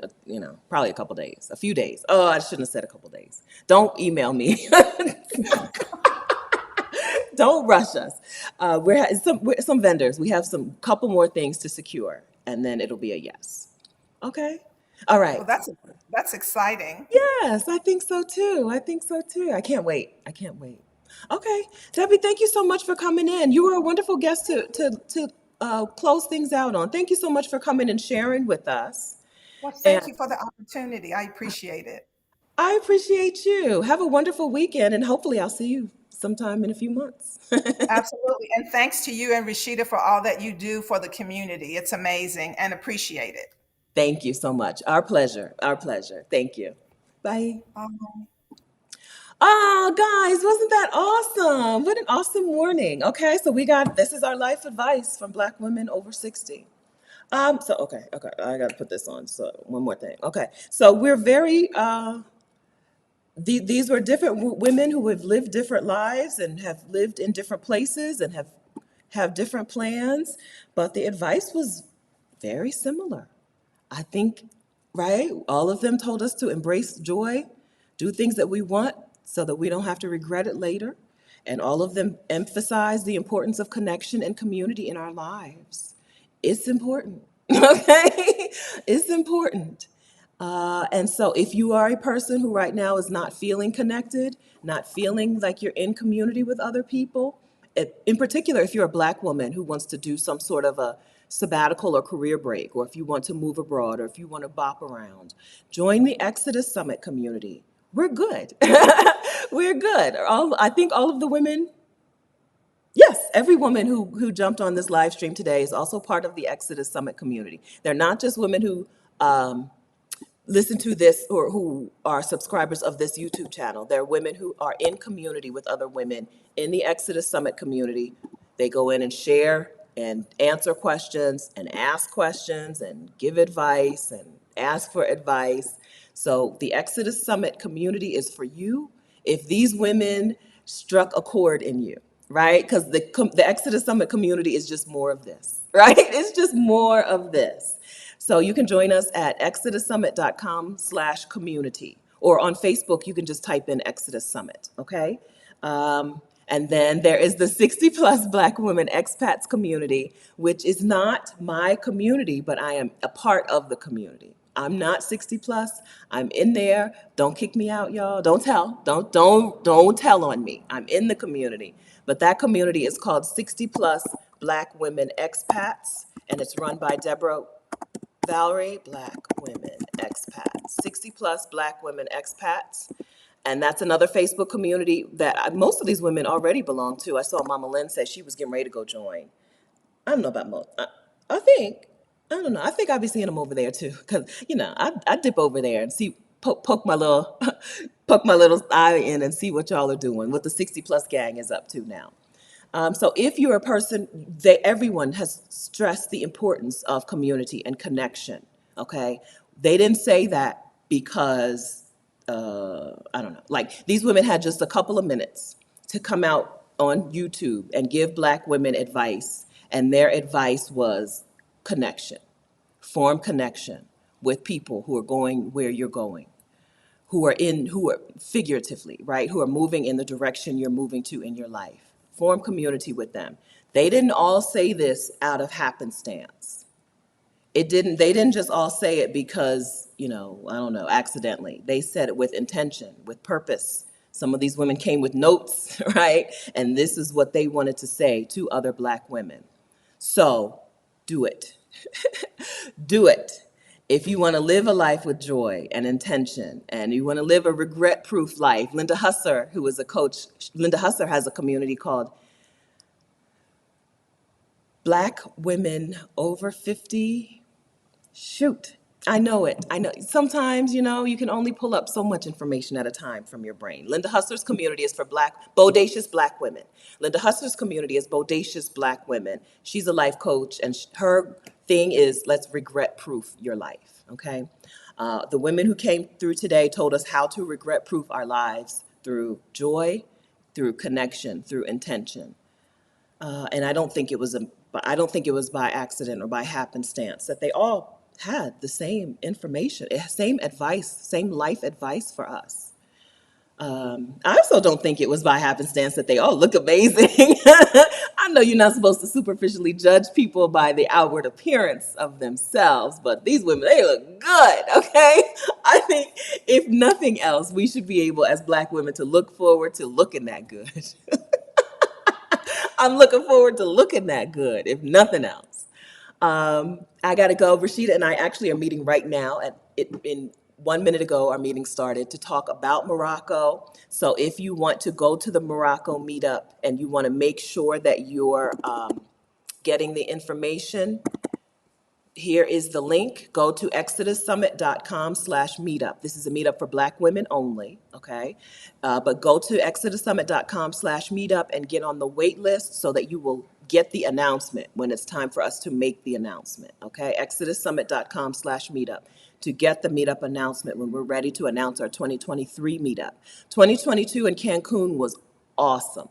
[SPEAKER 1] probably a couple days, a few days. Oh, I shouldn't have said a couple days. Don't email me. Don't rush us. Some vendors. We have some couple more things to secure, and then it'll be a yes. Okay. All right.
[SPEAKER 9] Well, that's exciting.
[SPEAKER 1] Yes, I think so too. I think so too. I can't wait. I can't wait. Okay, Debbie, thank you so much for coming in. You were a wonderful guest to close things out on. Thank you so much for coming and sharing with us.
[SPEAKER 9] Well,
[SPEAKER 1] And
[SPEAKER 9] thank you for the opportunity. I appreciate it.
[SPEAKER 1] I appreciate you. Have a wonderful weekend, and hopefully, I'll see you sometime in a few months.
[SPEAKER 9] Absolutely. And thanks to you and Rashida for all that you do for the community. It's amazing and appreciate it.
[SPEAKER 1] Thank you so much. Our pleasure. Our pleasure. Thank you. Bye.
[SPEAKER 9] Um,
[SPEAKER 1] Oh, guys, wasn't that awesome? What an awesome morning. Okay, so we got this is our life advice from Black women over 60. Okay, I gotta put this on. So one more thing. Okay, so we're very these were different women who have lived different lives and have lived in different places and have different plans, but the advice was very similar. I think, right? All of them told us to embrace joy, do things that we want so that we don't have to regret it later. And all of them emphasize the importance of connection and community in our lives. It's important, okay? It's important. And so, if you are a person who right now is not feeling connected, not feeling like you're in community with other people, in particular, if you're a Black woman who wants to do some sort of a sabbatical or career break, or if you want to move abroad, or if you want to bop around, join the Exodus Summit community. We're good. We're good. I think all of the women, yes, every woman who jumped on this live stream today is also part of the Exodus Summit community. They're not just women who listen to this or who are subscribers of this YouTube channel. There are women who are in community with other women in the Exodus Summit community. They go in and share and answer questions and ask questions and give advice and ask for advice. So the Exodus Summit community is for you if these women struck a chord in you, right? Because the Exodus Summit community is just more of this, right? It's just more of this. So you can join us at exodussummit.com/community, or on Facebook, you can just type in Exodus Summit, okay? And then there is the 60 plus Black women expats community, which is not my community, but I am a part of the community. I'm not 60 plus. I'm in there. Don't kick me out, y'all. Don't tell. Don't tell on me. I'm in the community. But that community is called 60 plus Black women expats, and it's run by Deborah Valerie, Black women expats, 60 plus Black women expats. And that's another Facebook community that most of these women already belong to. I saw Mama Lynne say she was getting ready to go join. I don't know about most. I think, I don't know. I think I'll be seeing them over there too. Cause I dip over there and see, poke my little, poke my little eye in and see what y'all are doing, what the 60 plus gang is up to now. So if you're a person, everyone has stressed the importance of community and connection, okay? They didn't say that because, I don't know, like these women had just a couple of minutes to come out on YouTube and give Black women advice. And their advice was connection, form connection with people who are going where you're going, who are figuratively, right, who are moving in the direction you're moving to in your life. Form community with them. They didn't all say this out of happenstance. They didn't just all say it because, I don't know, accidentally. They said it with intention, with purpose. Some of these women came with notes, right? And this is what they wanted to say to other Black women. So do it. Do it. If you want to live a life with joy and intention, and you want to live a regret-proof life, Linda Husser, who is a coach, Linda Husser has a community called Black Women Over 50. Shoot, I know it. I know. Sometimes, you can only pull up so much information at a time from your brain. Linda Husser's community is for bodacious Black women. Linda Husser's community is bodacious Black women. She's a life coach, and her thing is let's regret-proof your life, okay? The women who came through today told us how to regret-proof our lives through joy, through connection, through intention. And I don't think it was by accident or by happenstance that they all had the same information, same advice, same life advice for us. I also don't think it was by happenstance that they all look amazing. I know you're not supposed to superficially judge people by the outward appearance of themselves, but these women, they look good, okay? I think if nothing else, we should be able as Black women to look forward to looking that good. I'm looking forward to looking that good, if nothing else. I got to go. Rashida and I actually are meeting right now. In 1 minute ago, our meeting started to talk about Morocco. So if you want to go to the Morocco meetup and you want to make sure that you're getting the information, here is the link. Go to exodussummit.com/meetup. This is a meetup for Black women only, okay? But go to exodussummit.com/meetup and get on the wait list so that you will get the announcement when it's time for us to make the announcement, okay? exodussummit.com/meetup to get the meetup announcement when we're ready to announce our 2023 meetup. 2022 in Cancun was awesome.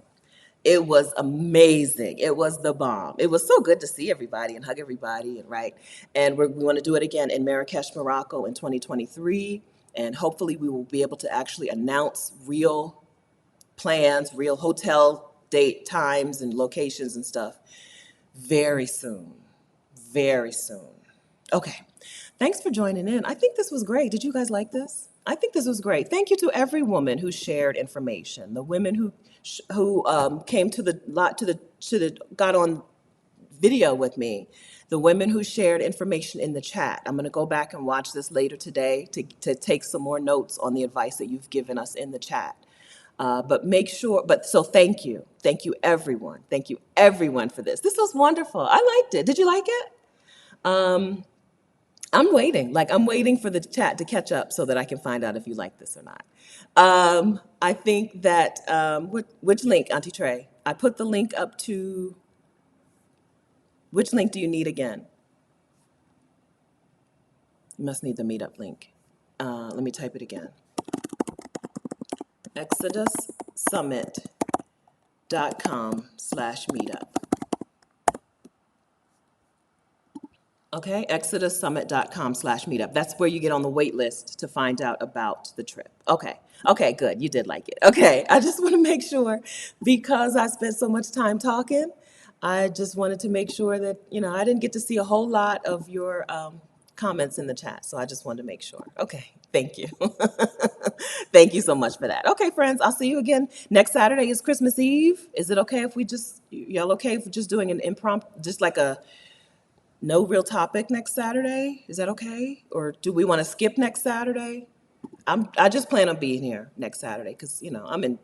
[SPEAKER 1] It was amazing. It was the bomb. It was so good to see everybody and hug everybody, and right. And we want to do it again in Marrakesh, Morocco in 2023. And hopefully we will be able to actually announce real plans, real hotel date times and locations and stuff very soon. Very soon. Okay. Thanks for joining in. I think this was great. Did you guys like this? I think this was great. Thank you to every woman who shared information. The women who came to the lot to the got on video with me. The women who shared information in the chat. I'm going to go back and watch this later today to take some more notes on the advice that you've given us in the chat. But make sure, so thank you. Thank you, everyone. Thank you, everyone, for this. This was wonderful. I liked it. Did you like it? I'm waiting. I'm waiting for the chat to catch up so that I can find out if you like this or not. I think that, which link, Auntie Trey? I put the link up to, which link do you need again? You must need the meetup link. Let me type it again. exodussummit.com/meetup. Okay, exodussummit.com/meetup. That's where you get on the wait list to find out about the trip. Okay, good. You did like it. Okay, I just want to make sure because I spent so much time talking, I just wanted to make sure that, I didn't get to see a whole lot of your comments in the chat. So I just wanted to make sure. Okay, thank you. Thank you so much for that. Okay, friends, I'll see you again. Next Saturday is Christmas Eve. Is it okay if y'all okay for just doing an impromptu, just like a no real topic next Saturday? Is that okay? Or do we want to skip next Saturday? I just plan on being here next Saturday because I'm in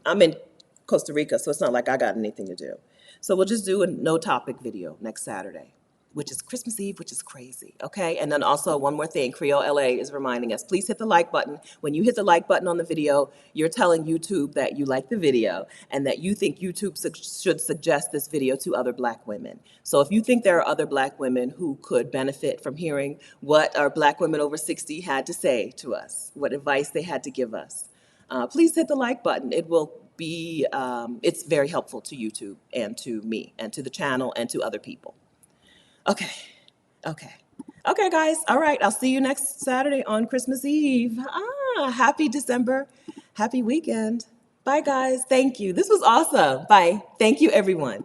[SPEAKER 1] Costa Rica, so it's not like I got anything to do. So we'll just do a no topic video next Saturday, which is Christmas Eve, which is crazy, okay? And then also one more thing, Creole LA is reminding us, please hit the like button. When you hit the like button on the video, you're telling YouTube that you like the video and that you think YouTube should suggest this video to other Black women. So if you think there are other Black women who could benefit from hearing what our Black women over 60 had to say to us, what advice they had to give us, please hit the like button. It will be, it's very helpful to YouTube and to me and to the channel and to other people. Okay, guys. All right, I'll see you next Saturday on Christmas Eve. Happy December. Happy weekend. Bye, guys. Thank you. This was awesome. Bye. Thank you, everyone.